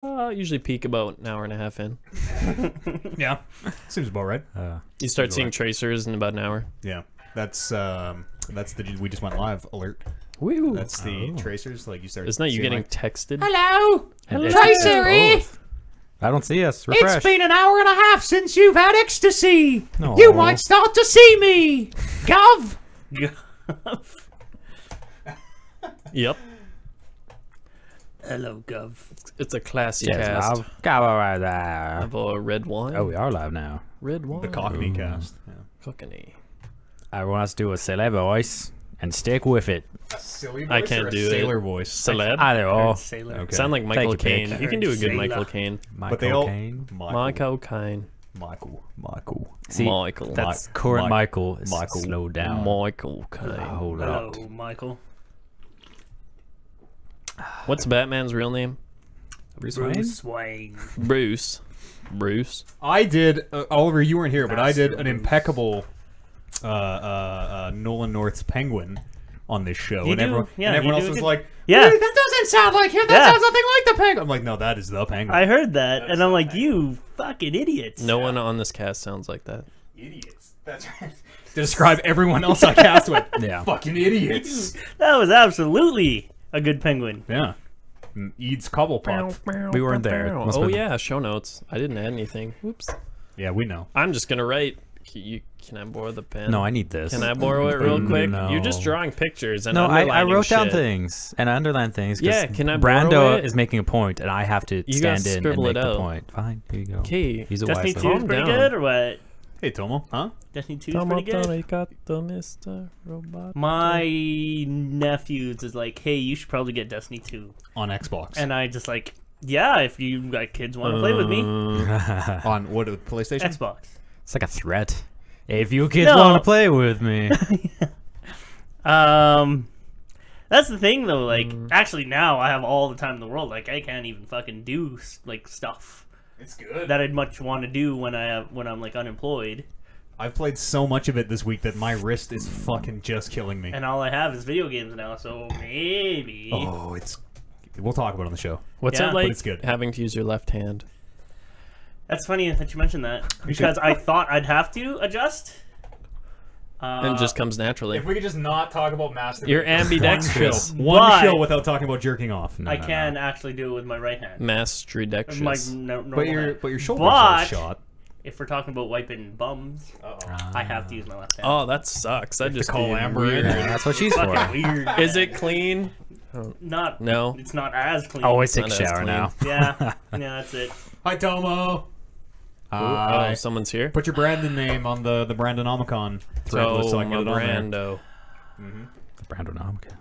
Usually peak about an hour and a half in. Yeah, seems about right. You start seeing tracers in about an hour. Yeah, that's the we just went live alert. Woo. That's the tracers. Like you start. Isn't that you seeing, getting like, texted? Hello, Hello. Tracery. I don't see us. Refresh. It's been an hour and a half since you've had ecstasy. No. You might start to see me, Gov. Yep. Hello, Gov. It's a classy Yes, cast. I'll go right there. Of a red wine. Oh, we are live now. Red wine. the Cockney cast. Yeah. Cockney. Everyone has to do a celeb voice and stick with it. A silly voice I can't or a do it. sailor voice. Celeb. Either or. Sailor. Okay. Sound like Michael Take your pick. Caine. You can do a good Sailor. Michael Caine. But they all Caine. Michael Caine. Michael. See, Michael. that's current Michael. Is Michael. Slow down. Michael Caine. Hold up. Hello, Michael. What's Batman's real name? Bruce Wayne? Bruce Wayne. Bruce. Bruce. I did, Oliver, you weren't here, but I did Master an Bruce. impeccable Nolan North's Penguin on this show, You and do? everyone, Yeah, and everyone you else do was good- like, Yeah. "Hey, that doesn't sound like him. That Yeah. sounds nothing like the Penguin." I'm like, "No, that is the Penguin." I heard that, and I'm like, you fucking idiots. No one on this cast sounds like that. Idiots. That's right. To describe everyone else I cast with. Yeah. Fucking idiots. That was absolutely a good penguin. Yeah. Eads Cobblepot. We weren't there. Must Oh have been- yeah, show notes. I didn't add anything. Whoops. Yeah, we know. I'm just gonna write. Can I borrow the pen? No, I need this. Can I borrow it real quick? No. You're just drawing pictures and No, I underlining wrote down shit. things and I underlined things. 'cause Yeah, can I borrow Brando it? is making a point and I have to You gotta stand in and scribble make it the out. point. Fine, here you go. Okay. He's a Destiny wise 2 is Calm pretty down. good, or what? Hey, Tomo. Huh? Destiny 2 is pretty good. got the Mr. Robot. My nephews is like, hey, you should probably get Destiny 2. On Xbox. And I just like, yeah, if you got kids want to play with me, On what, PlayStation? Xbox. It's like a threat. If you kids No. want to play with me. That's the thing though. Like, actually, now I have all the time in the world. Like, I can't even fucking do like stuff It's good. that I'd much want to do when I'm like unemployed, I've played so much of it this week that my wrist is fucking just killing me. and all I have is video games now. So maybe. Oh, it's... We'll talk about it on the show. What's Yeah. it But like it's good. having to use your left hand? That's funny that you mentioned that because I thought I'd have to adjust. And it just comes naturally. If we could just not talk about masturbation. You're ambidextrous. One But- show without talking about jerking off. I can actually do it with my right hand. Mastrudextrous. My normal But hand. your shoulders But- are shot. If we're talking about wiping bums, I have to use my left hand. Oh, that sucks. That just call be Amber weird. in. That's what she's for. Fucking weird. Is it clean? Not. No. It's not as clean. Always take a Not as shower clean. now. Yeah. Yeah, that's it. Hi, Tomo. Oh, someone's here. Put your Brandon name on the Brandonomicon thread list so I can get it on there. Brando. Brandon Omka.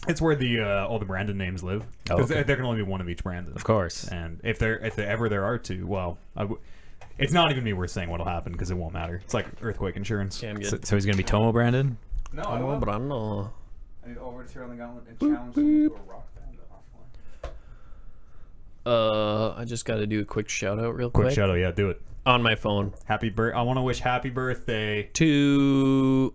It's where the all the Brandon names live. Oh, 'Cause okay. there can only be one of each Brandon. Of course. And if there ever there are two, well, it's not even me worth saying what'll happen because it won't matter. It's like earthquake insurance. Okay, I'm So, good. so he's going to be Tomo Brandon? No, Oh, Brando. I need to overturn the gauntlet and challenge someone to a rock band. I just got to do a quick shout out real quick. Quick shout out, yeah, do it. On my phone. I want to wish happy birthday. To...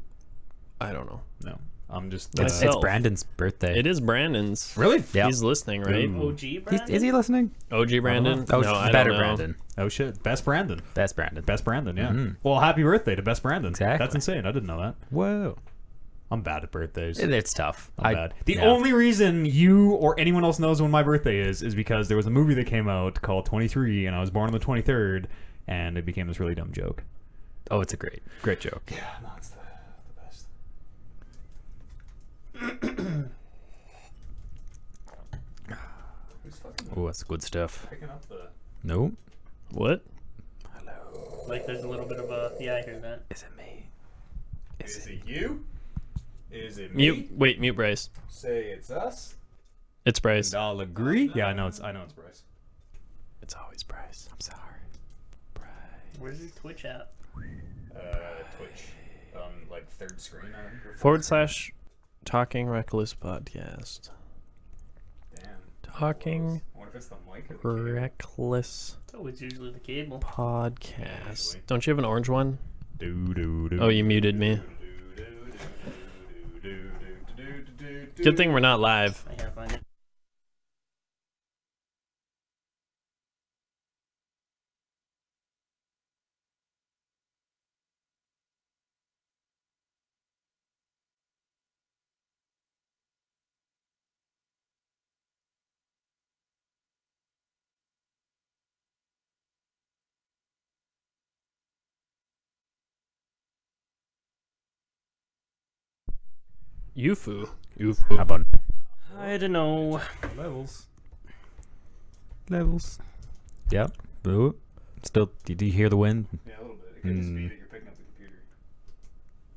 I don't know. No, I'm just. That's It's Self. Brandon's birthday. It is Brandon's. Really? Yeah. He's listening, right? Ooh. OG Brandon? Is he listening? OG Brandon? Oh, no, I better don't know. Brandon. Oh shit, best Brandon. That's Brandon. Best Brandon, yeah. Mhm. Well, happy birthday to Best Brandon. Exactly. That's insane. I didn't know that. Whoa. I'm bad at birthdays. It's tough. I'm bad. The yeah. only reason you or anyone else knows when my birthday is because there was a movie that came out called 23, and I was born on the 23rd, and it became this really dumb joke. Oh, it's a great joke. Yeah, no, it's the best. Who's fucking Oh, that's good stuff. picking up the... Nope. What? Like, there's a little bit of a. Yeah, I hear that. Is it me? Is it you? Is it me? Mute. Wait, mute Bryce. Say it's us. It's Bryce. And I'll agree. Yeah, I know it's Bryce. It's always Bryce. I'm sorry. Where's your Twitch at? Twitch. Like third screen. // Talking Reckless Podcast. Damn. Talking I wonder if it's the mic or the cable. Reckless Oh, it's usually the cable. Podcast. Don't you have an orange one? Do, do, do. Oh, you muted me. Good thing we're not live. I can't find it. Yufu. How Yufu. about I don't know. Levels. levels? Yep. Ooh. Still, do you hear the wind? Yeah, a little bit. It could just be that you're picking up the computer.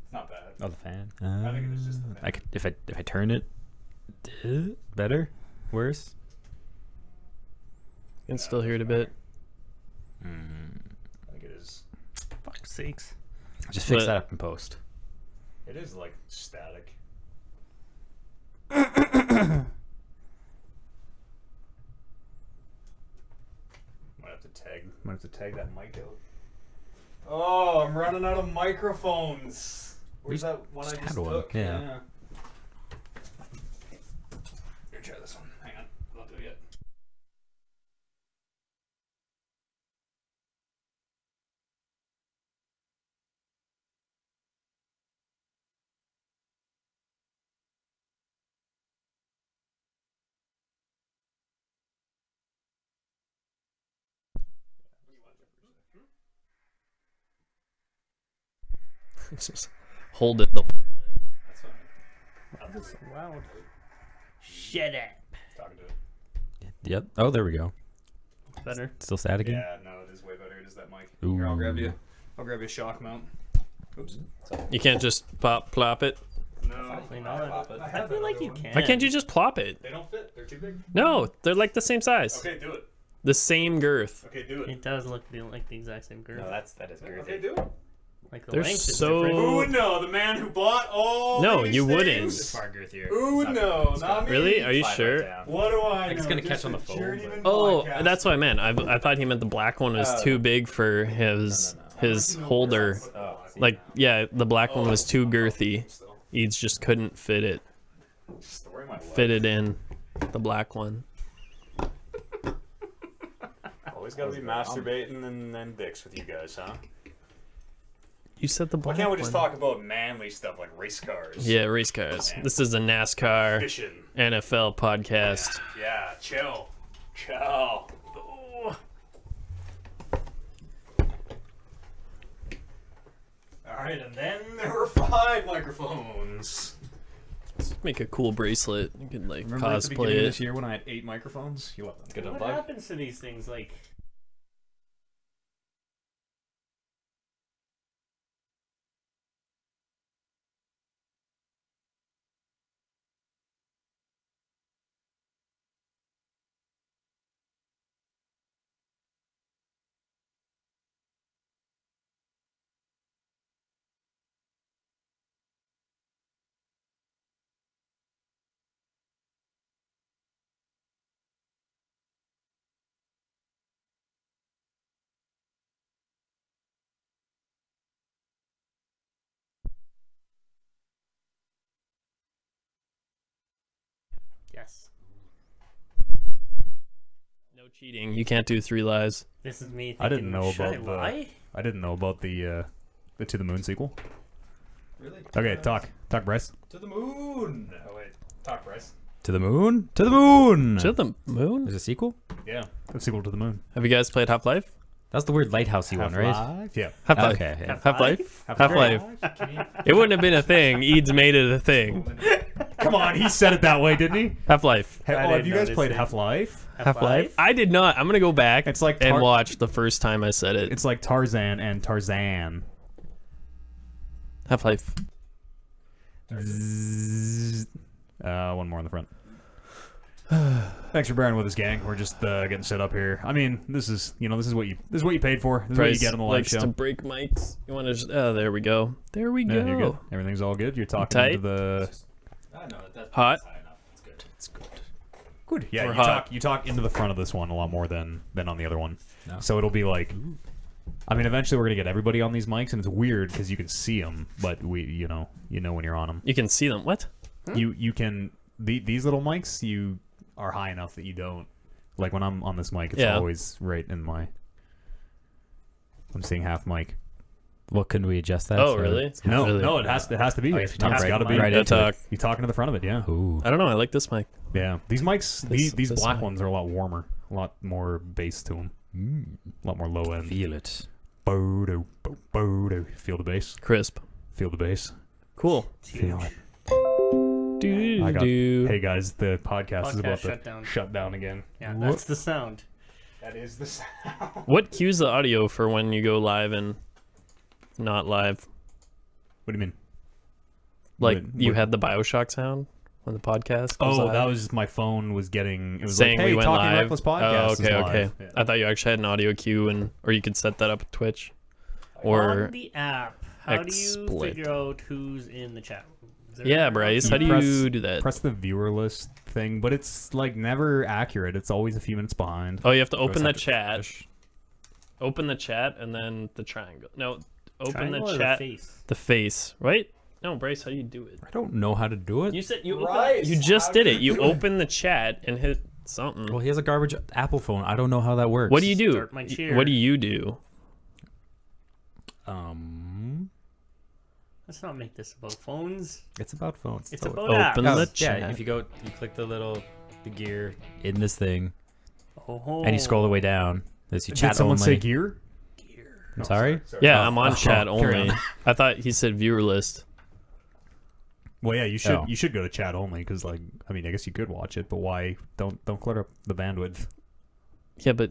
It's not bad. Oh, the fan. I think it is just the fan. I could, if I turn it, better, worse. You can still hear it a bit. I think it is. Fuck's sakes. Just fix But- that up in post. It is like static. Might have to tag that mic out. Oh, I'm running out of microphones. Where's that one I just just had one, took? yeah. Here, try this one. Hang on, I'll do it yet. Just hold it the whole time. That's fine. That's so loud. Shut up. Talking to it. Yep. Oh, there we go. Better. Still sad again? Yeah, no, it is way better. It is that mic. Ooh. Here, I'll grab you a shock mount. Oops. You can't just plop it. No, Probably not. I feel like you can. Why can't you just plop it? They don't fit. They're too big. No, they're like the same size. Okay, do it. The same girth. Okay, do it. It does look like the exact same girth. that is Okay, do it. Like the They're length is so- different. Who would know? The man who bought all No, these you things? wouldn't. far girthier. Who would know? Not me. Really? Are you Slide sure? right down. What do I know? It's gonna Just catch on a the phone, journeyman Oh, podcaster. that's what I meant. I thought he meant the black one was too big for his his holder. Oh, Like, yeah, the black one was too girthy. Eads just couldn't fit it. Story of my life. Fit it in the black one. Always gotta be masturbating and then dicks with you guys, huh? You said the Why black can't we just one. talk about manly stuff like race cars? Yeah, race cars. This is a NASCAR Fishing. NFL podcast. Yeah, chill. Chill. Ooh. Alright, and then there were 5 microphones. Let's make a cool bracelet. You can like Remember at the beginning cosplay of it. this year when I had 8 microphones? You let them get a What bug? happens to these things? Like, yes. No cheating. You can't do 3 lies. This is me thinking, I didn't know should about I the- lie? I didn't know about the To the Moon sequel. Really? Okay, talk, Bryce. To the moon. Oh wait, talk, Bryce. To the moon? To the moon! To the moon? There's a sequel? Yeah, the sequel to the Moon. Have you guys played Half-Life? That's the weird lighthousey one, right? Half-Life? Yeah. Half-Life. Okay, yeah. Half-Life? Half-Life. It wouldn't have been a thing. Eads made it a thing. Come on, he said it that way, didn't he? Half-Life. Oh, have didn't you guys notice played it. Half-Life? Half-Life? I did not. I'm gonna go back It's like and watch the first time I said it. It's like Tarzan and Tarzan. Half-Life. One more on the front. Thanks for bearing with us, gang. We're just getting set up here. I mean, this is what you paid for. This is what you get on the live likes show. to break mics. You want to just... Oh, there we go. There we Yeah, go. you're good. Everything's all good. You're talking Tight? to the I know that's Hot? high enough. It's good. It's good. good. Yeah, We're you hot. talk into the front of this one a lot more than on the other one. No. So it'll be like. I mean, eventually we're gonna get everybody on these mics, and it's weird because you can see them, but you know when you're on them. You can see them. What? You can these little mics you are high enough that you don't like when I'm on this mic. It's Yeah. always right in my. I'm seeing half mic. What, couldn't we adjust that? Oh, so really? it's- No, Really? no, it has to be. you It's talk got to be. right into it. You're talking to the front of it, yeah. Ooh. I don't know. I like this mic. Yeah, these mics, these this black mic. ones are a lot warmer, a lot more bass to them, a lot more low end. Feel it. Bodo, bodo. Feel the bass. Crisp. Feel the bass. Cool. Feel it. Do, I got, do. hey guys, the podcast is about to shut down. shut down again. Yeah, that's the sound. That is the sound. What cues the audio for when you go live and not live? What do you mean? Like What- you what- had the Bioshock sound when the podcast goes Oh, live? that was my phone was getting. It was saying like, hey, we went Talking live. Reckless podcast. Oh, is okay, live. okay. Yeah. I thought you actually had an audio cue, and or you could set that up with Twitch, or On the app, how do you exploit. figure out who's in the chat room? Is there yeah, an Bryce. option? How do Press- you do that? Press the viewer list thing, but it's like never accurate. It's always a few minutes behind. Oh, you have to Always open the have to chat. push. Open the chat and then the triangle. No, open Triangle the or chat. face? The face, right? No, Bryce, how do you do it? I don't know how to do it. You said you Bryce, you just how did do it. You open the chat and hit something. Well, he has a garbage Apple phone. I don't know how that works. What do you do? Start my cheer. What do you do? Let's not make this about phones. It's about phones. It's totally- about Open apps. the Yeah, chat. if you go, you click the gear in this thing, Oh, and you scroll the way down. There's your Did chat someone only. say gear? I'm sorry. Yeah, Oh, I'm on oh, chat carry only. on. I thought he said viewer list. Well, yeah, you should. Oh. You should go to chat only because, like, I mean, I guess you could watch it, but why? Don't clutter up the bandwidth. Yeah, but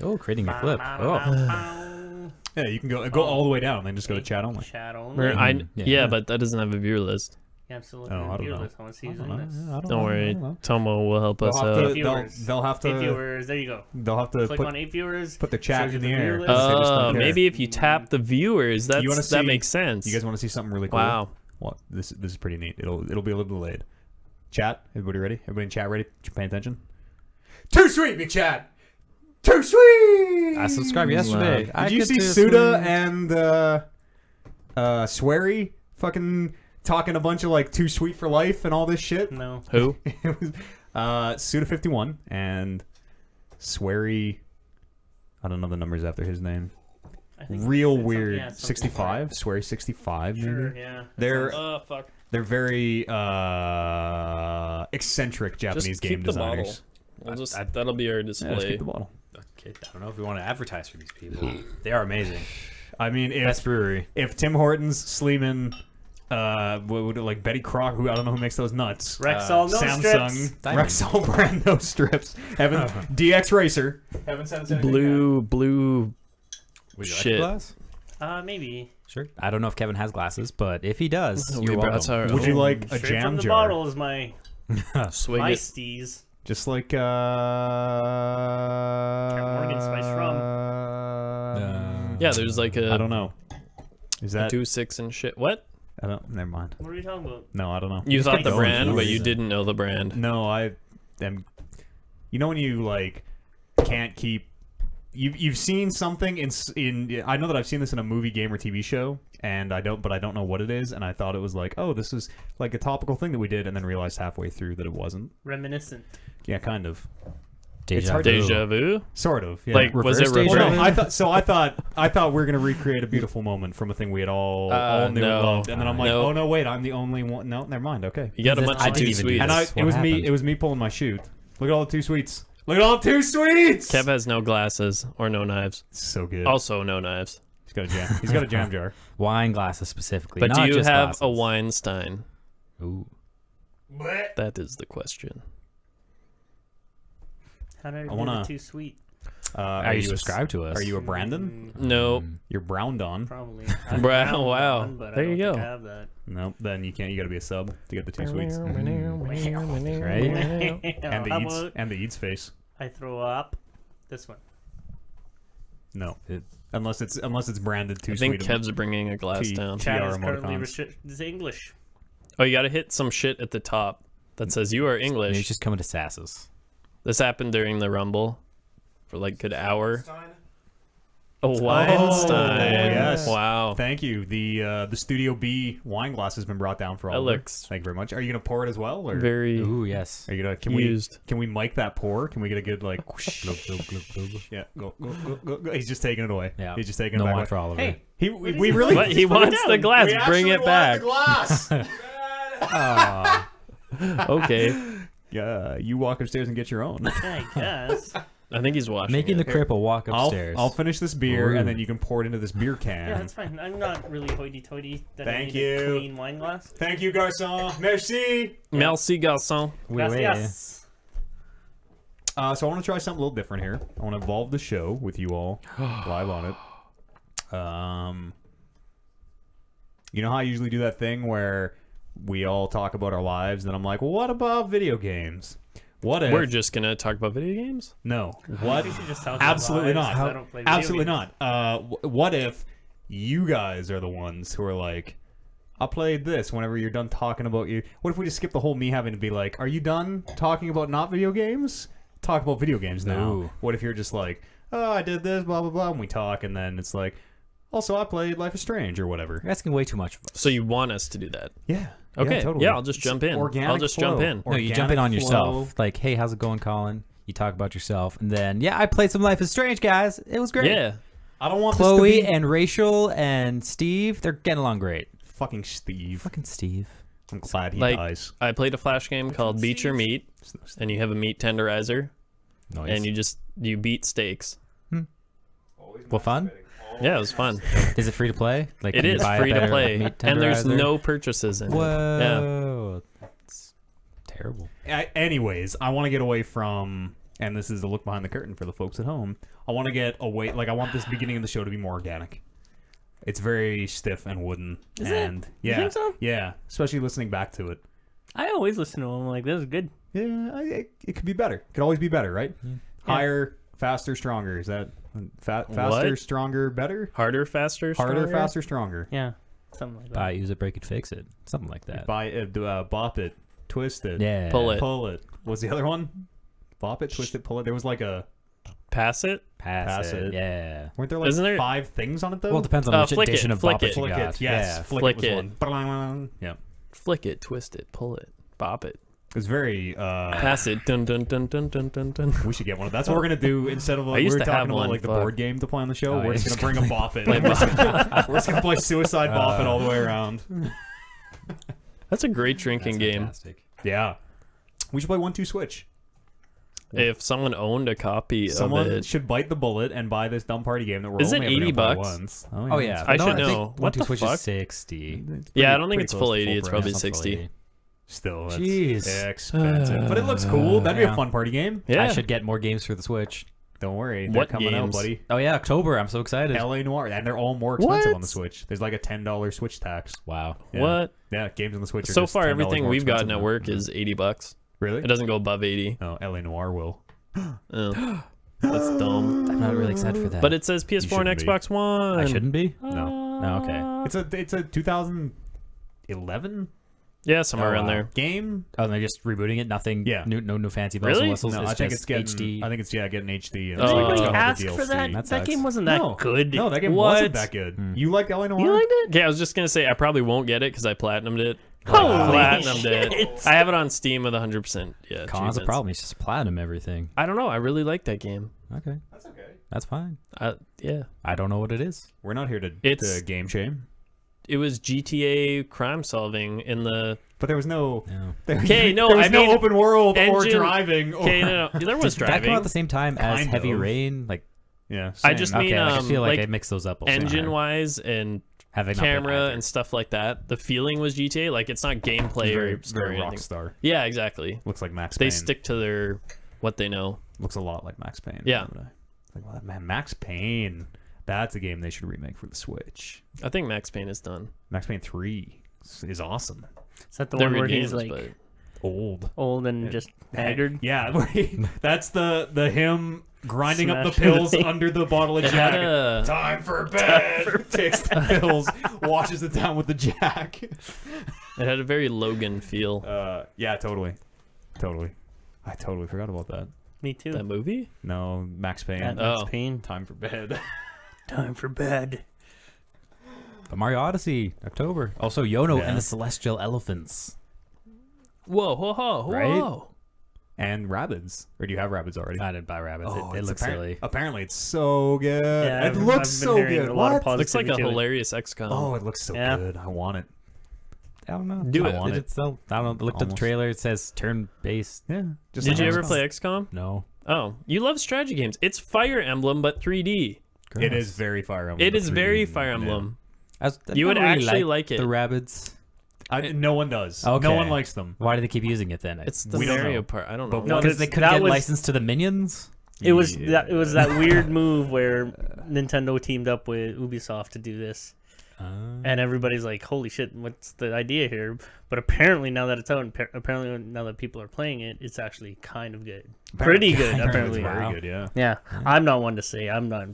Oh, creating a clip. Oh, Yeah, you can go all the way down, and then just go to chat only. Chat only. where I yeah. yeah, but that doesn't have a viewer list. Yeah, absolutely. Oh, I don't Viewer know. list. I want to see I who's don't in know. this. Yeah, I don't Don't know. I worry, don't know. Tomo will help us They'll have out. to. Viewers. They'll have 8 to. viewers. There you go. They'll have to Click on 8 viewers. put the chat shows in you the the air. viewer They list. just don't Oh, care. maybe if you tap the viewers, wanna that see- makes sense. You guys want to see something really cool? Wow. What? This is pretty neat. It'll be a little delayed. Chat. Everybody ready? Everybody in chat ready? Paying attention. Too sweet, me chat. Too sweet. I subscribed yesterday. Did you see Suda and Swery fucking talking a bunch of like too sweet for life and all this shit? No. Who? It was Suda51 and Swery. I don't know the numbers after his name. I think Real it's something- weird. yeah, something 65. Swery 65. Sure, Maybe. yeah. That They're sounds- Fuck. they're very eccentric Japanese Just game keep the designers. bottle. We'll just that'll be our Yeah, just display. keep the bottle. Okay, I don't know if we want to advertise for these people. They are amazing. I mean, Best brewery. if Tim Hortons, Sleeman, what would it, like Betty Crock, who I don't know who makes those nuts. Rexall, no Samsung, strips. Diamond. Rexall brand no strips. Evan DX Racer. Haven't sent us anything Blue. Would you like Shit. a glass? Maybe. Sure. I don't know if Kevin has glasses, but if he does, We you're brought welcome. our yet. Would you own. like a Straight jam from the jar? bottle is my Swig my it. steez. Just like Morgan Spice rum. Yeah, there's like I a don't know. Is that 2.6 and shit. What? I don't. Never mind. What are we talking about? No, I don't know. You thought the going brand, for but it. you didn't know the brand. No, I am. You know when you like can't keep. You've seen something in. I know that I've seen this in a movie, game, or TV show, and I don't know what it is, and I thought it was like, oh, this is like a topical thing that we did, and then realized halfway through that it wasn't. Reminiscent. Yeah, kind of. Deja hard to- vu. Deja vu? Sort of. Yeah. Like, was it Reverse deja Well, reverse? no, I thought we were gonna recreate a beautiful moment from a thing we had all knew no. and loved, and then I'm like, No. oh no, wait, I'm the only one. No, never mind. Okay. You got a This- bunch I of didn't two even do sweets. And this. it was What me. happened? It was me pulling my chute. Look at all the two sweets. Look at all the two sweets. Kev has no glasses or no knives. So good. Also no knives. He's got a jam. He's got a jam jar. Wine glasses specifically. But not do you just have glasses. a Weinstein? Ooh. That is the question. How did I do wanna- the too sweet? Are you subscribed to us? Are you a Brandon? No. You're browned on. Probably. Wow, wow. But There I you don't go. think I have that. No, then you can't. You got to be a sub to get the two sweets. Right? And the How eats about and the eats face. I throw up this one. No, unless it's branded too I think sweet. Kev's bringing a glass T- down. T- Chat TR is currently emoticons. restricted to English. Oh, you got to hit some shit at the top that says you are Maybe English. he's just coming to Sassus. This happened during the Rumble for like a good hour. Stein? Oh, Weinstein. yes. Wow. Thank you. The Studio B wine glass has been brought down for all. That looks Thank you very much. Are you gonna pour it as well, or very Ooh, yes. are you gonna? used. Can we mic that pour? Can we get a good like? Glug, glug, glug, glug. Yeah, go. He's just taking it away. Yeah. He's just taking No it back. wine for Oliver. Hey, We really. What? He wants the glass. Bring it back. glass. Okay. Yeah, you walk upstairs and get your own. I guess. I think he's washing Making it. the cripple walk upstairs. I'll finish this beer, Ooh. and then you can pour it into this beer can. Yeah, that's fine. I'm not really hoity-toity. That I Thank need you. A clean wine glass. Thank you, garçon. Merci. Merci, garçon. Oui, oui. Gracias. So I want to try something a little different here. I want to evolve the show with you all live on it. You know how I usually do that thing where we all talk about our lives, and I'm like, well, what about video games? What if We're just gonna talk about video games. no? What? We should just talk Absolutely about not. lives. I don't play video Absolutely games. not. What if you guys are the ones who are like, I played this whenever you're done talking about you. What if we just skip the whole me having to be like, are you done talking about not video games? Talk about video games now. Ooh. What if you're just like, oh, I did this, blah, blah, blah, and we talk, and then it's like, also, I played Life is Strange or whatever. You're asking way too much of us. So you want us to do that? Yeah. Okay. totally. Yeah, I'll just jump in. Organic I'll just flow. jump in. No, you jump in Organic on flow. yourself. Like, hey, how's it going, Colin? You talk about yourself, and then, yeah, I played some Life is Strange, guys. It was great. Yeah. I don't want Chloe this to be... and Rachel and Steve, they're getting along great. Fucking Steve. Fucking Steve. I'm glad he Like, dies. I played a Flash game called Beat Your Meat, and you have a meat tenderizer, Nice. and you beat steaks. Well, fun? Yeah, it was fun. Is it free to play? Like, It can you is buy a free to better play, meat and there's tenderizer? no purchases in it. Yeah. Whoa. That's terrible. Anyways, I want to get away from, and this is a look behind the curtain for the folks at home. I want to get away, like I want this beginning of the show to be more organic. It's very stiff and wooden, Is it? and You yeah, think so? yeah, especially listening back to it. I always listen to them like this is good. Yeah, it could be better. It could always be better, right? Higher, faster, stronger. Is that faster, What? stronger, better? Harder, faster, Harder, stronger? faster, stronger. Yeah, something like that. Buy it, use it, break it, fix it. Something like that. Bop it, twist it, Yeah. Pull it. pull it. What's the other one? Bop it, twist it, pull it. There was like a. Pass it. Pass Pass it. it. Yeah. Weren't there like Isn't there- 5 things on it though? Well, it depends on which flick edition it, of flick Bop It it. you Flick got. it, yes. Yeah. Flick Flick was one. Yeah. Flick it, twist it, pull it, bop it. It's very. Pass it. Dun dun dun dun dun dun dun. We should get one. That's what we're gonna do instead of I like, we used were to talking have about one, like the fuck. board game to play on the show. Oh, we're yeah. just gonna bring a Bop It. We're just gonna play Suicide Bop It all the way around. That's a great drinking game. Fantastic. Yeah. We should play 1-2 Switch. If someone owned a copy Someone of it, should bite the bullet and buy this dumb party game that we're Is it only ever gonna play $80? once. Oh yeah, I No, should think know. What 1-2 the Switch fuck? is 60. yeah, I don't think it's Pretty full close to 80. full It's price. probably It's not full 60. 80. Still, that's Jeez. expensive. But it looks cool. That'd be a Yeah. fun party game. Yeah. I should get more games for the Switch. Don't worry. They're What coming out, games? buddy. Oh yeah, October. I'm so excited. LA Noir. And they're all more expensive on the What? Switch. There's like a $10 Switch tax. Wow. Yeah. What? Yeah, games on the Switch are So just far, $10 everything more we've gotten expensive at now. work is $80. Really? It doesn't go above 80. Oh, LA Noir will. Oh, that's dumb. I'm not really excited for that. But it says PS4 and shouldn't be. Xbox One. I shouldn't be. No. No. Okay. It's a 2011 Yeah, somewhere around there. game. Oh, and they're just rebooting it. Nothing. Yeah. No fancy bells Really? and whistles. No, it's I think just it's getting HD. I think it's getting HD. And Oh. it's Anybody got all the ask for DLC. that? That That sucks. game wasn't that No. good. No, that game What? wasn't that good. You liked LA Noir? You liked it? Okay, I was just gonna say I probably won't get it because I platinumed it. Holy Platinumed shit. it. I have it on Steam with 100%. Yeah, Con's a achievements. problem. He's just platinum everything. I don't know. I really like that game. Okay. That's okay. That's fine. Yeah, I don't know what it is. We're not here to It's- game shame. it was GTA crime solving in the. But there was no. No. Okay, no, there was I no mean, open world or engine- driving. Or, Okay, no, there was Did that come out driving. at the same time as Kind Heavy of. Rain? Like, Yeah. I same. just mean, okay, I feel like, like I mixed those up. all the time. Engine wise and Having not played camera either. and stuff like that. The feeling was GTA. Like it's not gameplay very, or story very or anything. Rockstar. Yeah, exactly. Looks like Max They Payne. stick to their what they know. Looks a lot like Max Payne. Yeah. It's like, well, man, Max Payne. That's a game they should remake for the Switch. I think Max Payne is done. Max Payne 3 is awesome. Is that the They're one where good he's games, like but Old. old and just haggard? Yeah, where that's the him grinding up the Smashing the pills thing. under the bottle of it had Jack. a Time for bed. Takes the pills, washes it down with the Jack. it had a very Logan feel. Yeah, totally. I totally forgot about that. Me too. That movie? No, Max Payne. That Max Oh. Payne. Time for bed. Time for bed. But Mario Odyssey, October. Also, Yono Yeah. and the Celestial Elephants. Whoa, whoa, whoa, whoa! Right? And Rabbids. Or do you have Rabbids already? I didn't buy rabbits. Oh, it it's looks silly. Apparently, it's so good. Yeah, it looks so good. A lot What? of Looks like a positivity to it. hilarious XCOM. Oh, it looks so Yeah. good. I want it. I don't know. Do I it. want it. Still, I don't know. I looked at the Almost. trailer. It says turn-based. Yeah. Just Did like you ever XCOM. play XCOM? No. Oh, you love strategy games. It's Fire Emblem, but 3D. It is very Fire Emblem. It is 3D. very Fire Emblem. I You would never really actually liked like it. The rabbits. No one does. Okay. No one likes them. Why do they keep using it then? It's the We don't Mario know. part. I don't But know. No, because they couldn't that get was- licensed to the minions. It was Yeah. that weird move where Nintendo teamed up with Ubisoft to do this, and everybody's like, "Holy shit, what's the idea here?" But apparently now that it's out, and apparently now that people are playing it, it's actually kind of good, pretty good. Apparently, It's very Wow. good, yeah. yeah. I'm not one to say I'm not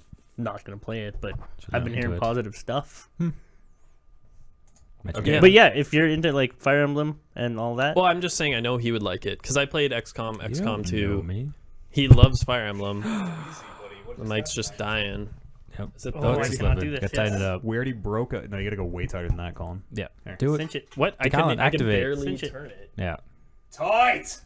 gonna play it, but I've been look into hearing it. positive stuff. Okay. But yeah, if you're into like Fire Emblem and all that, Well, I'm just saying I know he would like it because I played XCOM You don't know 2. me. He loves Fire Emblem. The mic's just dying. Yep. Is it Oh, the I it's cannot slipping. do this, Gotta tighten yes. it up. We already broke it. No, you gotta go way tighter than that, Colin. Yeah. There. Do it. cinch it. What? I Colin, can activate. barely Cinch it. turn it. Yeah. Tight!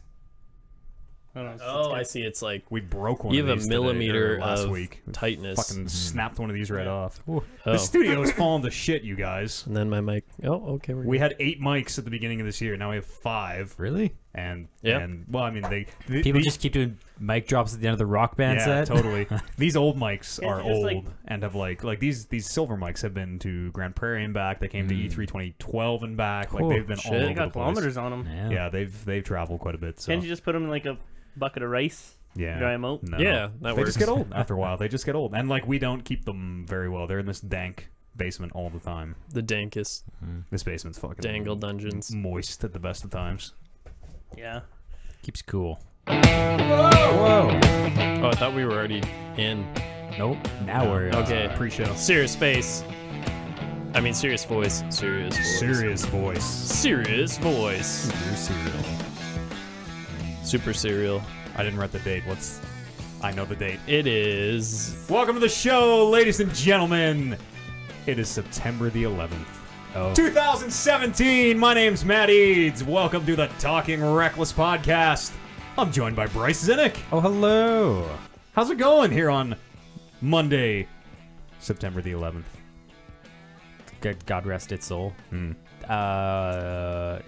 Oh, I see. It's like We broke one you of have a these today, millimeter or last of week. We tightness. Fucking snapped one of these right off. Oh. The studio is falling to shit, you guys. And then my mic. Oh, okay. We had 8 mics at the beginning of this year. Now we have 5. Really? And Yep. and well, I mean, they People just keep doing mic drops at the end of the Rock Band yeah, set. totally. These old mics Can't are you just, old like- and have like these silver mics have been to Grand Prairie and back. They came to E3 2012 and back. Cool. Like they've been Shit. all They over got the place. kilometers on them. Yeah. Yeah, they've traveled quite a bit. So Can't you just put them in like a bucket of rice? yeah, dry 'em out? No. Yeah, that they works. just get old after a while. They just get old, and like we don't keep them very well. They're in this dank basement all the time. The dankest This basement's fucking dangle dungeons. moist at the best of times. Yeah. Keeps cool. Oh, I thought we were already in. Nope. Now we're Okay. Pre-show. Serious face. I mean, serious voice. Serious voice. Serious voice. Serious voice. Super serial. Super serial. I didn't write the date. I know the date. It is. Welcome to the show, ladies and gentlemen. It is September the 11th. Oh. 2017. My name's Matt Eads. Welcome to the Talking Reckless podcast. I'm joined by Bryce Zinnick. Oh, hello. How's it going here on Monday, September the 11th? God rest its soul. Hmm.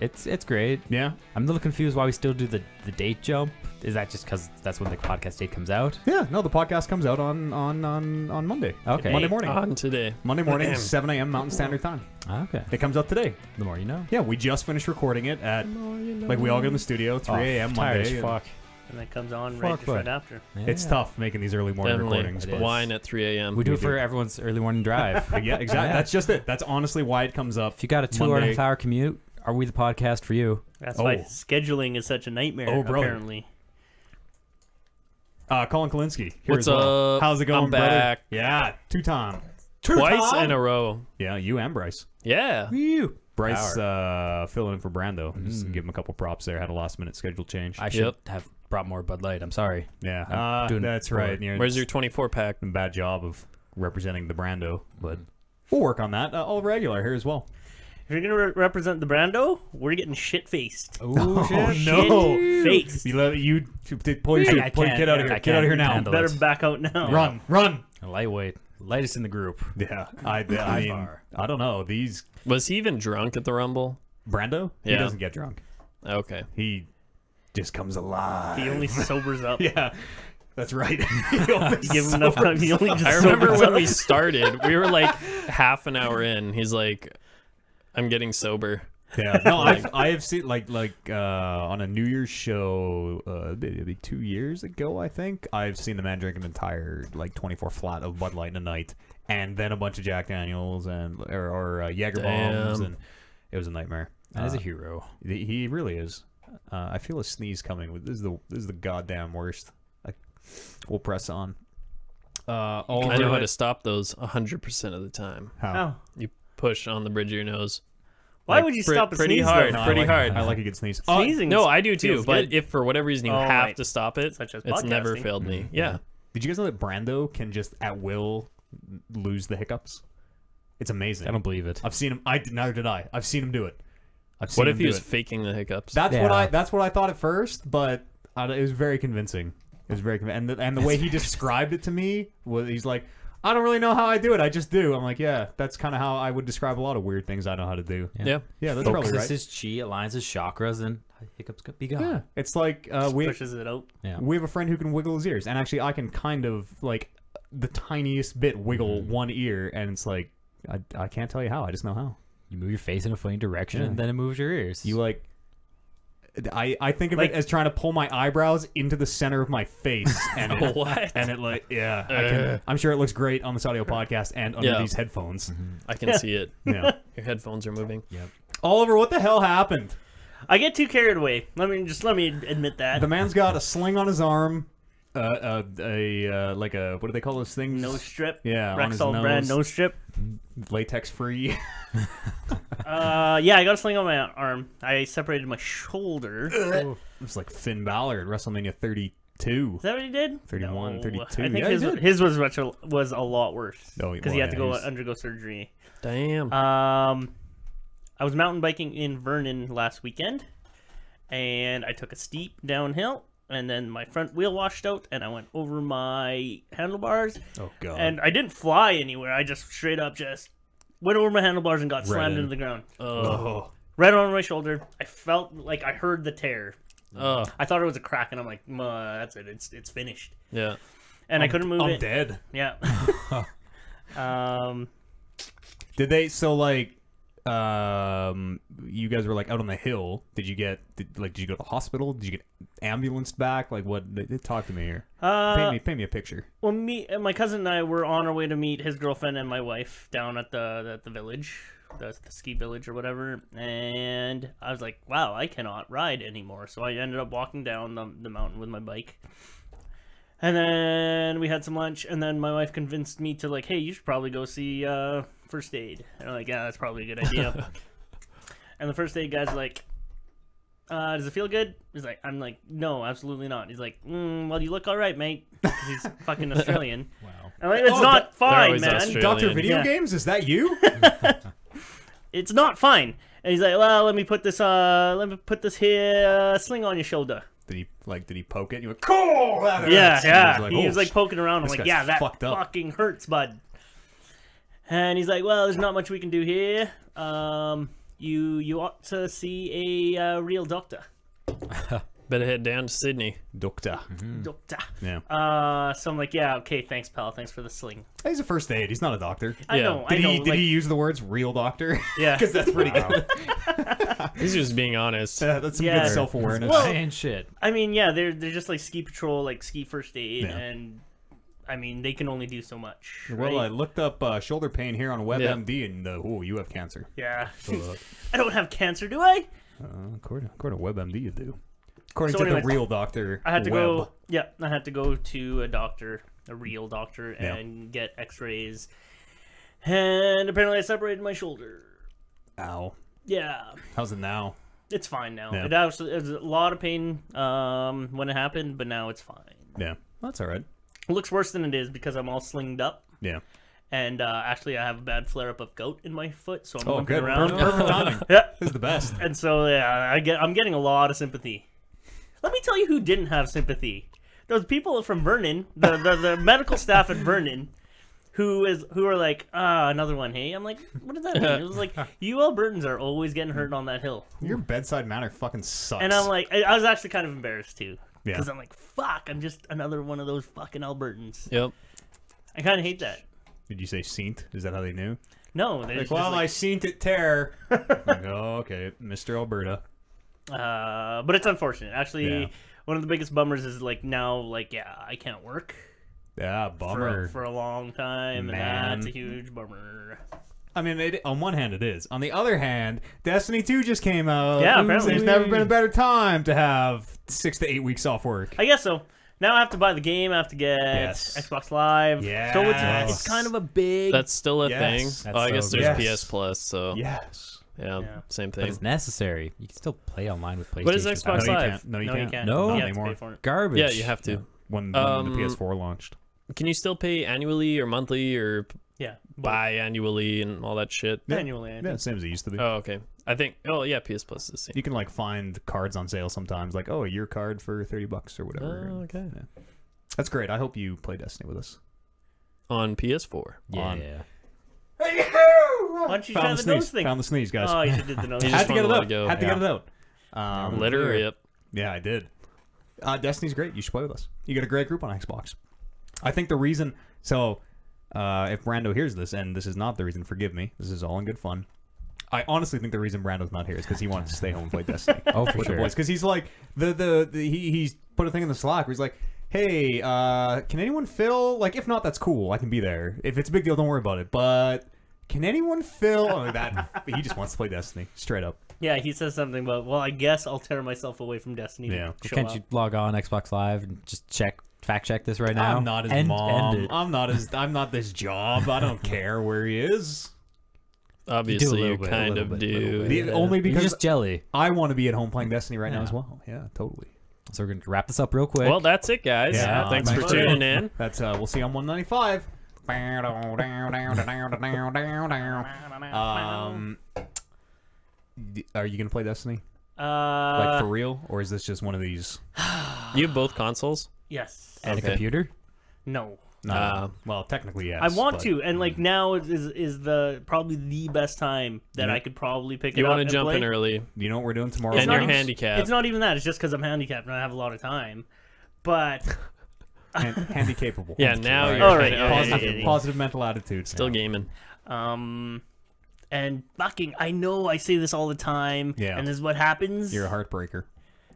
It's great. Yeah? I'm a little confused why we still do the date jump. Is that just because that's when the podcast date comes out? Yeah, no, the podcast comes out on Monday. Okay. Monday morning. On today. Monday morning, 7 a.m. Mountain Standard Time. Okay. It comes out today. The more you know. Yeah, we just finished recording it at, like, we all get in the studio, 3 a.m. tired Monday. as fuck. And that comes on Fuck, right bud. after. It's Yeah. tough making these early morning Definitely. recordings. It But is. Wine at 3 a.m. We do We it for do. everyone's early morning drive. yeah, exactly. Yeah. That's just it. That's honestly why it comes up. If you got a 2 Monday. 2.5 hour commute, are we the podcast for you? That's why Oh. scheduling is such a nightmare. Oh, brother. Apparently. Colin Kalinske here What's as well. up? How's it going, I'm brother? back. Yeah, two-time. Twice in a row. Yeah, you and Bryce. Yeah. Bryce filling in for Brando. Just give him a couple props there. Had a last-minute schedule change. I should have brought more Bud Light. I'm sorry. yeah, I'm doing that's poor. right. Where's your 24 pack? bad job of representing the Brando? But we'll work on that. All regular here as well. If you're gonna represent the Brando, we're getting shit faced. Oh, no. Faced. You pull your I kid out of can't here. Get out of here now. handle Better it. back out now. Run. Lightweight. Lightest in the group. Yeah, I mean, far. I don't know. These Was he even drunk at the Rumble? Brando, he Yeah. doesn't get drunk. Okay. He just comes alive. He only sobers up. Yeah, that's right. He only Give him enough time. He only just I remember sobers when up. we started, we were like half an hour in. He's like, I'm getting sober. Yeah, no, I have seen like on a New Year's show maybe 2 years ago, I think I've seen the man drink an entire like 24 flat of Bud Light in a night, and then a bunch of Jack Daniels and or Jaeger bombs, Damn. and it was a nightmare. That is a hero. He really is. I feel a sneeze coming. This is the goddamn worst. We'll press on. I know how to stop those 100% of the time. Oh. You push on the bridge of your nose. Why Like, would you pre- stop a pretty sneeze, hard, though? pretty I like, hard. I like a good sneeze. Sneezing. No, I do too. feels But good. if for whatever reason you Oh, have right. to stop it, Such as it's never podcasting. failed me. Yeah. Did you guys know that Brando can just at will lose the hiccups? It's amazing. I don't believe it. I've seen him. Neither did I. I've seen him do it. I've seen What him if he do was it. faking the hiccups? That's Yeah. That's what I thought at first, but it was very convincing. It was very convincing, and the way he described it to me was he's like, I don't really know how I do it. I just do. I'm like, yeah, that's kind of how I would describe a lot of weird things I know how to do. Yeah. Yeah, that's probably Focuses right. his chi, aligns his chakras, and hiccups be gone. Yeah, it's like we Pushes it out. Yeah. have a friend who can wiggle his ears, and actually I can kind of like the tiniest bit wiggle one ear, and it's like I can't tell you how. I just know how. You move your face in a funny direction, Yeah. and then it moves your ears. You like. I think of Like- it as trying to pull my eyebrows into the center of my face, and it, What? and it like I'm sure it looks great on this audio podcast and under Yeah. these headphones. I can see it. Yeah, Your headphones are moving. Oliver, what the hell happened? I get too carried away. Let me admit that. The man's got a sling on his arm, like a what do they call those things? Nose strip. Yeah, on his Rexall brand nose. nose strip. Latex free. Yeah, I got a sling on my arm. I separated my shoulder. Is It's like Finn Balor at WrestleMania 32. that what he did? 31, No. 32. I think Yeah, he did. his was a lot worse. Oh, Because he had to well, go yeah, he's- undergo surgery. Damn. I was mountain biking in Vernon last weekend, and I took a steep downhill, and then my front wheel washed out, and I went over my handlebars, Oh god. and I didn't fly anywhere. I just straight up just went over my handlebars and got Right slammed in. into the ground. oh. Right on my shoulder. I felt like I heard the tear. Oh, I thought it was a crack, and I'm like, that's it. It's finished. yeah. And I couldn't move I'm it. dead. Yeah. Did they you guys were like out on the hill. Did you go to the hospital? Did you get ambulanced back? Like what? Talk to me here. Paint me a picture. Well, my cousin and I were on our way to meet his girlfriend and my wife down at the village, the ski village or whatever. And I was like, wow, I cannot ride anymore. So I ended up walking down the mountain with my bike. And then we had some lunch, and then my wife convinced me to like, hey, you should probably go see first aid. And I'm like, yeah, that's probably a good idea. And the first aid guy's like, does it feel good? I'm like, no, absolutely not. He's like, well, you look all right, mate. 'Cause he's fucking Australian. Wow. I'm like, it's Oh, not fine, always man. Australian. Doctor Video Yeah. Games, is that you? It's not fine. And he's like, well, let me put this here sling on your shoulder. Did he poke it? And you went, cool. That Yeah, hurts." yeah. And He "Oh, was like poking around. I'm this like, guy's yeah, that fucked up." fucking hurts, bud. And he's like, well, there's not much we can do here. You ought to see a real doctor. Better head down to Sydney. Doctor. Doctor. Yeah. So I'm like, yeah, okay, thanks, pal. Thanks for the sling. He's a first aid. He's not a doctor. I Yeah. know. Did I know. he like, use the words real doctor? Yeah. Because that's pretty good. He's just being honest. That's some Yeah. good self-awareness. Well- And shit. I mean, yeah, they're just like ski patrol, like ski first aid, Yeah. and I mean, they can only do so much. Well, right? I looked up shoulder pain here on WebMD, and you have cancer. Yeah. Uh, I don't have cancer, do I? according to WebMD, you do. According So to anyways, the real doctor, I had to Webb. go. Yeah, I had to go to a doctor, a real doctor, Yeah. and get X-rays. And apparently, I separated my shoulder. Ow. Yeah, How's it now? it's fine now. Yeah. It was a lot of pain when it happened, but now it's fine. Yeah, that's all right. It looks worse than it is because I'm all slinged up. Yeah. And actually, I have a bad flare-up of gout in my foot, so I'm Oh, limping good. around. Perfect timing. Yeah, This is the best. and so yeah, I'm getting a lot of sympathy. Let me tell you who didn't have sympathy. Those people from Vernon, the medical staff at Vernon, who are like, another one, hey? I'm like, what does that mean? It was like, you Albertans are always getting hurt on that hill. Your bedside manner fucking sucks. And I'm like, I was actually kind of embarrassed too. Yeah. Because I'm like, fuck, I'm just another one of those fucking Albertans. Yep. I kind of hate that. Did you say seent? Is that how they knew? No, they're Like, just well, I like, seent it tear. Like, oh, okay, Mr. Alberta. but it's unfortunate. Actually, Yeah. one of the biggest bummers is like now, like, yeah, I can't work Yeah, bummer. for a long time, Man. and that's a huge bummer. I mean, on one hand it is. On the other hand, Destiny 2 just came out. Yeah, apparently. There's never been a better time to have 6 to 8 weeks off work. I guess so. Now I have to buy the game. I have to get Yes. Xbox Live. Yes. So it's kind of a big. That's still a Yes. thing. That's Oh, I so guess good. there's Yes. PS Plus, so Yes. yeah, Yeah. same But thing. it's necessary. You can still play online with PlayStation. What is Xbox No, you Live? can't. No, you no, can't. you can't. No? you Not have anymore. to pay for it. Garbage. Yeah, you have to. When the PS4 launched. Can you still pay annually or monthly or Yeah, bi-annually and all that shit? annually. I think. Yeah, same as it used to be. Oh, okay. I think. Oh, yeah. PS Plus is the same. You can like find cards on sale sometimes, like a year card for $30 or whatever. Oh, okay. Yeah. That's great. I hope you play Destiny with us. on PS4. Yeah. Why don't you try Found the the nose sneeze. thing? Found the sneeze, guys. Oh, you should do the nose. He Had just to get it wanna let out. it go. Had to get it out. Let her rip. Yeah, I did. Destiny's great. You should play with us. You get a great group on Xbox. I think the reason... So, if Brando hears this, and this is not the reason, forgive me. This is all in good fun. I honestly think the reason Brando's not here is because he wanted to stay home and play Destiny. Oh, for with the sure. boys. Because he's like... He's put a thing in the Slack where he's like, hey, can anyone fill... Like, if not, that's cool. I can be there. If it's a big deal, don't worry about it. But... Can anyone fill... Oh, that... He just wants to play Destiny. Straight up. Yeah, he says something about, well, I guess I'll tear myself away from Destiny. Yeah. To show Can't up. you log on Xbox Live and just fact check this right now? I'm not his End mom. it. I'm not this job. I don't care where he is. Obviously, little you bit, kind little of bit, do. little bit. The- Only You're because just jelly. I want to be at home playing Destiny right now Yeah. as well. Yeah, totally. So we're gonna wrap this up real quick. Well, that's it, guys. Yeah, Thanks for thanks. tuning in. That's we'll see you on 195. Are you gonna play Destiny like for real, or is this just one of these? You have both consoles? Yes. and okay. a computer. No. No. Well, technically yes. I want but- to, and like now is the probably the best time that Yeah. I could probably pick it You up. want to and jump play. in early, You know what we're doing tomorrow? and not you're even- handicapped. It's not even that. It's just because I'm handicapped and I have a lot of time. But handy capable. Yeah, now you're All right, kind all of right, Positive, yeah. positive mental attitude. still Yeah. gaming. and fucking, I know I say this all the time. Yeah. And this is what happens. You're a heartbreaker.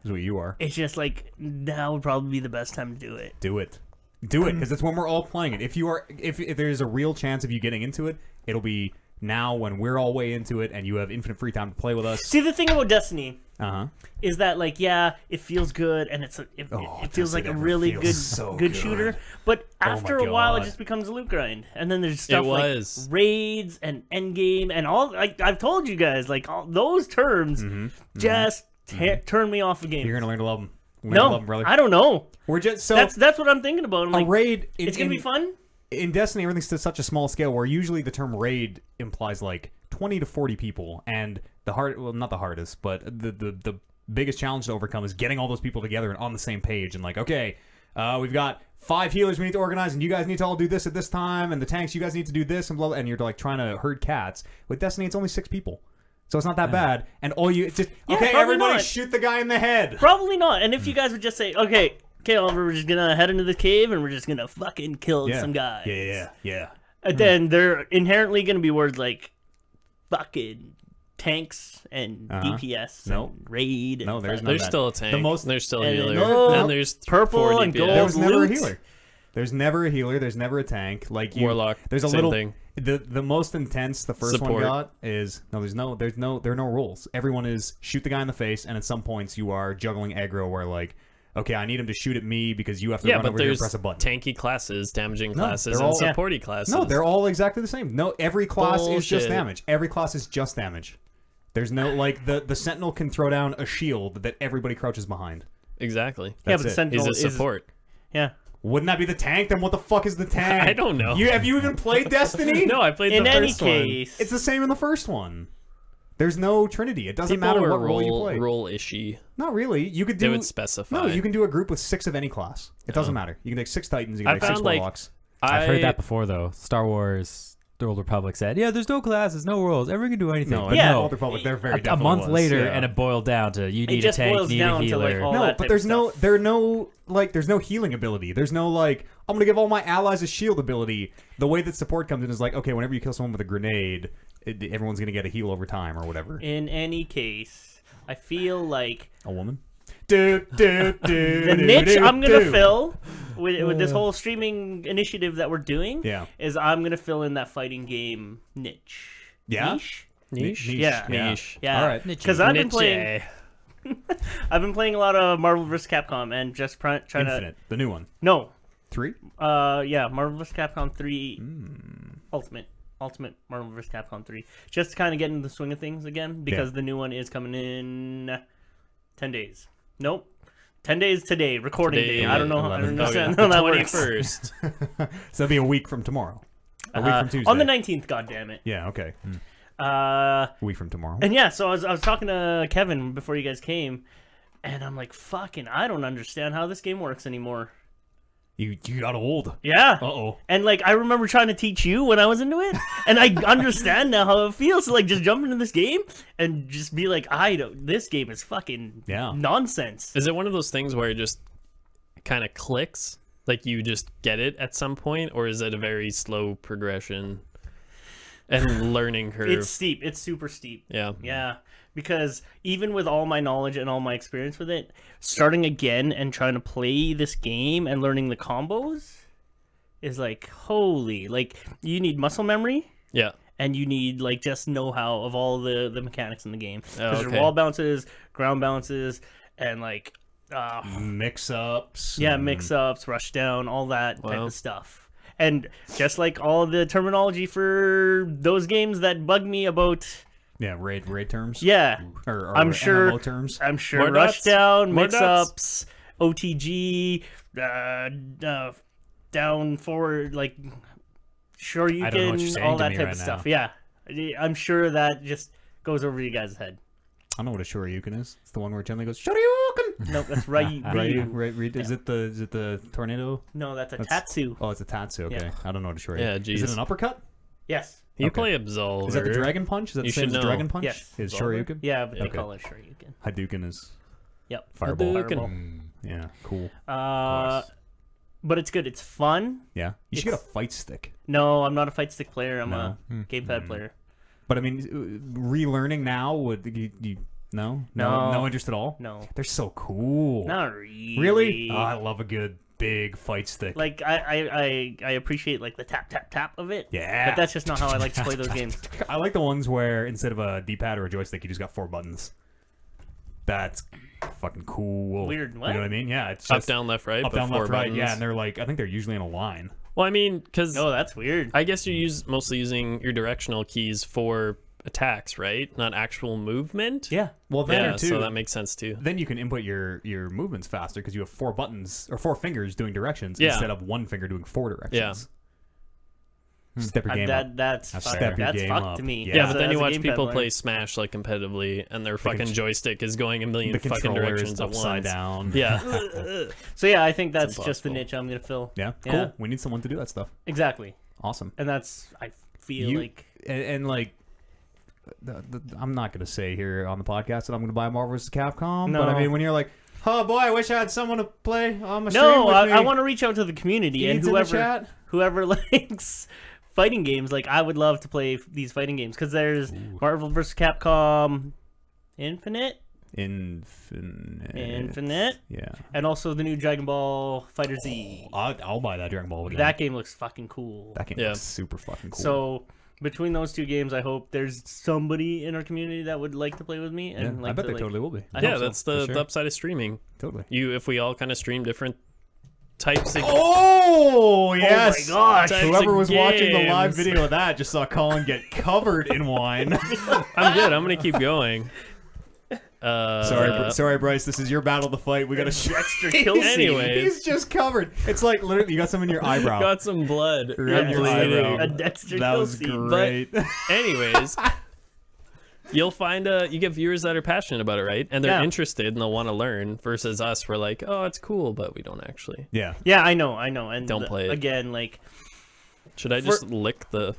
Is what you are. It's just like now would probably be the best time to do it. Do it. Do it, because it's when we're all playing it. If there's a real chance of you getting into it, it'll be now when we're all way into it and you have infinite free time to play with us. See, the thing about Destiny Uh-huh. is that like it feels good and it feels like a Destiny really feels good so good good. shooter, but Oh after my a while it God. just becomes a loot grind, and then there's stuff was. like raids and endgame and all. Like I've told you guys, like all those terms just turn me off the game. You're gonna learn to love them. Learn to love No, 'em, brother. I don't know. We're just so That's what I'm thinking about. I'm a like, raid. it's gonna be fun. In Destiny, everything's to such a small scale where usually the term raid implies like 20 to 40 people, and not the hardest, but the biggest challenge to overcome is getting all those people together and on the same page and like, okay, we've got 5 healers we need to organize, and you guys need to all do this at this time, and the tanks, you guys need to do this, and blah, blah, and you're like trying to herd cats. With Destiny, it's only 6 people. So it's not that bad, and all you just Yeah, okay. probably Everybody, not. shoot the guy in the head. Probably not. And if you guys would just say, okay, Oliver, we're just gonna head into the cave and we're just gonna fucking kill Yeah. some guys. Yeah. And then there are inherently gonna be words like fucking tanks and DPS Nope. and raid. And No, there's fucking- no- There's that. still a tank. The most- There's still a and healer. no, and there's purple 4 and DPS. gold. There was never a loot. healer. There's never a healer. There's never a tank. Like you, Warlock, There's a same little. thing. The most intense the first Support. one got is there are no rules. Everyone is shoot the guy in the face, and at some points you are juggling aggro where like, okay, I need him to shoot at me because you have to Yeah, run but over here and there's press a button. tanky classes, damaging No, classes, they're and all- supporty classes. No, they're all exactly the same. No, every class is just Bullshit. damage. Every class is just damage. There's no like the Sentinel can throw down a shield that everybody crouches behind. exactly. Yeah, That's but the it. Sentinel He's a is support. yeah. Wouldn't that be the tank? Then what the fuck is the tank? I don't know. Have you even played Destiny? No, I played In the any first one. case, It's the same in the first one. There's no Trinity. It doesn't People matter were what role you play. role ishy. Not really. You could do. They would specify. No, you can do a group with 6 of any class. It doesn't matter. You can take 6 Titans. You can I take 6 found, like, Warlocks. I've heard that before though. Star Wars. The Old Republic said, "Yeah, there's no classes, no rules. Everyone can do anything." No, But Yeah. no. Old Republic. They're very a definitely month was, later, yeah. and it boiled down to you need a just tank, boils need down a to, like, healer. all No, that but type there's of no, stuff. there's no healing ability. There's no like, I'm gonna give all my allies a shield ability. The way that support comes in is like, okay, whenever you kill someone with a grenade, everyone's gonna get a heal over time or whatever. in any case, I feel like A woman. the niche I'm gonna fill with this whole streaming initiative that we're doing Yeah. is I'm gonna fill in that fighting game niche. Yeah? Niche? Niche. Yeah. Niche. Yeah. All right. Because I've been Niche. playing a lot of Marvel vs. Capcom and just trying to Infinite, the new one. no. 3. Yeah, Marvel vs. Capcom 3 Hmm. Ultimate Marvel vs. Capcom 3. Just to kind of get into the swing of things again because the new one is coming in 10 days. Nope. 10 days today, recording Today, day. I don't know how 11. that works. 21st. So that'll be a week from tomorrow. A week from Tuesday. On the 19th, goddammit. Yeah. Okay. Uh, A week from tomorrow. and yeah, so I was talking to Kevin before you guys came, and I'm like, fucking, I don't understand how this game works anymore. You got old. Yeah. Uh-oh. And like I remember trying to teach you when I was into it, and I understand now how it feels to like just jump into this game and just be like, this game is fucking nonsense. Is it one of those things where it just kind of clicks? Like you just get it at some point, or is it a very slow progression and learning curve? It's steep. It's super steep. Yeah. Yeah. Because even with all my knowledge and all my experience with it, starting again and trying to play this game and learning the combos is like, holy, like you need muscle memory. Yeah. And you need like just know-how of all the mechanics in the game. Because okay. there's wall bounces, ground bounces, and like mix-ups. Yeah, mix-ups, rush down, all that type Wow. of stuff. And just like all the terminology for those games that bug me about, Yeah, raid terms. yeah, Or I'm sure MMO terms. I'm sure More rush nuts? down, More mix-ups, OTG, down forward, like sure you I don't know what you're can, saying all to that me type right of stuff. Yeah, I'm sure that just goes over you guys' head. I don't know what a Shoryuken is. It's the one where Chen-Li goes Shoryuken. Nope, that's right. Right. Is it the tornado? No, that's a That's- Tatsu. Oh, it's a Tatsu. Okay, Yeah. I don't know what a Shoryuken. Yeah, Is geez. it an uppercut? Yes. You Okay. play Absolver. Is that the Dragon Punch? Is that the You same should as know. Dragon Punch? Yes. Is Absolver? Shoryuken? Yeah, but they Okay. call it Shoryuken. Hadouken is Yep. fireball. Hadouken. Fireball. Yeah, cool. But it's good. It's fun. Yeah, you should get a fight stick. No, I'm not a fight stick player. I'm No. a gamepad player. But I mean, relearning now would you no interest at all? No, They're so cool. not really. Really? Oh, I love a good big fight stick. Like I appreciate like the tap tap tap of it. Yeah. But that's just not how I like to play those games. I like the ones where instead of a D-pad or a joystick, you just got 4 buttons. That's fucking cool. Weird, what? You know what I mean? Yeah, it's Up, just down, left, right. up, but down, 4 left, right. buttons. Yeah, and they're like, I think they're usually in a line. Well, I mean, because No, that's weird. I guess you're mostly using your directional keys for attacks, right? Not actual movement. Yeah. Well, then Yeah, too. so that makes sense too. Then you can input your movements faster because you have 4 buttons or 4 fingers doing directions Yeah. instead of 1 finger doing 4 directions. Yeah. Step your game up. That's Step fucked. your That's game fucked up. to me. Yeah. Yeah, As but a- then you as a watch gamepad people player. play Smash like competitively, and their fucking joystick is going a million The fucking controller directions is at upside once. down. Yeah. So yeah, I think that's just the impossible. niche I'm gonna fill. Yeah. Yeah. Cool. We need someone to do that stuff. Exactly. Awesome. And that's I feel You- like And like, I'm not gonna say here on the podcast that I'm gonna buy Marvel vs. Capcom. No. But I mean, when you're like, oh boy, I wish I had someone to play on my stream no, with me. I want to reach out to the community and Feeds in the chat. whoever likes fighting games. Like I would love to play these fighting games because there's Marvel vs. Capcom Infinite, Infinite, Yeah. and also the new Dragon Ball Fighter Z. I'll buy that Dragon Ball again. That game looks fucking cool. That game Yeah. looks super fucking cool. So between those two games, I hope there's somebody in our community that would like to play with me. yeah, And like I bet to, they like, totally will be. I Yeah, hope so, that's for the sure. upside of streaming. Totally. If we all kind of stream different types of Oh yes! Oh my gosh! types Whoever of was watching the live games. video of that just saw Colin get covered in wine. I'm good. I'm gonna keep going. Sorry, Bryce. This is your battle to fight. We got to Extra kill scene. Anyways. He's just covered. It's like literally you got some in your eyebrow. Got some blood. Right I'm in your bleeding. eyebrow. A Dexter That kill was scene. great. Anyways, you'll find you get viewers that are passionate about it, right? And they're Yeah. interested and they'll want to learn. Versus us, we're like, oh, it's cool, but we don't actually. Yeah. Yeah, I know, and Don't play it. again. Like Should I just lick the?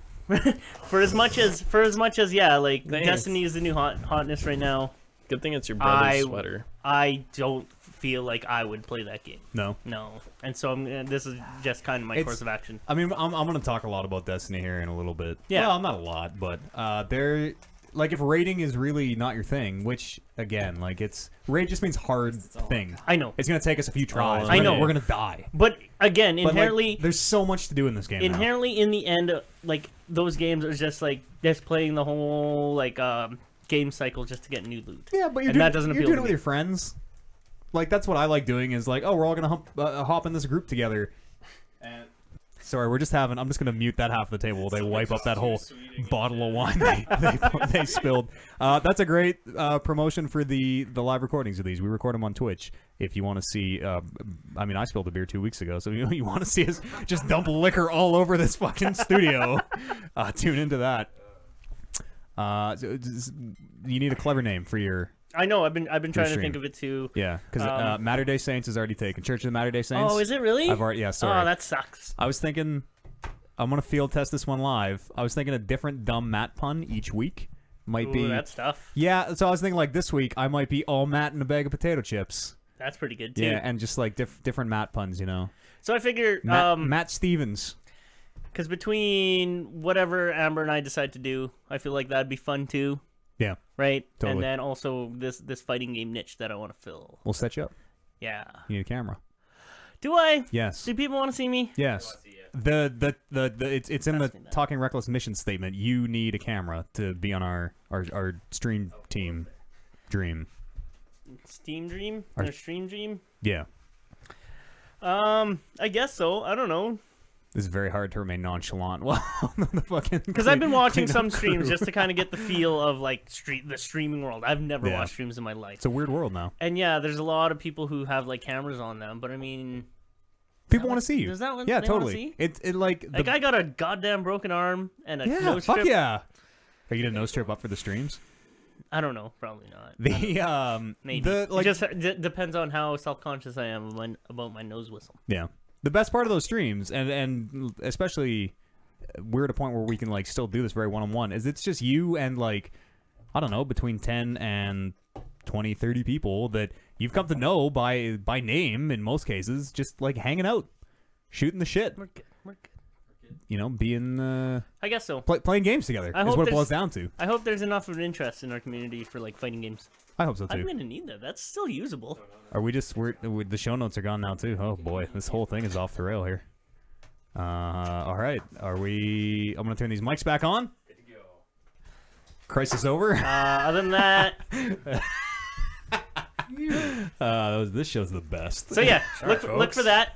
for as much as yeah, like Thanks. Destiny is the new hotness right now. Good thing it's your brother's I- sweater. I don't feel like I would play that game. No. No, and so this is just kind of my It's- course of action. I mean, I'm going to talk a lot about Destiny here in a little bit. Yeah. Well, not a lot, but there. Like, if raiding is really not your thing, which again, like, raid just means hard thing. I know, It's gonna take us a few tries. I know. We're gonna die. but again, But, like, inherently, there's so much to do in this game. now. inherently, in the end, like those games are just like just playing the whole like game cycle just to get new loot. Yeah, but And that doesn't you're appeal doing to it with me. your friends. Like, that's what I like doing. Is like, oh, we're all gonna hop in this group together. And sorry, we're just having. I'm just gonna mute that half of the table. They wipe up that whole bottle of wine they spilled. That's a great promotion for the live recordings of these. We record them on Twitch. If you want to see, I mean, I spilled a beer 2 weeks ago, so you want to see us just dump liquor all over this fucking studio. Tune into that. You need a clever name for your I know. I've been trying to stream. think of it too. Yeah, because Matter Day Saints is already taken. Church of the Matter Day Saints. Oh, is it really? I've already. Yeah, sorry. Oh, that sucks. I was thinking I'm gonna field test this one live. I was thinking a different dumb Matt pun each week might be. That's tough. Yeah, so I was thinking like this week I might be all Matt and a bag of potato chips. That's pretty good too. Yeah, and just like different Matt puns, you know. So I figure, Matt Stevens. because between whatever Amber and I decide to do, I feel like that'd be fun too. Yeah, Right. Totally. And then also this fighting game niche that I want to fill. we'll set you up. Yeah. You need a camera. Do I? Yes. Do people want to see me? Yes. It's in the Pass me that. Talking Reckless mission statement. You need a camera to be on our stream team dream. Steam Dream Or- or Stream Dream? Yeah. I guess so. I don't know. It's very hard to remain nonchalant while the fucking Because I've been watching some cleanup streams crew. just to kind of get the feel of like the streaming world. I've never Yeah. watched streams in my life. It's a weird world now. And yeah, there's a lot of people who have like cameras on them, but I mean, People want to see you. is that what Yeah, they wanna totally. see? It like Like I got a goddamn broken arm and a yeah, nose fuck strip. yeah. Are you gonna nose strip up for the streams? I don't know, probably not. The Maybe. the like it just depends on how self-conscious I am about my nose whistle. yeah. The best part of those streams, and especially we're at a point where we can like still do this very one-on-one, is it's just you and like I don't know, between 10 and 20, 30 people that you've come to know by name in most cases, just like hanging out, shooting the shit, We're good. We're good. you know, being I guess so. playing games together I is hope what it there's- boils down to. I hope there's enough of an interest in our community for like fighting games. I hope so I'm too. gonna need that. That's still usable. Are we just the show notes are gone now too? Oh boy, this whole thing is off the rail here. All right, I'm gonna turn these mics back on. Crisis over. Other than that, This show's the best. so yeah, look folks. for that.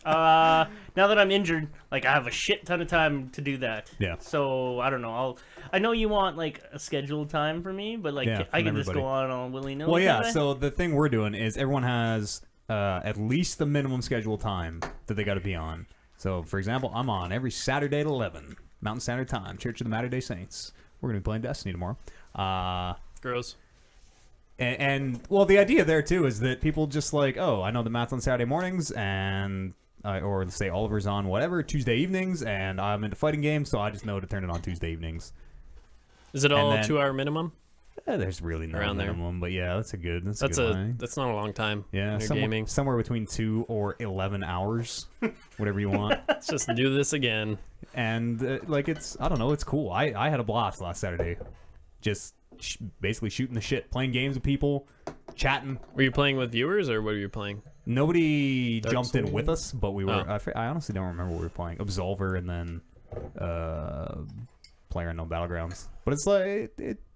Now that I'm injured, like I have a shit ton of time to do that. Yeah. So I don't know. I know you want like a scheduled time for me, but like Yeah, I from can just everybody. go on all willy nilly. Well, yeah. So the thing we're doing is everyone has at least the minimum scheduled time that they got to be on. So, for example, I'm on every Saturday at 11 Mountain Standard Time, Church of the Matter Day Saints. We're gonna be playing Destiny tomorrow. Gross. And well, the idea there too is that people just like, oh, I know the Matt's on Saturday mornings, and or say Oliver's on whatever Tuesday evenings, and I'm into fighting games, so I just know to turn it on Tuesday evenings. Is it all then- 2 hour minimum? There's really no Around there. minimum, but yeah, that's a good. That's That's a good a line. that's not a long time. Yeah, when you're somewhere, gaming. somewhere between 2 or 11 hours, whatever you want. Let's just do this again. And like it's, I don't know, it's cool. I had a blast last Saturday, just basically shooting the shit, playing games with people, chatting. Were you playing with viewers or what were you playing? Nobody Dark jumped in Souls? with us, but we were. Oh. I honestly don't remember what we were playing. Absolver and then PlayerUnknown Battlegrounds. But it's like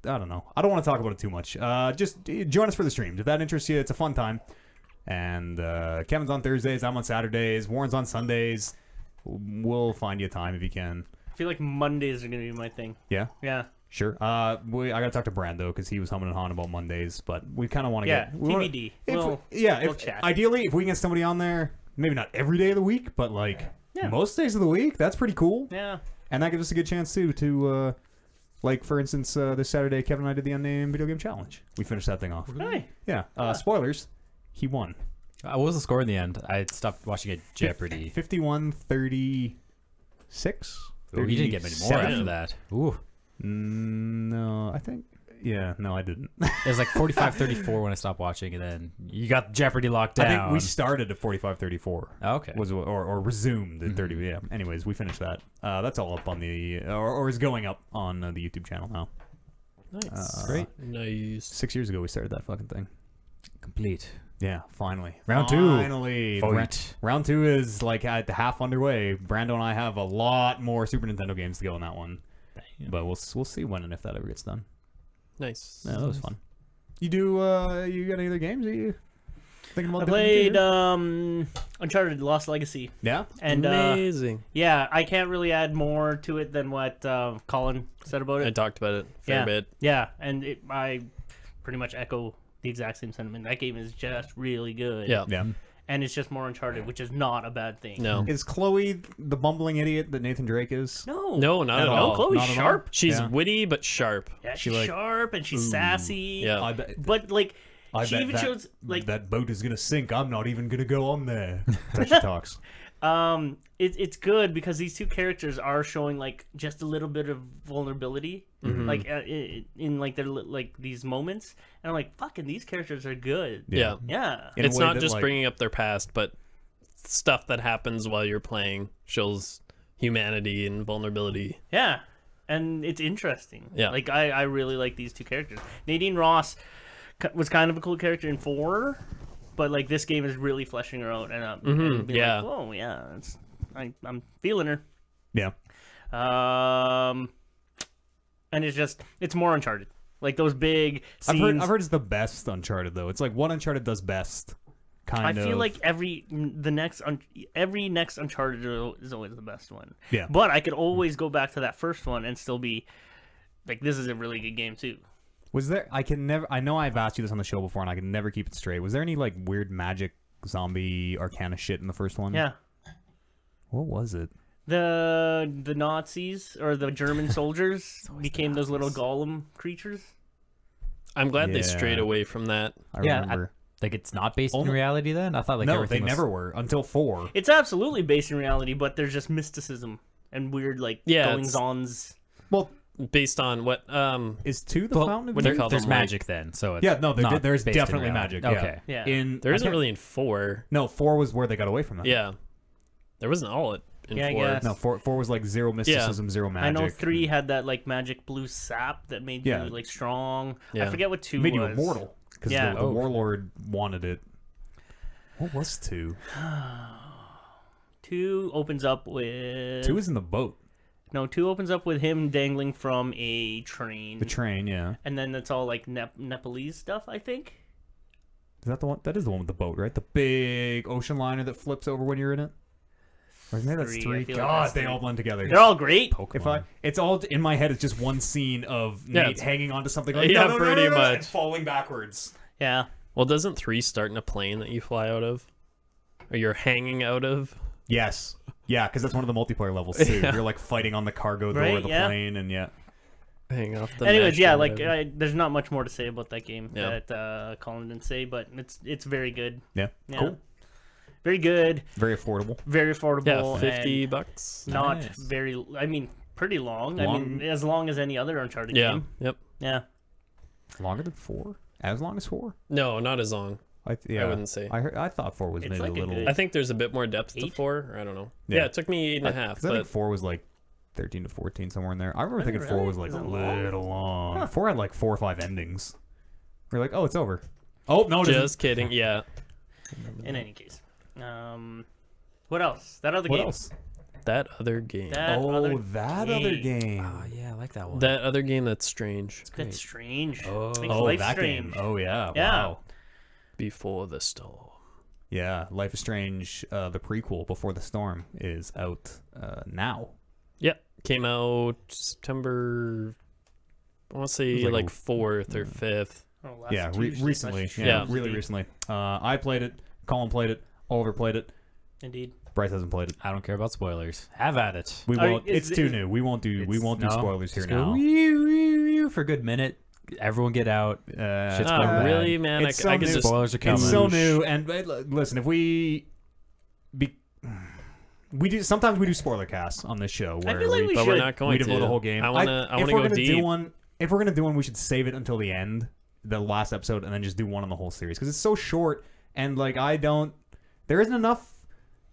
I don't know. I don't want to talk about it too much. Just join us for the streams if that interests you. It's a fun time. And Kevin's on Thursdays. I'm on Saturdays. Warren's on Sundays. We'll find you a time if you can. I feel like Mondays are gonna be my thing. Yeah. Yeah. Sure. I gotta talk to Brando because he was humming and hawing about Mondays, but we kind of want to Yeah. get we wanna- TBD. If, we'll chat. Ideally, if we can get somebody on there, maybe not every day of the week, but like Yeah. most days of the week, that's pretty cool. Yeah. And that gives us a good chance too to, like for instance, this Saturday, Kevin and I did the unnamed video game challenge. We finished that thing off. Hey. Yeah. Spoilers. He won. What was the score in the end? I stopped watching it Jeopardy. 51-36. Ooh, you didn't get many more 37? after that. Ooh. No, I think. Yeah, no, I didn't. It was like 45-34 when I stopped watching, and then you got Jeopardy locked I down. think we started at 45-34. Oh, okay. Was or resumed at 30. Yeah. Anyways, we finished that. That's all up on the or is going up on the YouTube channel now. Nice. Great. Nice. 6 years ago we started that fucking thing. Complete. Yeah, finally. Round two. Finally. Fight. Round 2 is like at half underway. Brando and I have a lot more Super Nintendo games to go in that one. But we'll see when and if that ever gets done. Nice. Yeah, that was fun. You do you got any other games? Are you thinking about I doing played here? Uncharted Lost Legacy. Yeah? And Amazing. yeah, I can't really add more to it than what Colin said about I it. talked about it a fair Yeah. bit. Yeah, and I pretty much echo the exact same sentiment. That game is just really good. Yeah. Yeah. and it's just more Uncharted, which is not a bad thing. No. Is Chloe the bumbling idiot that Nathan Drake is? No, No, not at all. Chloe's Not at all? sharp. She's Yeah. witty but sharp. Yeah, She she's like- sharp and she's sassy. Yeah. I bet, But like, I she bet even that, shows like that boat is gonna sink. I'm not even gonna go on there. That's how she talks. it's good because these two characters are showing like just a little bit of vulnerability, like in like their like these moments, and I'm like, fucking, these characters are good. Yeah. Yeah. In a It's way not that, just like- bringing up their past, but stuff that happens while you're playing shows humanity and vulnerability. Yeah, and it's interesting. Yeah. Like I really like these two characters. Nadine Ross was kind of a cool character in 4, but like this game is really fleshing her out and being yeah. like, whoa, yeah, I'm feeling her. Yeah. And it's more Uncharted. Like those big scenes. I've heard it's the best Uncharted though. It's like what Uncharted does best. I Kind of. feel like every next Uncharted is always the best one. Yeah. But I could always go back to that first one and still be like, this is a really good game too. Was there? I know I've asked you this on the show before, and I can never keep it straight. Was there any like weird magic, zombie, Arcana shit in the first one? Yeah. What was it? The Nazis or the German soldiers became those little golem creatures. I'm glad they Yeah. strayed away from that. I Yeah, remember. Like it's not based in Only- reality then? I thought like no, they everything was... never were until 4. It's absolutely based in reality, but there's just mysticism and weird like Yeah, goings-ons. Well, Based on what is 2 the Well, Fountain of what do you Youth? call There's them, like- magic then, so it's Yeah, no, not there's based in definitely reality. magic. Okay. Yeah. there I isn't can't- really in 4. No, 4 was where they got away from that. Yeah. There wasn't all it in Yeah, I 4. guess. No, 4 was like zero mysticism, zero magic. I know 3 had that like magic blue sap that made Yeah. you like strong. I Yeah. forget what 2 made was. you immortal because Yeah. the warlord wanted it. What was 2? 2 opens up with 2 is in the boat. No, 2 opens up with him dangling from a train. The train, yeah. And then it's all like Nepalese stuff, I think. Is that the one? That is the one with the boat, right? The big ocean liner that flips over when you're in it. Or maybe that's 3, I 3. feel like God, that's they 3. all blend together. They're all great. If it's all in my head. It's just one scene of Yeah, Nate it's- hanging onto something. Like, Yeah, no, no, no, pretty no, no, much. and falling backwards. Yeah. Well, doesn't 3 start in a plane that you fly out of? Or you're hanging out of? Yes. Yeah, because that's one of the multiplayer levels too. Yeah. You're like fighting on the cargo door Right, of the yeah. plane, and yeah. Hang off the Anyways, mesh yeah, or like whatever. there's not much more to say about that game Yeah. that Colin didn't say, but it's very good. Yeah. Yeah. Cool. Very good, Very affordable. very affordable. Yeah, 50 and bucks. Not Nice. very. I mean, pretty long. I Long. mean, as long as any other Uncharted Yeah, game. yep. Yeah. Longer than 4? As long as 4? No, not as long. Yeah. wouldn't say. I thought 4 was It's maybe like a a little. good- I think there's a bit more depth to 8? 4. Or I don't know. Yeah. Yeah, it took me 8.5. Because I think But 4 was like 13 to 14, somewhere in there. I remember thinking 4 really? was like Is a it long? little long. 4 had like 4 or 5 endings. We're like, oh, it's over. Oh, no, it isn't. just kidding. Yeah. In any case, what else? That other What game. else? That other game. That other that other game. Oh yeah, I like that one. That other game that's strange. That's strange. Oh. Makes Oh, life that strange. game. Oh, yeah. Yeah. Wow. Before the storm. Yeah, Life is Strange, the prequel, Before the Storm, is out now. Yeah. Came out September, I want to say It was like like 4th or 5th. Oh, last Yeah, Tuesday, recently. last Yeah, Tuesday. really recently. I played it. Colin played it. Oliver played it. Indeed. Bryce hasn't played it. I don't care about spoilers. Have at it. We Are- won't. is- It's too is- new. We won't do No, spoilers here just go now. wee, wee, wee for a good minute. Everyone get out. Shit's Uh, going Oh, bad. really, man? It's I so could new. just. Spoilers are coming. It's so new, and listen, if we do sometimes we do spoiler casts on this show I where feel like we But should. we're not going we to. devote the whole game. I want if to we're go gonna deep. do one, if we're gonna do one, we should save it until the end, the last episode, and then just do one on the whole series because it's so short and like there isn't enough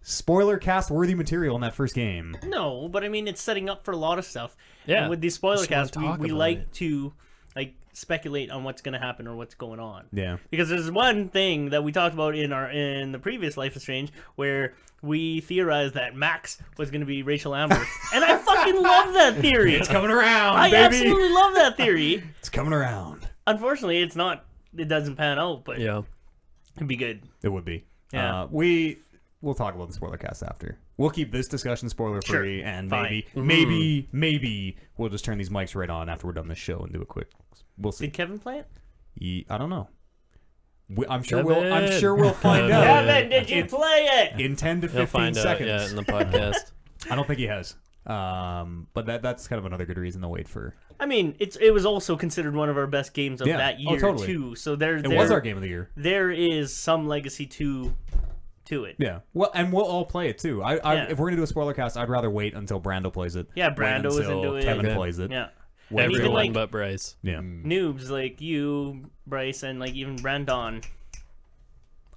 spoiler cast worthy material in that first game. No, but I mean, it's setting up for a lot of stuff. Yeah. And with these spoiler Just wanna casts, talk we about like it. to like speculate on what's going to happen or what's going on. Yeah. Because there's one thing that we talked about in the previous Life is Strange where we theorized that Max was going to be Rachel Amber, and I fucking love that theory. It's coming around, I baby. absolutely love that theory. It's coming around. Unfortunately, it's not. It doesn't pan out, but Yeah. it'd be good. It would be. Yeah. We'll talk about the spoiler cast after. We'll keep this discussion spoiler free, Sure. and Fine. maybe we'll just turn these mics right on after we're done this show and do a quick. We'll see. Did Kevin play it? I don't know. I'm sure we'll find out Kevin, did you play it? in 10 to He'll 15 find out, seconds. yeah, in the podcast. I don't think he has. But that's kind of another good reason to wait for. I mean, it was also considered one of our best games of Yeah. that Oh, year totally. too. So It was our game of the year. There is some legacy to it. Yeah. Well, and we'll all play it too. Yeah. If we're gonna do a spoiler cast, I'd rather wait until Brando plays it. Yeah, than Brando is until into it. Kevin Okay. plays it. Yeah. When- And even, Everyone like, but Bryce. yeah. Noobs like you, Bryce, and like even Brandon.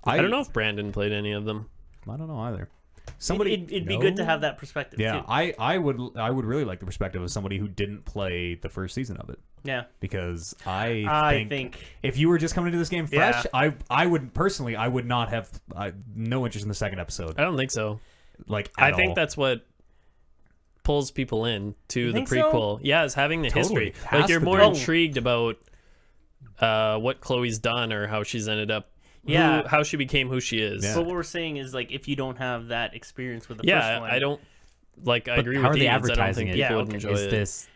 I don't know if Brandon played any of them. I don't know either. Somebody. It'd be good to have that perspective Yeah, too. I would really like the perspective of somebody who didn't play the first season of it, Yeah. because I think if you were just coming into this game fresh, Yeah. I would personally, I would not have no interest in the second episode. I don't think so. Like I at think all. that's what pulls people in to You the think so? prequel. Yeah, is having the Totally. history. Has Like you're to more be. intrigued about what Chloe's done or how she's ended up. Yeah. How she became who she is. Yeah. But what we're saying is like if you don't have that experience with the Yeah, first one, I don't like. I But agree how with are they Ian. I don't advertising think it? people Yeah, would okay. enjoy Is it. this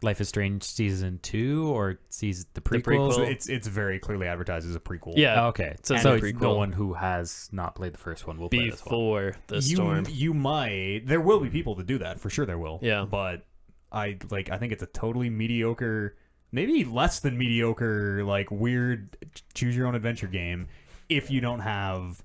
Life is Strange season 2 or season the prequel? prequel. So it's very clearly advertised as a prequel. Yeah, Oh, okay. So So, it's a it's prequel. no one who has not played the first one will play this one. before the storm. You might. There will be people to do that for sure. There will. Yeah. But I think it's a totally mediocre, maybe less than mediocre, like weird choose your own adventure game if you don't have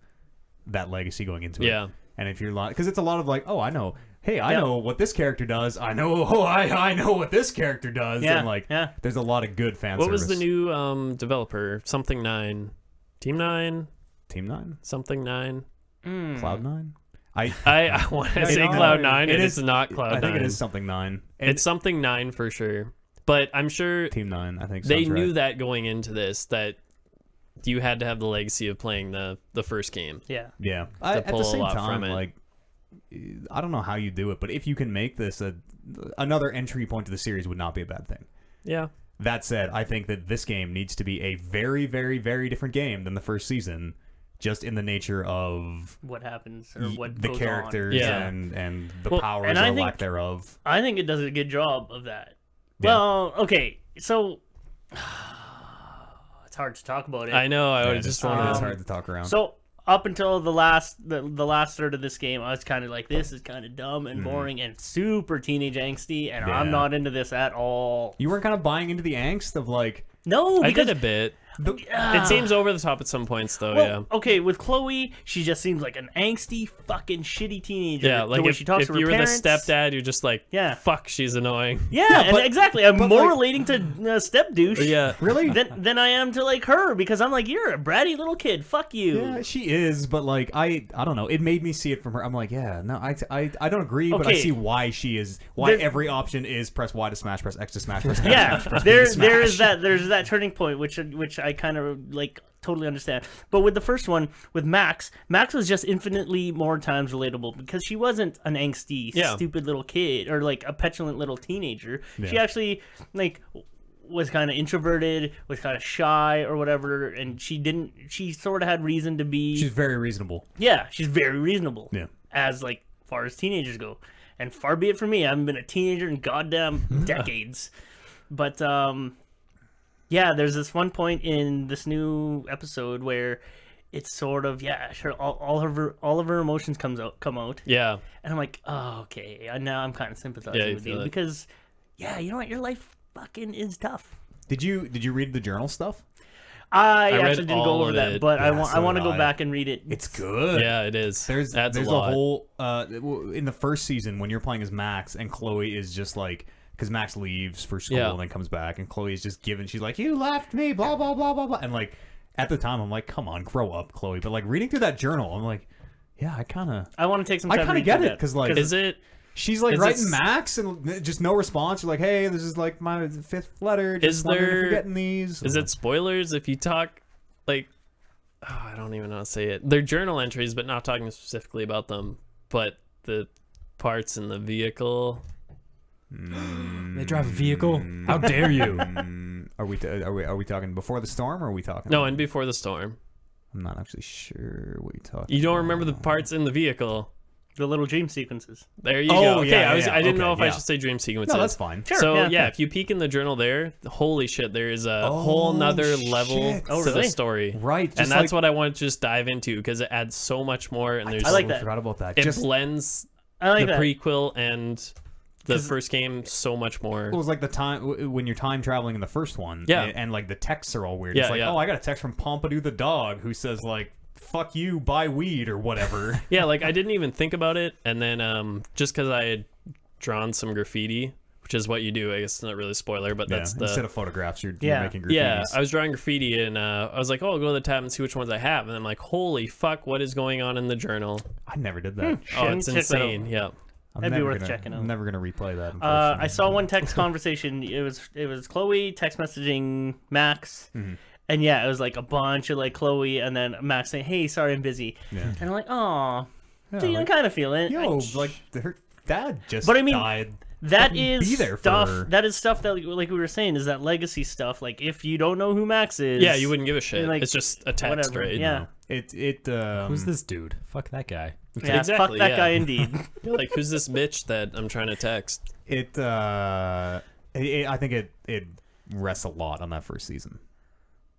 that legacy going into it. Yeah. And if you're because it's a lot of like, oh, I know. Hey, I Yeah. know what this character does. I know. Oh, I know what this character does. Yeah, And like, yeah. there's a lot of good fan What service. was the new developer? Something 9, Team 9, Team 9, something 9. Cloud 9? I I want to Yeah, say no, Cloud 9. it It is- is not Cloud 9. I think it is something 9. And It's something 9 for sure. But I'm sure Team 9. I think they sounds knew right. that going into this that you had to have the legacy of playing the first game. Yeah. Yeah. to pull At the a same lot time, from it. like, I don't know how you do it, but if you can make this another entry point to the series, would not be a bad thing. Yeah. That said, I think that this game needs to be a very, very, very different game than the first season, just in the nature of What happens or what the goes characters on. Yeah. and the Well, powers and or I lack think- thereof. I think it does a good job of that. Yeah. Well, okay, so it's hard to talk about it. I know. I Yeah, would it's just hard- want it's to. hard to talk around. So up until the last third of this game, I was kind of like, this is kind of dumb and boring and super teenage angsty, and I'm Yeah. not into this at all. You weren't kind of buying into the angst of like, No, I because did a bit. Ah. It seems over the top at some points, though. well, okay, with Chloe, she just seems like an angsty, fucking shitty teenager. Yeah. The Like way if, she talks if to her you were parents. the stepdad, you're just like, Yeah. fuck, she's annoying. Yeah, Yeah, and but- exactly. I'm but, more like- relating to step douche. Yeah. really? Than I am to like her because I'm like, you're a bratty little kid. Fuck you. Yeah, she is, but like I don't know. It made me see it from her. I'm like, yeah, no, I don't agree, but I Okay. see why she is. Why There- every option is press Y to smash, press X to smash, press X to Yeah, smash, press B to there's smash. that turning point which I kind of like totally understand. But with the first one with Max was just infinitely more times relatable because she wasn't an angsty, Yeah. stupid little kid or like a petulant little teenager. She Yeah. actually like was kind of introverted, was kind of shy or whatever, and she sort of had reason to be. She's very reasonable. Yeah, she's very reasonable. Yeah. As like far as teenagers go. And far be it from me, I haven't been a teenager in goddamn decades. But yeah, there's this one point in this new episode where it's sort of sure all of her emotions come out. Yeah. And I'm like, "Oh, okay. And now I'm kind of sympathizing Yeah, you with feel you it. because you know what? Your life fucking is tough." Did you read the journal stuff? I read actually didn't go all over of that, it. but Yeah, I so want to did go I. back and read it. It's good. Yeah, it is. There's Adds a lot. whole in the first season when you're playing as Max and Chloe is just like, because Max leaves for school Yeah. and then comes back and Chloe is just given, she's like, you left me, blah blah blah blah blah, and like at the time I'm like, come on, grow up, Chloe. But like reading through that journal, I'm like, yeah, I want to take some I time. kinda to read get through it, that, 'cause, like, Is it? she's like Is writing it- Max and just no response. You're like, hey, this is like my 5th letter. Just Is wondering if there- you're getting these? Is it spoilers if you talk like? Oh, I don't even know how to say it. They're journal entries, but not talking specifically about them. But the parts in the vehicle. They drive a vehicle. How dare you? Are we talking before the storm or are we talking? No, and before the storm. I'm not actually sure what you're talking. You don't remember the parts in the vehicle. The little dream sequences. There you Oh, go. Okay, yeah, I didn't okay, know if I yeah. should say dream sequences. No, that's fine. Sure, So yeah. if you peek in the journal there, holy shit, there is a Oh, whole nother level shit. Oh, to the really? story. Right, And just that's like- what I want to just dive into because it adds so much more. And there's I like that. Forgot about that. it Just blends I like the that. prequel and the 'Cause- first game so much more. it was like the time when you're time traveling in the first one. Yeah. and like the texts are all weird. Yeah, It's like, yeah. oh, I got a text from Pompidou the dog who says like, "Fuck you, buy weed" or whatever. Yeah, like I didn't even think about it, and then just because I had drawn some graffiti, which is what you do. I guess it's not really a spoiler, but Yeah, that's the instead of photographs, you're Yeah. making graffitis. yeah. I was drawing graffiti, and I was like, oh, I'll go to the tab and see which ones I have, and I'm like, holy fuck, what is going on in the journal? I never did that. Oh, Shit. it's Check that out. insane. Yeah. I'm That'd be never worth gonna, checking out. I'm never gonna replay that. I saw one text conversation. It was Chloe text messaging Max, Mm-hmm. and yeah, it was like a bunch of like Chloe and then Max saying, "Hey, sorry, I'm busy," Yeah. and I'm like, "Oh, Yeah, so you like, kind of feel it." Yo, like her dad just But I mean, died. that fucking is be there for stuff. her. That is stuff that, like we were saying, is that legacy stuff. Like if you don't know who Max is, Yeah, you wouldn't give a shit. like, It's just a text, whatever, right? yeah. It Who's this dude? Fuck that guy. Yeah, Exactly, fuck that yeah. guy indeed. You're like, who's this bitch that I'm trying to text? I think it rests a lot on that first season.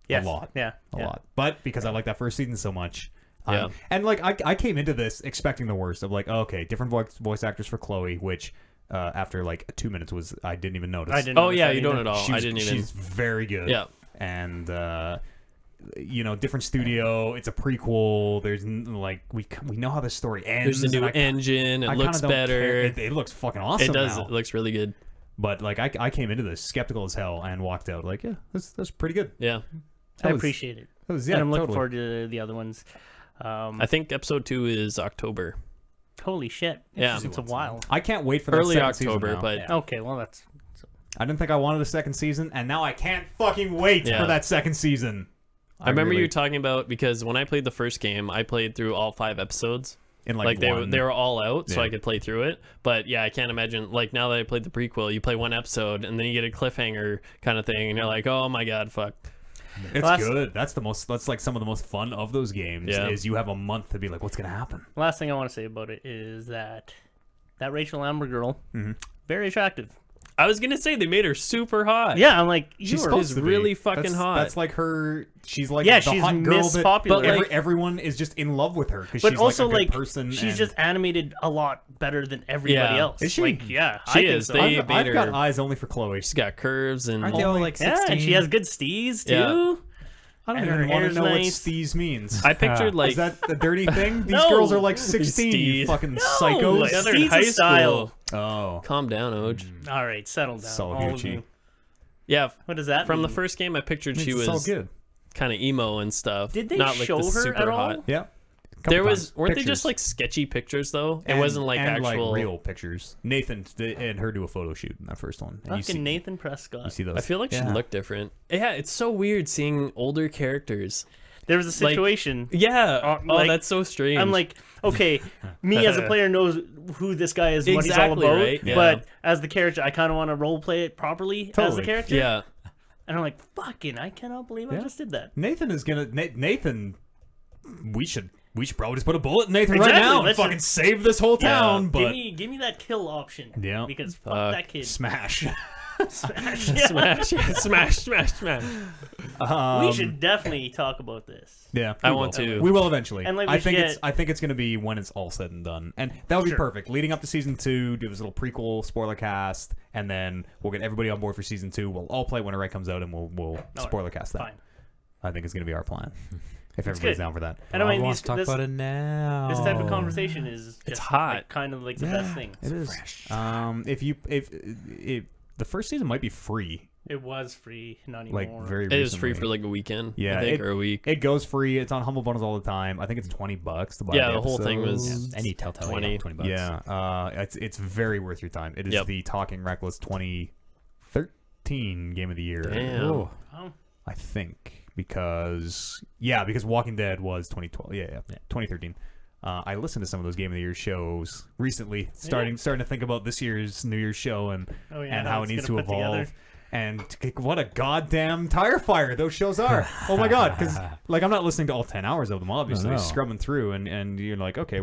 Yes. A lot. Yeah. A yeah. lot. But because I like that first season so much. Yeah. And like I came into this expecting the worst of like, okay, different voice actors for Chloe, which after like 2 minutes was I didn't even notice. I didn't. Oh notice yeah, that you don't either. at all. I She's- didn't even. She's very good. Yeah. And you know, different studio. It's a prequel. There's like we know how the story ends. There's a new and I- engine. It I looks kinda don't care. better. It looks fucking awesome. It does. now. It looks really good. But like I came into this skeptical as hell and walked out like, yeah, that's pretty good. Yeah. I That was- appreciate it, That was, yeah, and I'm looking totally. forward to the other ones. I think episode 2 is October. Holy shit! Yeah. It's a while. I can't wait for that Early second season October, now. but Okay, well that's I didn't think I wanted a second season, and now I can't fucking wait Yeah. for that second season. I remember really- you talking about because when I played the first game, I played through all 5 episodes. in Like they were all out, so Yeah. I could play through it. But yeah, I can't imagine like now that I played the prequel, you play one episode and then you get a cliffhanger kind of thing, and you're like, oh my god, fuck. It's Last- good. That's like some of the most fun of those games. Yeah. Is you have a month to be like, what's gonna happen? last thing I want to say about it is that Rachel Amber girl, Mm-hmm. very attractive. I was gonna say they made her super hot. Yeah, I'm like, you She's are supposed is to be. really fucking hot. That's like her. She's like Yeah, the she's hot girl Miss that Popular. But, like- everyone is just in love with her because but she's also like a good like person. she's and- just animated a lot better than everybody Yeah. else. Is she? Like, yeah, She I think is. so. They- I've made got her- eyes only for Chloe. She's got curves and Aren't they all like 16? yeah, and she has good stees too. Yeah. I don't and her even want to hair's know what nice. steez means. I pictured like Is that the dirty thing? These No. girls are like 16. You Steez. fucking No, psychos. Yeah, they're stees in high of style. school. Oh, Calm down, Oj. All right, settle down. Solid all of Gucci. you. Yeah, What does that from the mean? first game, I pictured she it's all was good. kind of emo and stuff. Did they Not like show the her super at all? hot. Yeah. There Couple was times. weren't they Pictures. just like sketchy pictures though? It And- wasn't like and, actual. like real pictures. Nathan and her do a photo shoot in that first one. And you Fucking see, Nathan you Prescott. see those. I feel like she Yeah. looked different. Yeah, it's so weird seeing older characters. There was a like- situation. Yeah. Oh, like, that's so strange. I'm like, okay, me as a player knows who this guy is, what he's all Exactly, about. right? Yeah. But as the character, I kind of want to role play it properly as the Totally. character. yeah. And I'm like, fucking, I cannot believe I Yeah. just did that. Nathan is gonna. Nathan, we should probably just put a bullet in Nathan Exactly, right now and let's fucking just- save this whole town. But Give me that kill option. Yeah. Because fuck Fuck. that kid. smash. Smash. Smash, smash, smash, smash. We should definitely talk about this. Yeah, I we want will. to. We will eventually. And, like, I we think should it's. get- I think it's going to be when it's all said and done, and that would be Sure. perfect. Leading up to season 2, do this little prequel spoiler cast, and then we'll get everybody on board for season 2. We'll all play when it comes out, and we'll spoiler cast that. Fine. I think it's going to be our plan. If everybody's good. down for that. And I mean, wants these, to talk this, about it now. this type of conversation is just hot. like, kind of like the best thing. It is. If the first season might be free, It was free, not like anymore. very It is free recently. for like a weekend. Yeah, I think, or a week. It goes free. It's on Humble Bundles all the time. I think it's $20 to buy. Yeah, the whole thing was- episodes. Any Telltale 20. 20 bucks. Yeah, it's very worth your time. It is Yep. the Talking Reckless 2013 Game of the Year. Damn. Ooh. Oh, I think because Walking Dead was 2012. Yeah, 2013. I listened to some of those Game of the Year shows recently, starting to think about this year's New Year's show and oh yeah, and how it it's needs gonna to put evolve. together. And what a goddamn tire fire those shows are. Oh my god, because like I'm not listening to all 10 hours of them, obviously. No. Scrubbing through, and you're like, okay,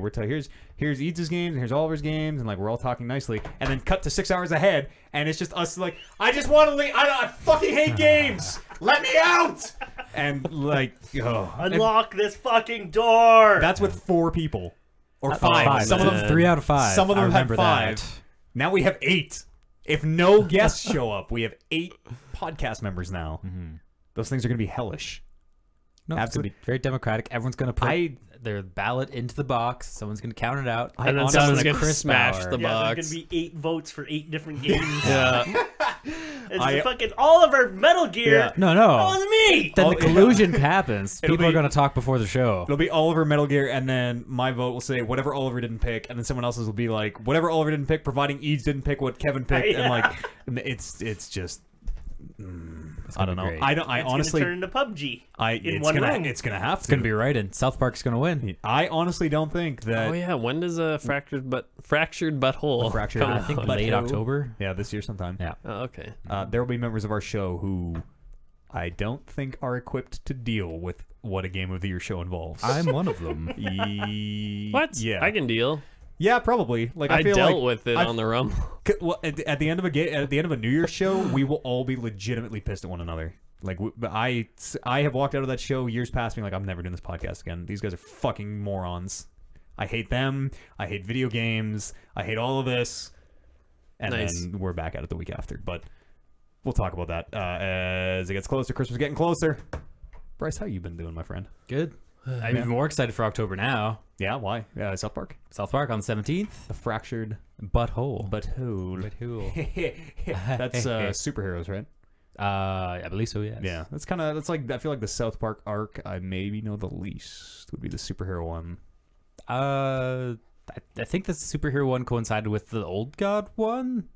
here's Eads' games, and here's Oliver's games, and like we're all talking nicely, and then cut to 6 hours ahead, and it's just us like, I just want to leave. I fucking hate games. Let me out. And like, Unlock this fucking door. that's with 4 people or 5. Five. Some of them 3 out of 5. Some of them I had remember 5. that. Now we have 8. If no guests show up, we have 8 podcast members now. Those things are going to be hellish. No, it's gonna be very democratic. Everyone's gonna put I- their ballot into the box. Someone's gonna count it out. And then honestly- someone's gonna Chris smash Bauer. the yeah, box. there's gonna be 8 votes for 8 different games. Yeah. It's I- fucking Oliver Metal Gear. Yeah. No, That no. was me. Then Oh, the yeah. collusion happens. It'll People are be- gonna talk before the show. It'll be Oliver Metal Gear, and then my vote will say whatever Oliver didn't pick, and then someone else's will be like whatever Oliver didn't pick, providing Eads didn't pick what Kevin picked, and like it's just I don't know. great. I It's honestly gonna turn into PUBG. it's one gonna room. it's gonna have to. It's gonna be right in. South Park's gonna win. I honestly don't think that. Oh yeah, when does a fractured butthole Fractured come I butthole. think out? late who? October. Yeah, this year sometime. Yeah. Oh, okay. There will be members of our show who I don't think are equipped to deal with what a Game of the Year show involves. I'm one of them. What? Yeah. I can deal. Yeah, probably. Like I feel dealt like with it I've- on the Rumble. Well, at the end of a New Year's show, we will all be legitimately pissed at one another. Like, but I have walked out of that show years past being like, I'm never doing this podcast again. These guys are fucking morons. I hate them. I hate video games. I hate all of this. And Nice. then we're back at it the week after. But we'll talk about that as it gets closer. Christmas is getting closer. Bryce, how you been doing, my friend? Good. I'm even more excited for October now. Yeah, why? South Park? South Park on the 17th. The fractured Butthole. butthole. That's superheroes, right? I believe so. Yes. Yeah, that's like I feel like the South Park arc I maybe know the least would be the superhero one. I think the superhero one coincided with the Old God one.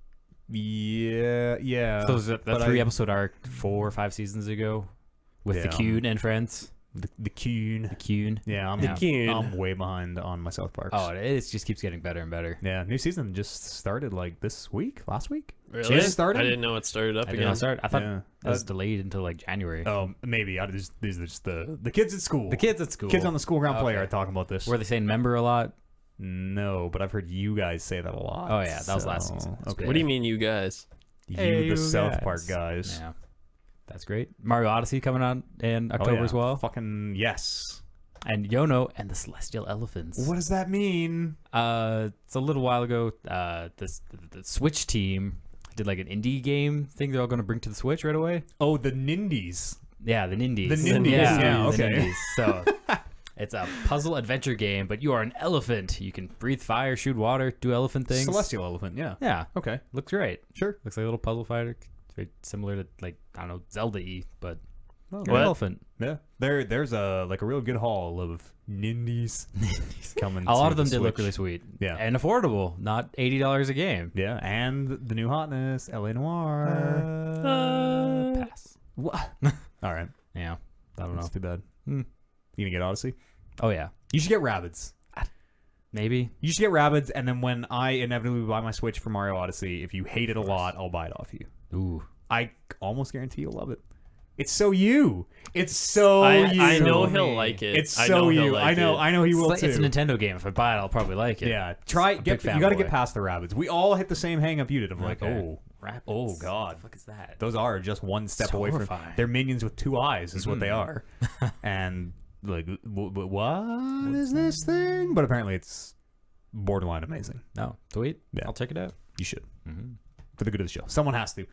Yeah. So it was a but 3-episode arc 4 or 5 seasons ago with the Yeah. Coon and friends. the Coon. Coon. Yeah, I'm, The Coon. I'm way behind on my South Parks. Oh, it just keeps getting better and better. yeah, new season just started like this week, last week. Really? Just started? I didn't know it started up I didn't again. know it started. I thought Yeah. it was delayed until like January. Oh, maybe these are just the kids at school. The kids at school. Kids on the school ground play Okay. are talking about this. Were they saying member a lot? No, but I've heard you guys say that a lot. Oh, yeah, that was last so- season. That's Okay. What do you mean, you guys? Hey, You, the you South guys. Park guys. Yeah. That's great. Mario Odyssey coming out in Oh, October yeah. as well. Fucking yes. And Yono and the Celestial Elephants. What does that mean? It's a little while ago. The Switch team did like an indie game thing they're all going to bring to the Switch right away. Oh, the Nindies. Yeah, the Nindies. The Nindies, yeah, the okay. Nindies. So it's a puzzle adventure game, but you are an elephant. You can breathe fire, shoot water, do elephant things. Celestial elephant, yeah. Yeah, Okay, looks great. sure. Looks like a little puzzle fighter. It's very similar to like I don't know Zelda-y, but Oh, you're What? an elephant. yeah. There's a real good haul of Nindies coming. A lot to of them the did look Switch. really sweet. Yeah. and affordable. Not $80 a game. Yeah, and the new hotness, LA Noir. Pass. What? All right, Yeah, I don't know. that's too bad. Hmm. You gonna get Odyssey? Oh yeah, You should get Rabbids. maybe. You should get Rabbids, and then when I inevitably buy my Switch for Mario Odyssey, if you hate it a lot, I'll buy it off you. Ooh. I almost guarantee you'll love it. It's so you. It's so you. I know So he'll me. like it. It's I so know he'll you. like I know. it. I know he will It's, too. it's a Nintendo game. If I buy it, I'll probably like it. Yeah, try I'm a get. big You got to fanboy. get past the Rabbids. We all hit the same hang up you did of like, Okay. oh God, What the fuck is that? those are just one step So away from. horrifying. They're minions with 2 eyes, is what they Mhm. are. And like, what is this thing? But apparently, it's borderline amazing. No, sweet. Yeah. I'll check it out. You should, Mm-hmm. for the good of the show. Someone has to.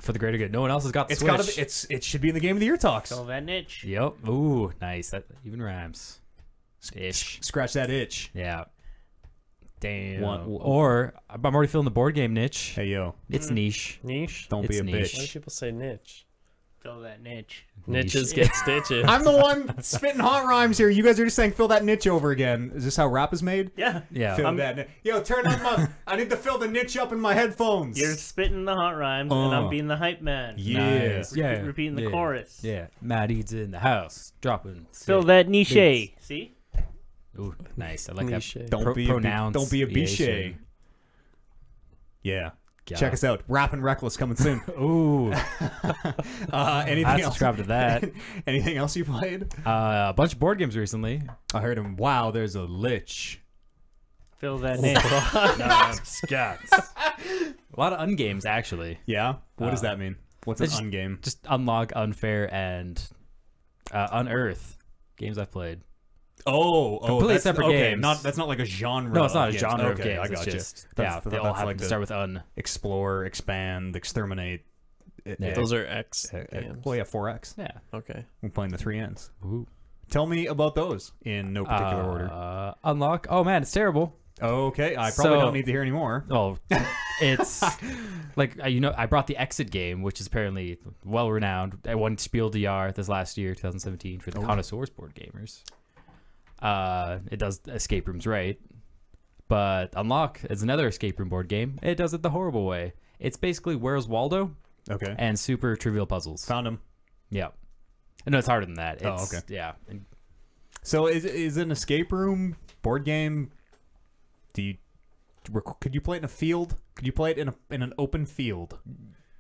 For the greater good. No one else has got the It's Switch. got to. It should be in the Game of the Year talks. Fill that niche. Yep. Ooh, nice. That even rhymes. Ish. Scratch that itch. Yeah. Damn. One- Or I'm already filling the board game niche. Hey yo, It's niche. Niche? don't be It's a niche. Why do bitch. people say niche? Fill that niche. Niches get stitches. I'm the one spitting hot rhymes here. You guys are just saying fill that niche over again. Is this how rap is made? Yeah. Yeah. Fill that niche. Yo, turn up my. I need to fill the niche up in my headphones. You're spitting the hot rhymes, and I'm being the hype man. Yeah. Nice. Yeah. Repeating the Yeah. chorus. Yeah. Matt Eads in the house. Dropping. Fill sick that niche. beats. See? Ooh, nice. I like Niche. that. Don't be a pronounce. don't be a biche. Yeah. Check us out. Rappin' Reckless coming soon. Ooh, Anything I else? subscribe to that. Anything else you played? A bunch of board games recently. I heard him. Wow, there's a lich. Fill that name. A lot of ungames actually. Yeah. What does that mean? What's an it's just- ungame? Just unlock, unfair, and unearth games I've played. Completely that's, separate okay, games. That's not like a genre. No, it's not of a games. genre of Okay, games. I It's got you. just That's- they all that's have like to the- start with un. Explore, expand, exterminate. Yeah. Those are X games. Well, yeah, 4X. Yeah. Okay. We're playing the 3 Ns. Ooh. Tell me about those in no particular order. Unlock. Oh man, it's terrible. Okay, I probably So- don't need to hear any more. Oh, it's like I brought the Exit game, which is apparently well renowned. I won Spiel des Jahres this last year, 2017, for the connoisseurs board gamers. It does escape rooms right, but Unlock is another escape room board game. It does it the horrible way. It's basically Where's Waldo Okay. and super trivial puzzles. Found him. Yeah, no, it's harder than that. Oh, It's, okay. Yeah, So is it an escape room board game? Could you play it in a field? Could you play it in an open field?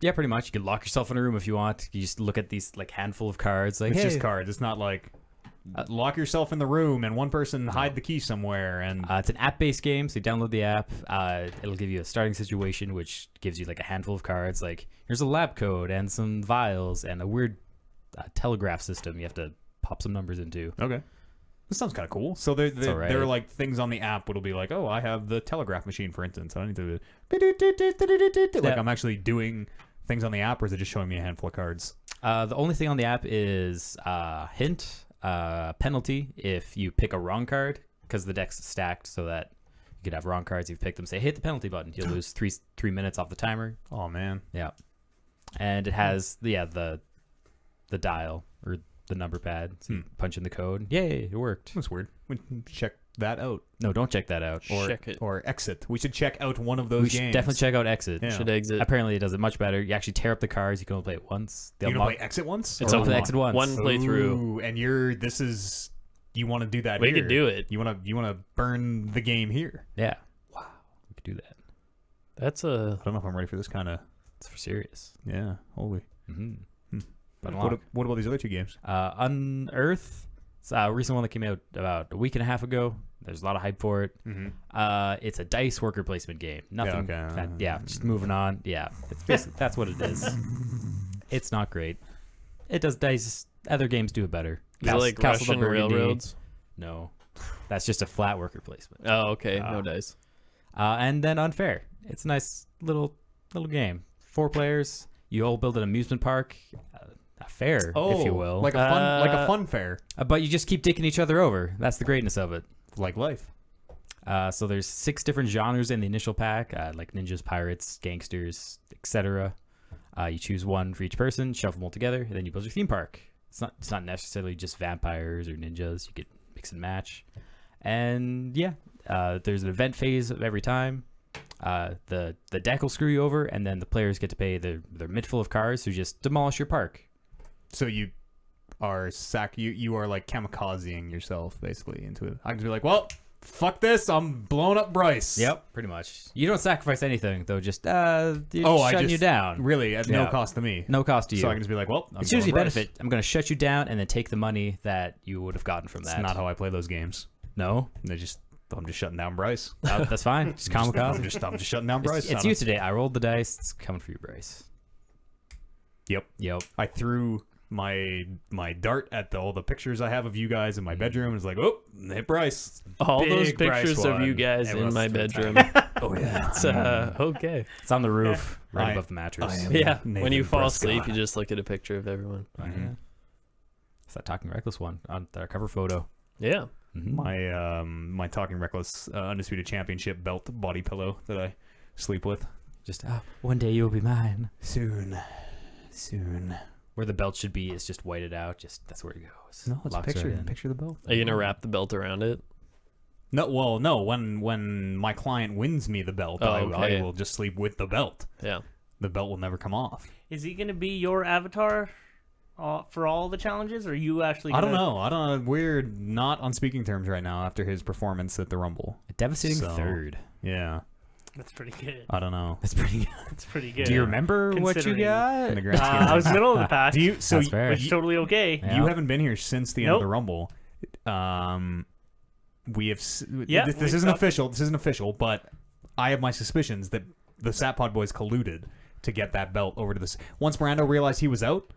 yeah, pretty much. You can lock yourself in a room if you want. You just look at these like handful of cards. Like, It's hey, just cards. It's not like lock yourself in the room and one person hide the key somewhere and It's an app-based game, so you download the app. It'll give you a starting situation, which gives you like a handful of cards. Like, here's a lab code and some vials and a weird telegraph system you have to pop some numbers into. okay. This sounds kind of cool. So there alright. are like things on the app that'll be like, oh, I have the telegraph machine, for instance. I need to like Yeah. I'm actually doing things on the app, or is it just showing me a handful of cards? The only thing on the app is hint, penalty if you pick a wrong card, because the deck's stacked so that you could have wrong cards. If you pick them, say hit the penalty button, you'll lose three minutes off the timer. Oh man. Yeah, and it has the dial or the number pad. So you punch in the code. Yay, it worked. That's weird. We can check that out. No, don't check that out. Check it. Or exit. We should check out one of those We games. should definitely check out Exit. Yeah. Should exit. Apparently, it does it much better. You actually tear up the cards. You can only play it once. You gonna play exit once? It's Or open unlock? Exit once. One playthrough. Ooh, and you want to do that We here. could do it. You want to burn the game here. Yeah. Wow. We could do that. That's a I don't know if I'm ready for this kind of. It's for serious. Yeah. Holy. Mm-hmm. But What about these other two games? Unearth. It's a recent one that came out about a week and a half ago. There's a lot of hype for it. It's a dice worker placement game. Nothing. okay. Just moving on. Yeah. It's basically that's what it is. It's not great. It does dice. Other games do it better. is it like Castle of Russian Burgundy. railroads? No, that's just a flat worker placement. Oh, okay. No dice. And then Unfair. It's a nice little game. 4 players. You all build an amusement park, a fair, if you will. like a fun fair, But you just keep dicking each other over. That's the greatness of it. like life. So there's 6 different genres in the initial pack, like ninjas, pirates, gangsters, etc. You choose one for each person, shuffle them all together, and then you build your theme park. It's not necessarily just vampires or ninjas. You could mix and match. And yeah, there's an event phase of every time. The deck will screw you over, and then the players get to pay their mid full of cards who just demolish your park. So you are you are like kamikazeing yourself basically into it. I can just be like, well, fuck this, I'm blowing up Bryce. Yep, pretty much. You don't sacrifice anything though. Just shutting you down. Really at no Yeah. cost to me. No cost to you. So I can just be like, well, I'm It's blowing usually a Bryce. benefit. I'm going to shut you down and then take the money that you would have gotten from that. That's not how I play those games. No, I'm just shutting down Bryce. that's fine. Just kamikaze. I'm just shutting down Bryce. It's you today. I rolled the dice. It's coming for you, Bryce. Yep. Yep. I threw my dart at all the pictures I have of you guys in my bedroom. It's like, oh, hit Bryce. All those Big Bryce pictures of one. you guys Everyone in my else threw it bedroom. Oh yeah. It's okay. It's on the roof, right I- above the mattress. I am- Yeah. Nathan When you fall Prescott. asleep, you just look at a picture of everyone. Yeah. It's that Talking Reckless one on our cover photo. Yeah. Mhm. My Talking Reckless Undisputed Championship belt body pillow that I sleep with. Just one day you'll be mine. Soon. Where the belt should be is just whited out. Just that's where it goes. No, it's Locks right in. picture the belt. Are you gonna wrap the belt around it? No. When my client wins me the belt, Oh, I okay. will just sleep with the belt. Yeah. The belt will never come off. Is he going to be your avatar for all the challenges, or are you actually I don't gonna- know. We're not on speaking terms right now after his performance at the Rumble. A devastating So- third. Yeah. That's pretty good. I don't know. That's pretty good. That's pretty good. Do you remember what you Considering- got? In the grand scheme of I was things. middle of the pack, Do you? So That's fair. which is totally okay. Yeah. you haven't been here since the end of Nope. the Rumble. We have. Yeah, this we've isn't got- official. This isn't official, but I have my suspicions that the Satpod boys colluded to get that belt over to this. Once Brando realized he was out,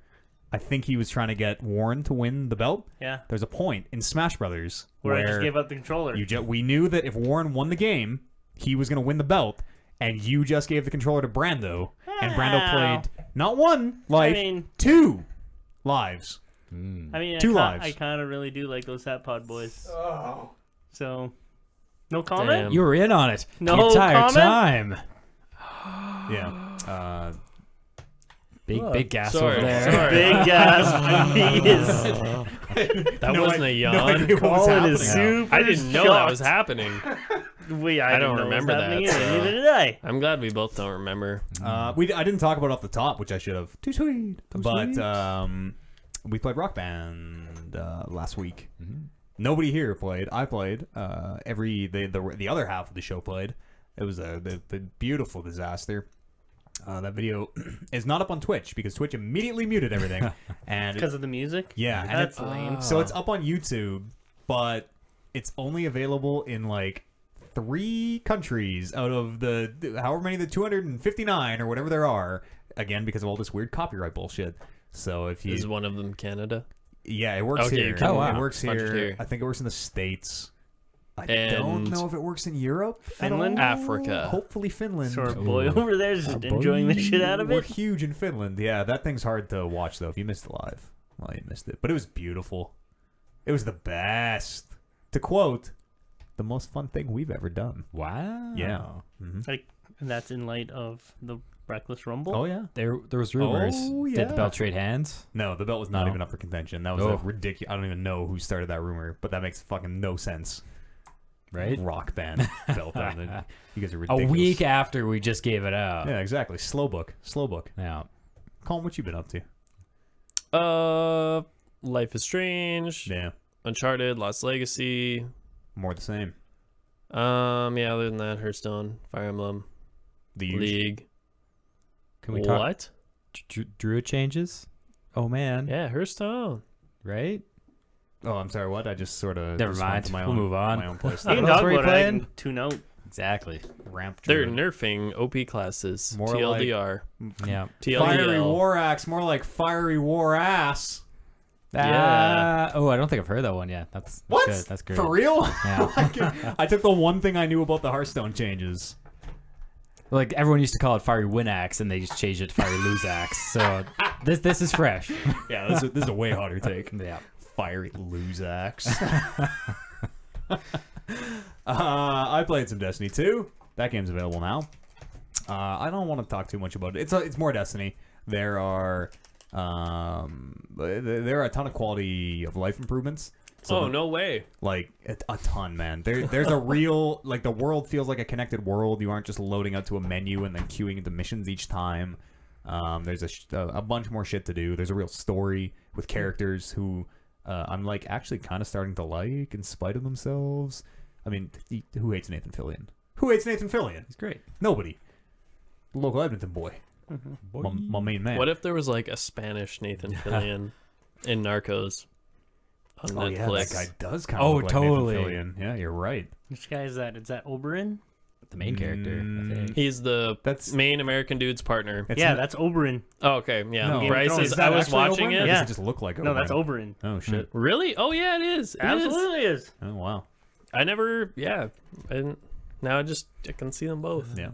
I think he was trying to get Warren to win the belt. Yeah. There's a point in Smash Brothers Where where I just gave up the controller. we knew that if Warren won the game, he was going to win the belt, and you just gave the controller to Brando, and Brando Wow. played not one life, I mean, 2 lives. I Two lives. I kind of really do like those Sat Pod boys. Oh. So, no comment. Damn. You were in on it. No the entire comment? time. Yeah. Big gas Sorry, over there. sorry. Big gas. He is. That No wasn't a idea yawn. what was Colin happening. is super I didn't know that was shocked. happening. I don't didn't know remember it was that, happening either. so- Neither did I. I'm glad we both don't remember. I didn't talk about it off the top, which I should have. Too sweet. But we played Rock Band last week. Nobody here played. I played. The other half of the show played. It was the beautiful disaster. That video is not up on Twitch because Twitch immediately muted everything. And Because of the music? yeah, and That's it- lame. So it's up on YouTube, but it's only available in like 3 countries out of the however many, the 259 or whatever there are. Again, because of all this weird copyright bullshit. So if you Is one of them Canada? yeah, it works Okay, here. okay. Oh, wow. It works Bunch here. here. I think it works in the States. I And don't know if it works in Europe. at Finland? all. Africa. Hopefully Finland. So our boy over there is just enjoying the shit out of We're it. huge in Finland. Yeah, that thing's hard to watch though. If you missed it live, well, you missed it. But it was beautiful. It was the best. To quote, the most fun thing we've ever done. Wow. Yeah. Mhm. Like, and that's in light of the Reckless Rumble. Oh yeah. There was rumors. Oh, Did yeah. the belt trade hands? No, the belt was not No. even up for contention. That was Oh. a ridiculous. I don't even know who started that rumor, but that makes fucking no sense. Right? Rock band belt. You guys are A ridiculous. week after we just gave it out. Yeah, exactly. Slow book. Yeah. Colin, what you been up to? Life is Strange, Yeah, Uncharted, Lost Legacy. more the same. Yeah. Other than that, Hearthstone, Fire Emblem, The usual. League. Can we talk What? Druid changes? Oh man. Yeah, Hearthstone. Right? Oh, I'm sorry. What? I just sort of. Never mind. My We'll own, move on. My own place. You can What else talk were you about it. I playing? can tune out. Exactly. Ramp. They're druid. nerfing OP classes. More TLDR. Yeah. Fiery TLDL. war axe, more like fiery war ass. Yeah. Oh, I don't think I've heard that one yet. That's What? good. That's great. For real? Yeah. I took the one thing I knew about the Hearthstone changes. Like everyone used to call it Fiery Win Axe, and they just changed it to Fiery Lose Axe. So this is fresh. Yeah, this is a way harder take. Yeah. Fiery lose axe. I played some Destiny 2. That game's available now. I don't want to talk too much about it. It's more Destiny. There are a ton of quality of life improvements. Oh, no way. Like a ton, man. There's a real like the world feels like a connected world. You aren't just loading out to a menu and then queuing into missions each time. There's a bunch more shit to do. There's a real story with characters who I'm like actually kind of starting to like in spite of themselves. I mean, who hates Nathan Fillion? Who hates Nathan Fillion? It's great. Nobody. Local Edmonton boy. My main man. What if there was like a Spanish Nathan Fillion in Narcos on Oh yeah, that Netflix? guy does kind of Oh, look like totally. Nathan Fillion. Yeah, you're right. Which guy is that? Is that Oberyn? The main character. I think. He's the That's main American dude's partner. it's Yeah, not- that's Oberyn. Oh, okay, yeah. No. Bryce Is is. that I was actually watching Oberyn, it. or Yeah. Does it just look like Oberyn? No, that's Oberyn. Oh shit. Really? Oh yeah, it is. It is. Absolutely is. Oh wow. I never. Yeah. I didn't. Now I can see them both. Yeah.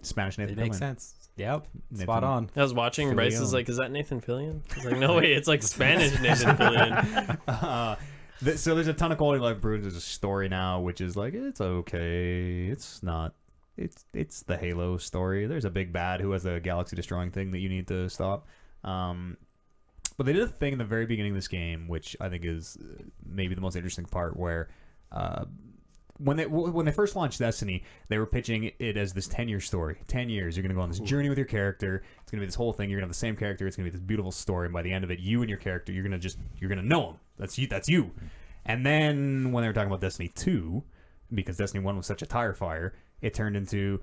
Spanish Nathan It makes Fillion. sense. Yep. Nathan- Spot on. I was watching. Bryce is Fillion. like, "Is that Nathan Fillion?" I was like, "No way, it's like Spanish Nathan Fillion." So there's a ton of quality life improvements. There's a story now, which is like it's okay. It's not. It's the Halo story. There's a big bad who has a galaxy destroying thing that you need to stop. But they did a thing in the very beginning of this game, which I think is maybe the most interesting part, where when they first launched Destiny, they were pitching it as this 10-year story. 10 years, you're going to go on this journey with your character. It's going to be this whole thing. You're going to have the same character. It's going to be this beautiful story. And by the end of it, you and your character, you're going to know him. That's you. That's you. And then when they were talking about Destiny 2, because Destiny 1 was such a tire fire, it turned into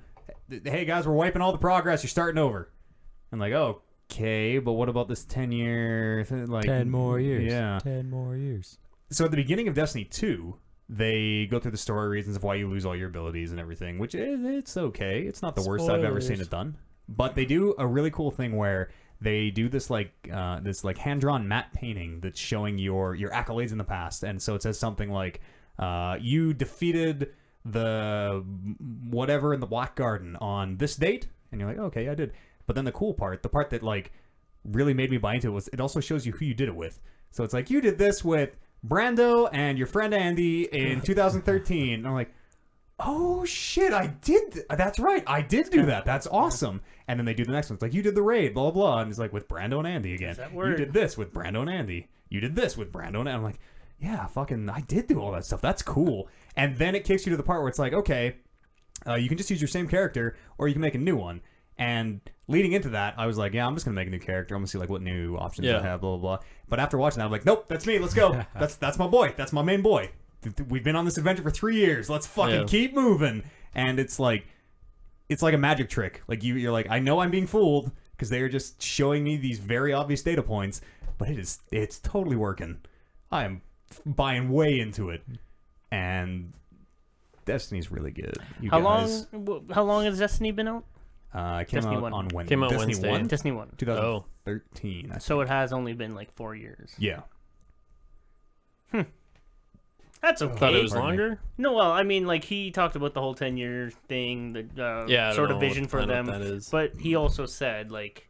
hey guys, we're wiping all the progress. You're starting over. I'm like, okay, but what about this 10-year like 10 more years. Yeah. 10 more years. So at the beginning of Destiny 2, they go through the story reasons of why you lose all your abilities and everything, which it's okay. It's not the worst I've ever seen it done. But they do a really cool thing where they do this like hand-drawn matte painting that's showing your accolades in the past. And so it says something like you defeated the whatever in the Black Garden on this date, and you're like, okay, I did. But then the cool part, the part that like really made me buy into it, was it also shows you who you did it with. So it's like, you did this with Brando and your friend Andy in 2013. And I'm like, oh shit, I did. That's right, I did do that. That's awesome. And then they do the next one. It's like, you did the raid, blah blah blah, and it's like with Brando and Andy again. You did this with Brando and Andy. You did this with Brando and I'm like, yeah, fucking, I did do all that stuff. That's cool. And then it kicks you to the part where it's like, okay, you can just use your same character, or you can make a new one. And leading into that, I was like, yeah, I'm just gonna make a new character. I'm gonna see like what new options I have, blah blah blah. But after watching that, I'm like, nope, that's me. Let's go. That's my boy. That's my main boy. We've been on this adventure for 3 years. Let's fucking keep moving. And it's like a magic trick. Like you're like, I know I'm being fooled because they are just showing me these very obvious data points, but it's totally working. I am buying way into it, and Destiny's really good. How long has Destiny been out? It came Destiny out 1. on Wednesday. Came out Destiny Wednesday. 1? Destiny 1. 2013. So it has only been like 4 years. Yeah. That's okay. I thought it was Pardon me. longer. No, well, I mean, like he talked about the whole 10-year thing, the Yeah, I sort don't of know vision what- for I don't them. know what that is. But he also said like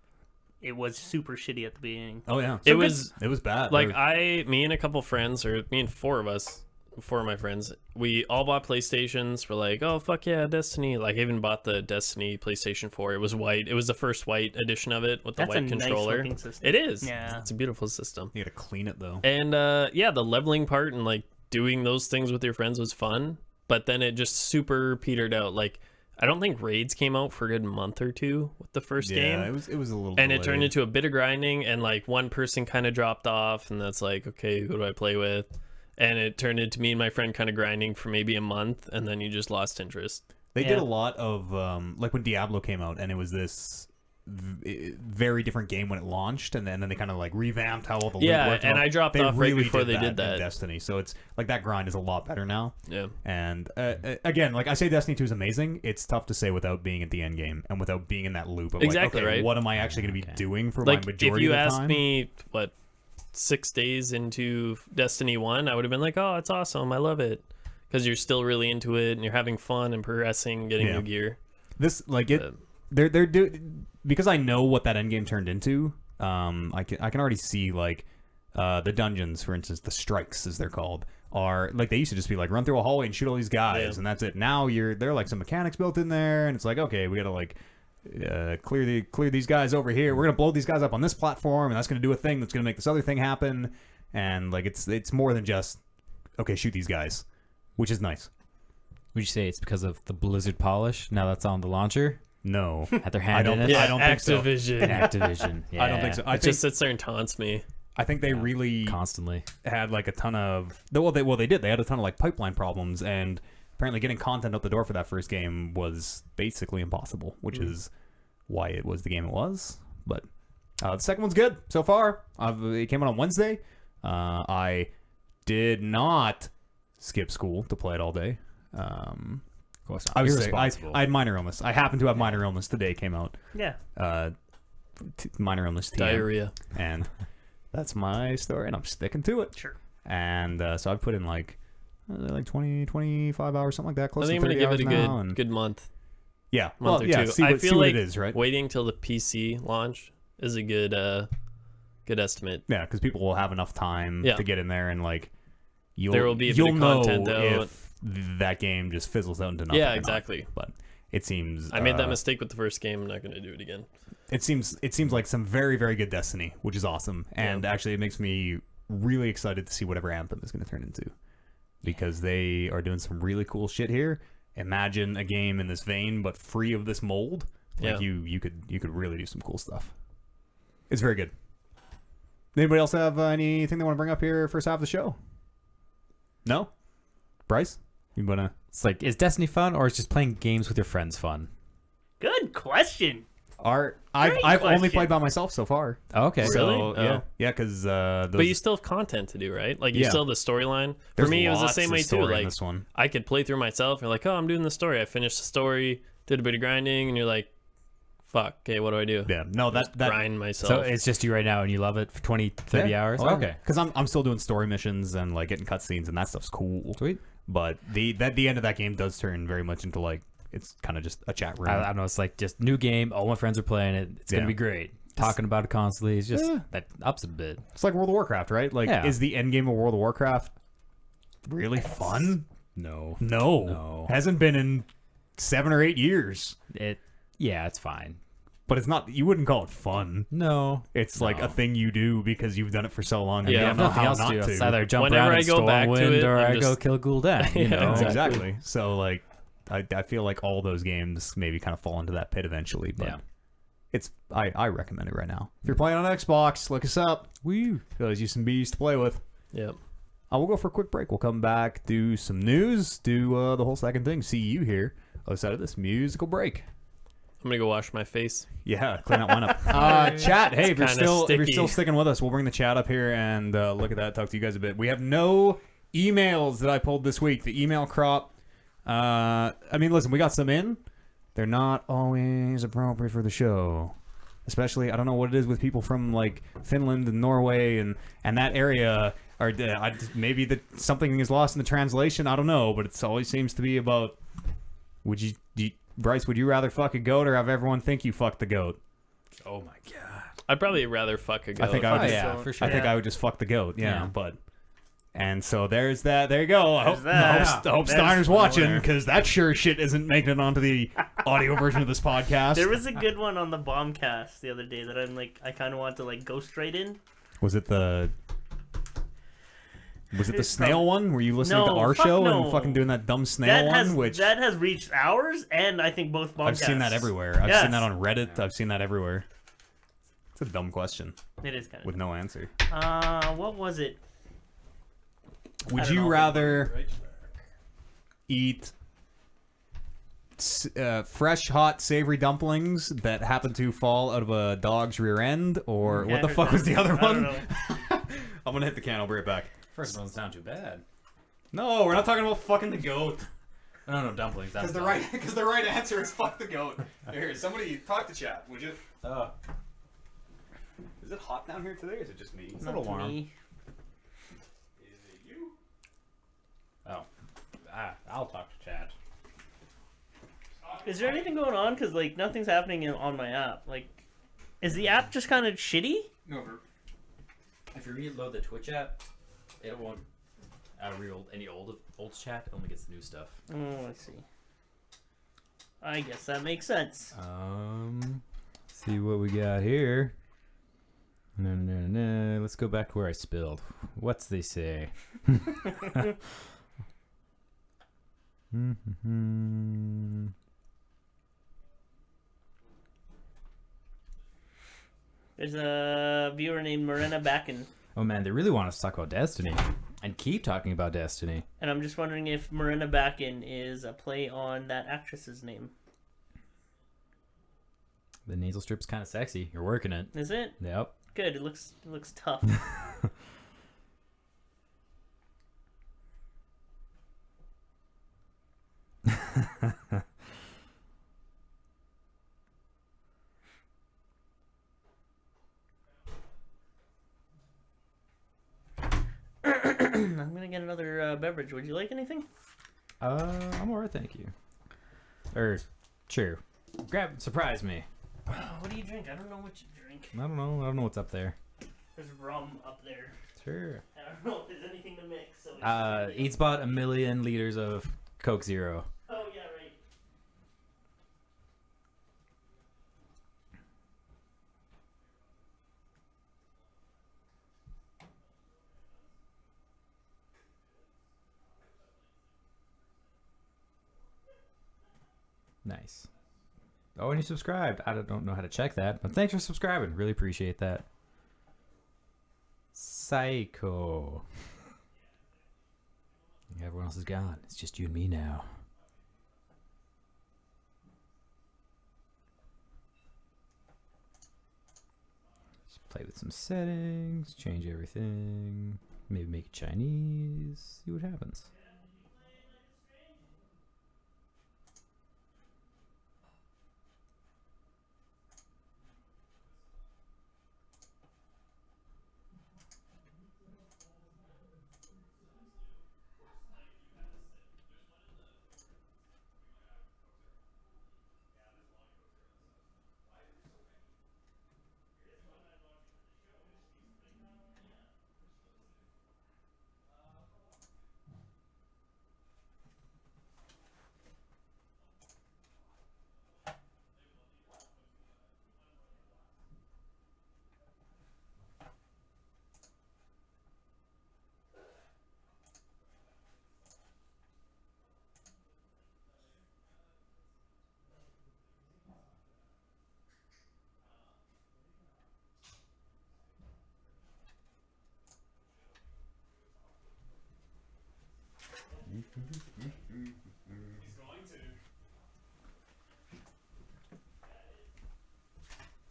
it was super shitty at the beginning. Oh yeah. It was It was bad. like There- me and a couple friends, or me and four of my friends, we all bought PlayStations. We're like, oh fuck yeah, Destiny! Like I even bought the Destiny PlayStation 4. It was white. It was the first white edition of it with the That's a white controller. nice looking system. It is. Yeah. It's a beautiful system. you gotta clean it though. And yeah, the leveling part and like doing those things with your friends was fun. But then it just super petered out. Like I don't think raids came out for a good month or two with the first game. Yeah, it was a little. And it delayed. turned into a bit of grinding, and like one person kind of dropped off, and that's like, okay, who do I play with? And it turned into me and my friend kind of grinding for maybe a month, and then you just lost interest. They Yeah. did a lot of like when Diablo came out, and it was this very different game when it launched, and then they kind of like revamped how all the loot Yeah, worked. and I dropped off right before they did in that. Destiny, so it's like that grind is a lot better now. Yeah. And again, like I say, Destiny 2 is amazing. It's tough to say without being at the end game and without being in that loop of Exactly, like, okay, right. what am I actually going to be doing for Like my majority if you of the asked time? me what 6 days into Destiny 1, I would have been like, oh, it's awesome, I love it, because you're still really into it and you're having fun and progressing, getting Yeah. new gear. This like it. They're because I know what that end game turned into. I can already see like the dungeons, for instance, the strikes as they're called, are like they used to just be like run through a hallway and shoot all these guys, and that's it. Now there are like some mechanics built in there, and it's like, okay, we gotta like clear these guys over here. We're gonna blow these guys up on this platform, and that's gonna do a thing that's gonna make this other thing happen. And like it's more than just okay, shoot these guys, which is nice. Would you say it's because of the Blizzard polish now that's on the launcher? No, Had their hand in it? Yeah, I don't think so. Activision. Activision. Yeah. I don't think so. It just sits there and taunts me. I think they really Constantly. had like a ton of they did. They had a ton of like pipeline problems, and apparently getting content out the door for that first game was basically impossible, which is why it was the game it was. But the second one's good so far. It came out on Wednesday. I did not skip school to play it all day. Of course not. I was sick. Irresponsible. I had minor illness. I happen to have minor illness. The day it came out. Yeah. Minor illness. TM. Diarrhea. And that's my story, and I'm sticking to it. Sure. And so I've put in like 20, 25 hours, something like that. I Close think to I'm 30 gonna give it hours a now, and good month. yeah, month well, or yeah. two. See I what, feel see what like it is, right? waiting till the PC launch is a good estimate. Yeah, because people will have enough time Yeah. to get in there, and like There will be a bit you'll of know content out. if that game just fizzles out into nothing. Yeah, or not. exactly. But it seems I made that mistake with the first game. I'm not going to do it again. It seems like some very, very good Destiny, which is awesome. And actually, it makes me really excited to see whatever Anthem is going to turn into, because they are doing some really cool shit here. Imagine a game in this vein, but free of this mold. Like Yeah. you could really do some cool stuff. It's very good. Anybody else have anything they want to bring up here first half of the show? No, Bryce, you wanna? It's like, is Destiny fun or is just playing games with your friends fun? question. I've only question. played by myself so far. Oh, okay. So Really? yeah, Oh. yeah, because But you still have content to do, right? Like you Yeah. still have the storyline. For there's me, it was the lots same of way too. story in Like this one. I could play through myself. You're like, oh, I'm doing the story. I finished the story, did a bit of grinding, and you're like, fuck, okay, what do I do? Yeah, no, that Grind myself. So it's just you right now, and you love it for 20, 30 hours. Okay. Because I'm still doing story missions and like getting cutscenes, and that stuff's cool. Sweet. But the end of that game does turn very much into like it's kind of just a chat room. I don't know. It's like just new game. All my friends are playing it. It's gonna Yeah. be great. Talking about it constantly. It's just Yeah. that ups a bit. It's like World of Warcraft, right? Like, Yeah. is the end game of World of Warcraft really fun? No. No, hasn't been in 7 or 8 years. Yeah, it's fine. But it's not. You wouldn't call it fun. No. It's like No. a thing you do because you've done it for so long. And Yeah, you I don't have know nothing how else to not do. to. It's either jump Whenever around I in go back to Stormwind it, or I'm I go just- kill Gul'dan. You Yeah, know. Exactly. So like, I feel like all those games maybe kind of fall into that pit eventually. But Yeah. it's I recommend it right now. If you're playing on Xbox, look us up. Woo. Those you some bees to play with. Yep. We'll go for a quick break. We'll come back, do some news, do the whole second thing. See you here other side of this musical break. I'm gonna go wash my face. Yeah, clean that one up. Chat, hey, if you're kinda still sticky. sticking with us, we'll bring the chat up here and look at that. Talk to you guys a bit. We have no emails that I pulled this week. The email crop. I mean, listen, we got some in. They're not always appropriate for the show. Especially, I don't know what it is with people from like Finland and Norway and that area. Or maybe something is lost in the translation. I don't know, but it always seems to be about. Bryce, would you rather fuck a goat or have everyone think you fucked the goat? Oh my god. I'd probably rather fuck a goat. I think I would. Oh, just, yeah, for sure. I think Yeah. I would just fuck the goat. Yeah, Yeah. but. And so there's that. There you go. I hope, that. I hope There's Steiner's the watching winner. because that sure shit isn't making it onto the audio version of this podcast. There was a good one on the Bombcast the other day that I kind of want to go straight in. Was it the It's snail one? Were you listening to No, our fuck show no. and fucking doing that dumb snail one? That has reached ours, and I think both Bombcasts. I've seen that everywhere. I've Yes. seen that on Reddit. I've seen that everywhere. It's a dumb question It is kind with no answer. of. What was it? Would don't you know. rather eat fresh, hot, savory dumplings that happen to fall out of a dog's rear end, or Yeah, what the I fuck heard was the that. other I don't one? know. I'm gonna hit the can. I'll bring it back. First one doesn't sound too bad. No, we're not talking about fucking the goat. No, dumplings. That's Because the right answer is fuck the goat. Here, somebody talk to chat, would you? Is it hot down here today, or is it just me? It's not to me. Is it you? Oh. I'll talk to chat. Is there anything going on? Because nothing's happening on my app. Is the app just kind of shitty? No, if you reload the Twitch app, it won't reload any old chat. It only gets the new stuff. Oh, I see. I guess that makes sense. See what we got here. No. Let's go back to where I spilled. What's they say? There's a viewer named Marina Backen, Oh man, they really want us to talk about Destiny and keep talking about Destiny. and I'm just wondering if Marina Backen is a play on that actress's name. The nasal strip's kind of sexy. You're working it. Is it? Yep. Good. It looks tough. I'm gonna get another beverage. Would you like anything? I'm alright, thank you. Sure. Surprise me. What do you drink? I don't know what you drink. I don't know what's up there. There's rum up there. Sure. I don't know if there's anything to mix. So Eats about 1 million liters of Coke Zero. Oh yeah, right. Nice. Oh, and you subscribed. I don't know how to check that, but thanks for subscribing. Really appreciate that. Psycho. Everyone else is gone. It's just you and me now. Play with some settings, change everything, maybe make it Chinese, see what happens.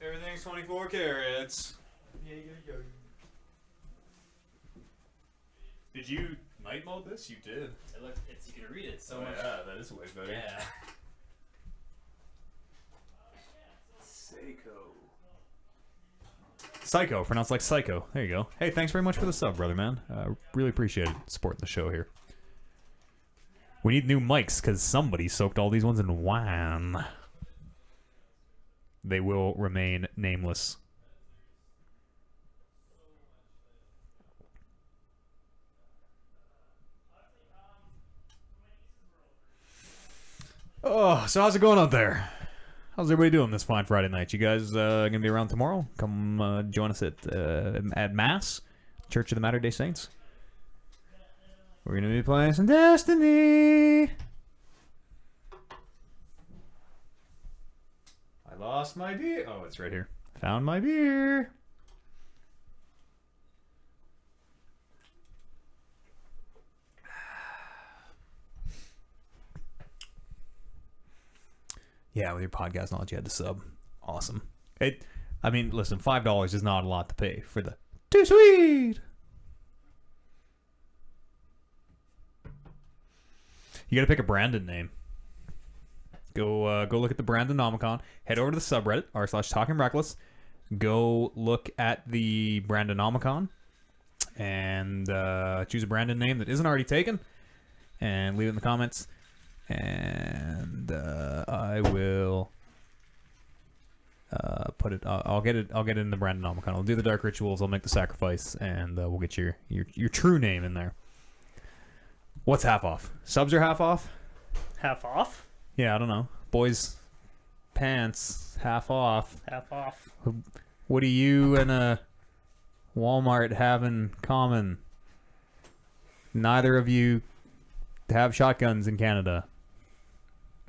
Everything's 24 carats. Did you night mode this? You did. You can read it so Yeah, that is way better. Yeah. Psycho, pronounced like psycho. There you go. Hey, thanks very much for the sub, brother, man. Really appreciate it. Supporting the show here. We need new mics because somebody soaked all these ones in wine. They will remain nameless. Oh, so how's it going out there? How's everybody doing this fine Friday night? You guys gonna be around tomorrow? Come join us at Mass, Church of the Matter Day Saints. We're gonna be playing some Destiny. I lost my beer. Oh, it's right here. Found my beer. Yeah, with your podcast knowledge, you had to sub. Awesome. I mean, listen, $5 is not a lot to pay for the Too Sweet. You got to pick a Brandon name. Go look at the Brandonomicon. Head over to the subreddit r/TalkingReckless. Go look at the Brandonomicon and choose a Brandon name that isn't already taken, and leave it in the comments. And I will put it. I'll get it. I'll get it in the Brandonomicon. I'll do the dark rituals. I'll make the sacrifice, and we'll get your true name in there. What's half off? Subs are half off. Half off? Yeah, I don't know. Boys, pants half off. Half off. What do you and Walmart have in common? Neither of you have shotguns in Canada.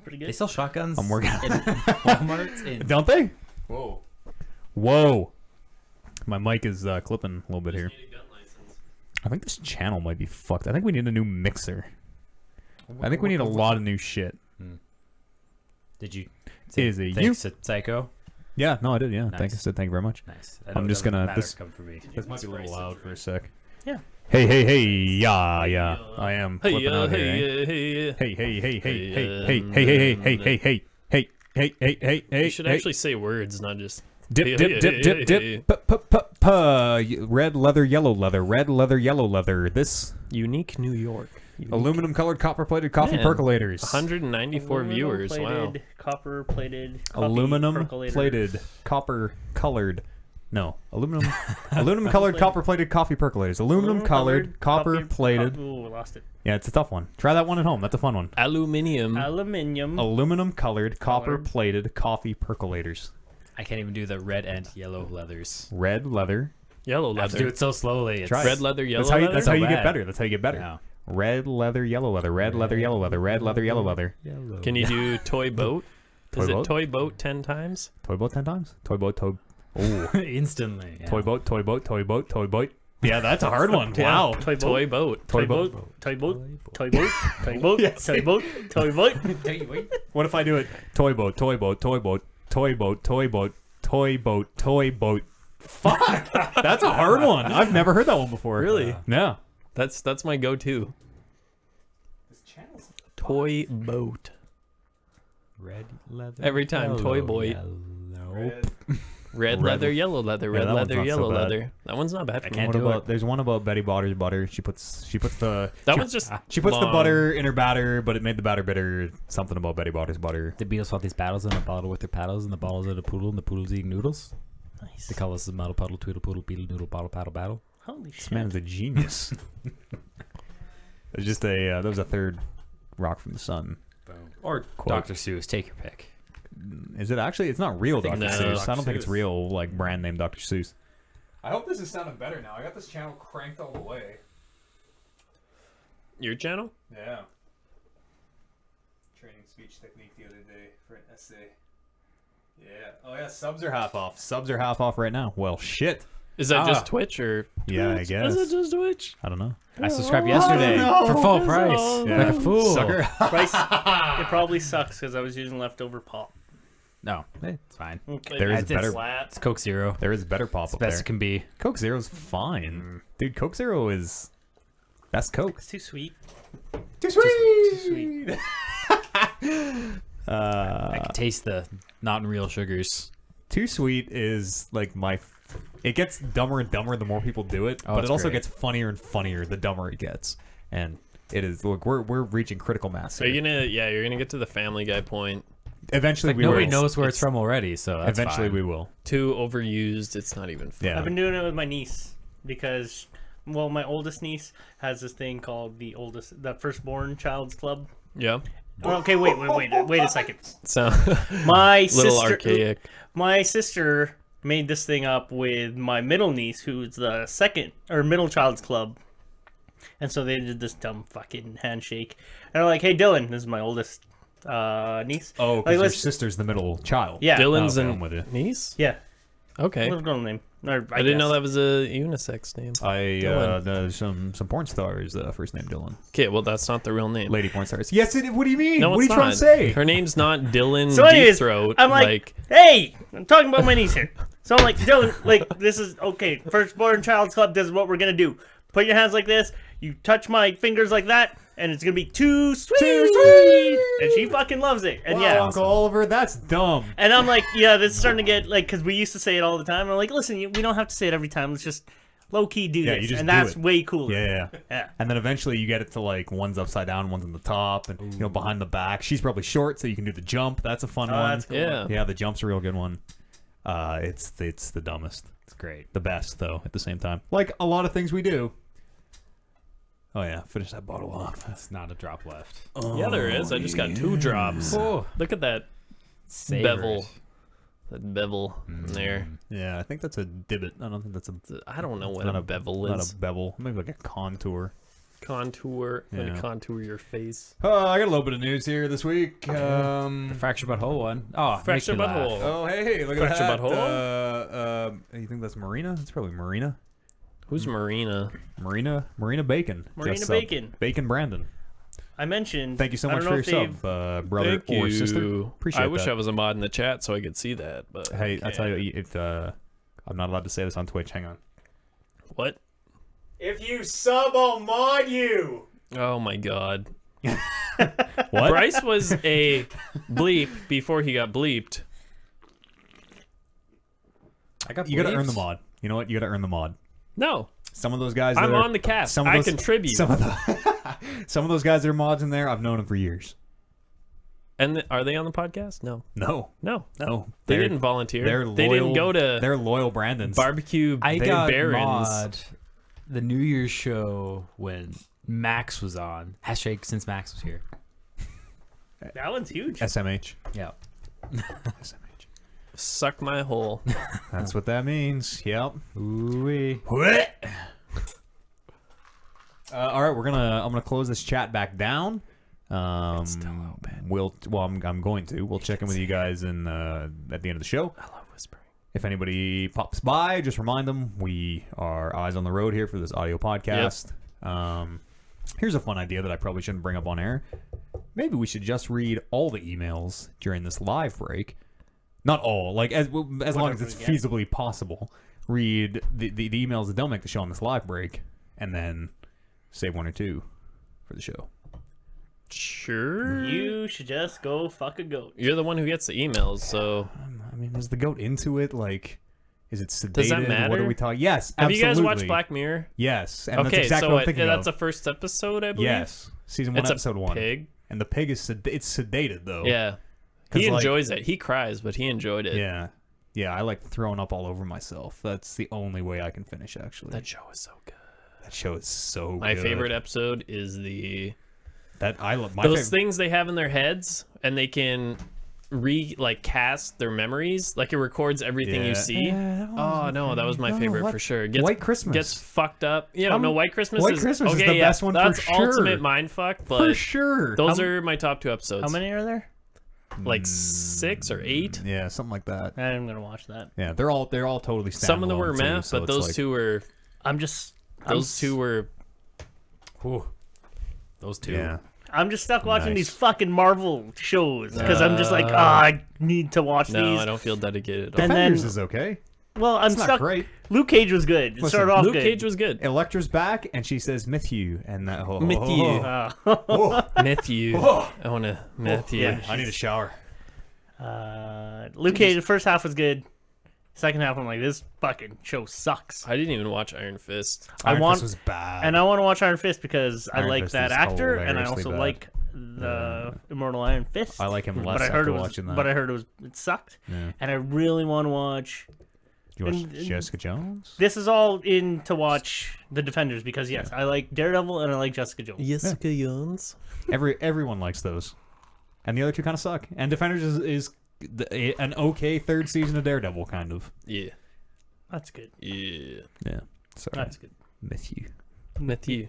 Pretty They good. sell shotguns I'm working in Walmart. In Don't they? Whoa. Whoa. My mic is clipping a little bit here. I think this channel might be fucked. I think we need a new mixer. I think we need a lot of new shit. Did you Is it you? thanks to Psycho? Yeah, no, I did. Yeah, Nice. thank you very much. Nice. I'm just gonna- this- come for me. This might be a little loud for a sec. Yeah. Hey, yeah. I am clipping out here. Eh? hey. Hey, hey. You should actually say words, not just Dip. Red leather, yellow leather. Red leather, yellow leather. This unique New York. aluminum colored copper plated coffee Man, percolators. 194 viewers. Wow. Copper plated. Aluminum plated copper colored. No, aluminum colored copper plated coffee percolators. Aluminum colored copper plated. Oh, we lost it. Yeah, it's a tough one. Try that one at home. That's a fun one. Aluminium. Aluminium. Aluminum colored copper plated coffee percolators. I can't even do the red and yellow leathers. Red leather. Yellow I have to do leather. it so slowly. Try it. Red leather, yellow That's how you, leather. that's how you So get bad. better. That's how you get better. Yeah. Red leather, yellow leather. Red leather, yellow leather. Red leather, yellow leather. Can you do toy boat? Toy Is boat? it toy boat 10 times? Toy boat 10 times? Toy boat, toy... Oh. Instantly. Yeah. Toy boat, toy boat, toy boat, toy boat. Yeah, that's a hard one. Wow. Toy boat. Toy boat. Toy Toy boat. boat. Toy boat. Toy boat. Toy boat. Yes. Toy boat. Toy boat. What if I do it? Toy boat, toy boat, toy boat, toy boat, toy boat, toy boat, toy boat. Fuck. That's a hard one. I've never heard that one before. Really? Yeah. That's my go-to. Toy boat. Red leather. Every time, Toy Boy. Yellow. Red leather, yellow leather, red that one's leather, not so yellow bad. leather. That one's not bad. For me. can't What do about? There's one about Betty Botter's butter. She puts the That one's just she puts the long. butter in her batter, but it made the batter bitter. Something about Betty Botter's butter. The Beatles fought these battles in a bottle with their paddles, and the bottles are the poodle, and the poodle's eating noodles. Nice. They call us the muddle puddle, tweedle poodle, beetle noodle, bottle, paddle, battle. Holy This shit. man's a genius. It's just a that was a third Rock from the Sun. Or Quote. Dr. Seuss, take your pick. Is it actually? It's not real Dr. no. Seuss. I don't Dr. think it's Seuss. real like brand name Dr. Seuss. I hope this is sounding better now. I got this channel cranked all the way. Your channel? Yeah. Training speech technique the other day for an essay. Yeah. Oh yeah, subs are half off. Subs are half off right now. Well, shit. Is that Ah. just Twitch or? Yeah, I Twitch? guess. Is it just Twitch? I don't know. I subscribed yesterday for full price. Yeah. Like a fool. Sucker. Price, it probably sucks because I was using leftover pop. No, it's fine. Okay. There is It's better. flat. It's Coke Zero. There is better pop It's up best there. it can be. Coke Zero's fine, dude. Coke Zero is best Coke. It's too sweet. Too sweet. Too sweet. I can taste the not real sugars. Too sweet is like my. It gets dumber and dumber the more people do it, Oh, but it's it also great. gets funnier and funnier the dumber it gets. And it is. Look, we're reaching critical mass. Are you Here. gonna? Yeah, you're gonna get to the Family Guy point. Eventually, Like we nobody will. knows where it's from already, so that's Eventually, fine. we will. Too overused. It's not even fun. Yeah. I've been doing it with my niece because, well, my oldest niece has this thing called the Firstborn Child's Club. Yeah. Oh, okay, wait a second. So My little sister, archaic. my sister made this thing up with my middle niece, who's the second or middle child's club, and so they did this dumb fucking handshake. And I'm like, "Hey, Dylan, this is my oldest niece. Oh, Like, because your let's- sister's the middle child. Yeah, Dylan's okay, I'm and with you. niece. yeah, Okay. little girl name. Or, I didn't know guess. that was a unisex name. Dylan. There's some porn stars. First name Dylan. Okay, well that's not the real name. Lady porn stars. Yes, it. What do you mean? No, what are it's you trying not. to say? Her name's not Dylan So anyways, Deepthroat. I'm like, hey, I'm talking about my niece here. So I'm like, Dylan, like, this is, okay, Firstborn Child's Club, this is what we're going to do. Put your hands like this, you touch my fingers like that, and it's going to be too sweet. And she fucking loves it. And Wow, yeah. Uncle Oliver, that's dumb. And I'm like, yeah, this is starting to get, like, because we used to say it all the time. I'm like, listen, we don't have to say it every time. Let's just low-key do Yeah, this. you just and do that's it. way cooler. Yeah. Yeah. And then eventually you get it to like one's upside down, one's on the top, and you know behind the back. She's probably short, so you can do the jump. That's a fun Oh, one. that's cool. Yeah. Yeah, the jump's a real good one. It's the dumbest. It's great. The best though at the same time. Like a lot of things we do. Oh yeah, finish that bottle off. It's not a drop left. Yeah, there is. I just got 2 drops. Oh, Look at that savor bevel. it. That bevel in there. Yeah, I think that's a divot. I don't think that's a I don't know what not a bevel not is. a bevel. Maybe like a contour. Contour. I'm Yeah. gonna contour your face. I got a little bit of news here this week. The fractured butthole one. Oh, makes Fractured me laugh. butthole. Oh, hey, look Fracture at that. butthole? You think that's Marina? It's probably Marina. Who's Marina? Marina Bacon. Marina Just Bacon. Bacon Brandon. I mentioned. Thank you so I much don't know for your if sub, brother Thank or you. sister. Appreciate I wish that. I was a mod in the chat so I could see that. But Hey, I can't. tell you, if I'm not allowed to say this on Twitch. Hang on. What? If you sub, I'll mod you. Oh my god. What? Bryce was a bleep before he got bleeped. I got You gotta earn the bleeps. mod. You know what? You gotta earn the mod. No, Some of those guys. I'm that are- on the cast. some of I those- contribute. Some of the, some of those guys that are mods in there. I've known them for years. And are they on the podcast? No. No, No. no, They They're- didn't volunteer. They're They didn't loyal- go to They're loyal Brandons. barbecue I Ba- got Barons. mod the New Year's show when Max was on. Hashtag since Max was here. That one's huge. SMH. Yeah. SMH. Suck my hole. That's what that means. Yep. Ooh-wee. All right, I'm gonna close this chat back down. It's still open. I'm going to. We'll check in with you guys at the end of the show. I love whispering. If anybody pops by, just remind them we are eyes on the road here for this audio podcast. Here's a fun idea that I probably shouldn't bring up on air. Maybe we should just read all the emails during this live break. Not all, like as long as it's we get. feasibly possible. read the emails that don't make the show on this live break, and then save 1 or 2 for the show. Sure. You should just go fuck a goat. You're the one who gets the emails, so I mean, is the goat into it? Like, is it sedated? Does that matter? What are we talking? Yes, have absolutely. you guys watched Black Mirror? Yes, and Okay, that's exactly so what I'm thinking that's of. the first episode, I believe. Yes, season 1, It's episode a 1. pig. And the pig is it's sedated though. Yeah, 'Cause, he like- enjoys it. He cries, but he enjoyed it. Yeah. Yeah, I like throwing up all over myself. That's the only way I can finish, actually. That show is so good. That show is so My good. favorite episode is That I love. My those favorite. things they have in their heads, and they can cast their memories. Like it records everything Yeah. you see. Yeah, that was Oh no, that was my no, favorite what- for sure. White Christmas. Gets fucked up. Yeah, no, White Christmas. White is, Christmas is okay, the yeah, best one for that's sure. ultimate mindfuck. For But sure. those are my top 2 episodes. How many are there? Like 6 or 8. Yeah, something like that. I'm gonna watch that. Yeah, they're all totally standalone. Some of them were too, meh, so but it's those like, 2 were. I'm just. Those 2 were. Whew. Those 2. Yeah. I'm just stuck watching Nice. these fucking Marvel shows because I'm just like, I need to watch No, these. I don't feel dedicated. At all. And then- Defenders is okay. Well, I'm It's not stuck. great. Luke Cage was good. It Listen, started off Luke good. Cage was good. Electra's back, and she says Matthew, and that. Oh, Matthew. oh, Matthew. I want to Matthew. Yeah. I need a shower. Luke Cage. The first half was good. Second half, I'm like, this fucking show sucks. I didn't even watch Iron Fist. Iron want- Fist was bad. And I want to watch Iron Fist because I Iron like Fist that is actor, and I hilariously also bad. like the Immortal Iron Fist. I like him less but I heard after it was, watching that. but I heard it sucked, Yeah. and I really want to watch. You watch and- Jessica Jones? This is all in to watch the Defenders because yes, I like Daredevil and I like Jessica Jones. Jessica Jones. Everyone likes those, and the other 2 kind of suck. And Defenders is an okay 3rd season of Daredevil, kind of. Yeah. That's good. Yeah. Yeah. Sorry. That's good. Matthew. Matthew.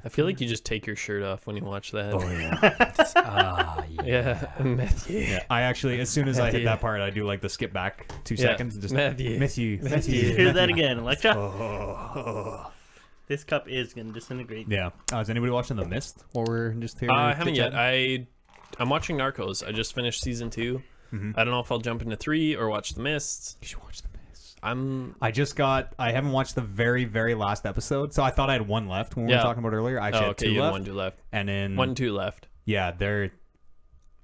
I feel like you just take your shirt off when you watch that. Oh yeah. Ah, yeah. Yeah, Matthew. Yeah. I actually, as soon as I hit Matthew. that part, I do like the skip back 2 Yeah. seconds and just Matthew. Matthew. Hear that again, Electra. Oh. This cup is gonna disintegrate. Yeah. Is anybody watching The Mist? Or we're just here? I haven't yet. chit-chatting? I'm watching Narcos. I just finished season 2. I don't know if I'll jump into 3 or watch The Mist. You should watch The Mist. I haven't watched the very, very last episode, so I thought I had 1 left when we were Yeah. talking about earlier. I actually Oh, had okay. 2 You left. had 1, 2 left. And then 1, 2 left. yeah,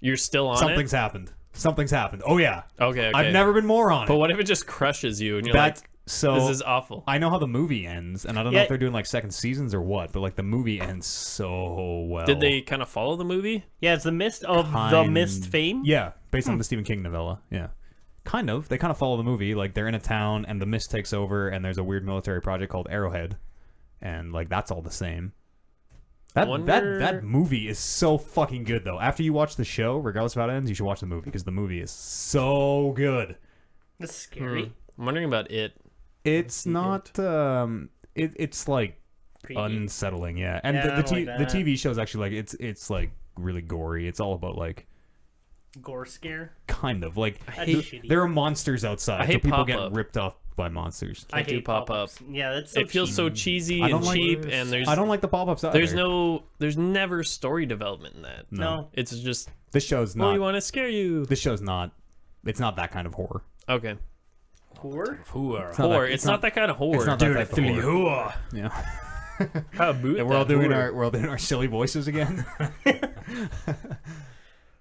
You're still on something's happened. Something's happened. Oh yeah. it? Okay. I've never been more on But it. what if it just crushes you and you're That's like, so. this is awful? I know how the movie ends, and I don't know Yeah. if they're doing like second seasons or what, but like the movie ends so well. Did they kind of follow the movie? Yeah, it's the Mist of the Mist fame. Yeah, based on the Stephen King novella. Yeah. Kind of. They kind of follow the movie. Like they're in a town and the mist takes over and there's a weird military project called Arrowhead. And like that's all the same. That movie is so fucking good though. After you watch the show, regardless of how it ends, you should watch the movie because the movie is so good. That's scary. I'm wondering about it. It's not it's like Creepy. unsettling, yeah. And Yeah, I the don't like the that. TV show is actually like it's like really gory. It's all about like Gore scare. kind of like That's shitty. there are monsters outside. I hate so people pop-up. get ripped off by monsters. I do hate pop pop-ups. Yeah, that's so It feels cheap. so cheesy I and don't like cheap, this. and there's I don't like the pop-ups either. there's never story development in that. No. It's just, This show's well, not. we want to scare you. This show's not. It's not that kind of horror. Okay. Horror? It's not Horror. that- It's not that kind of horror. It's not that type of horror. Yeah. How about And we're all that doing horror? our silly voices again.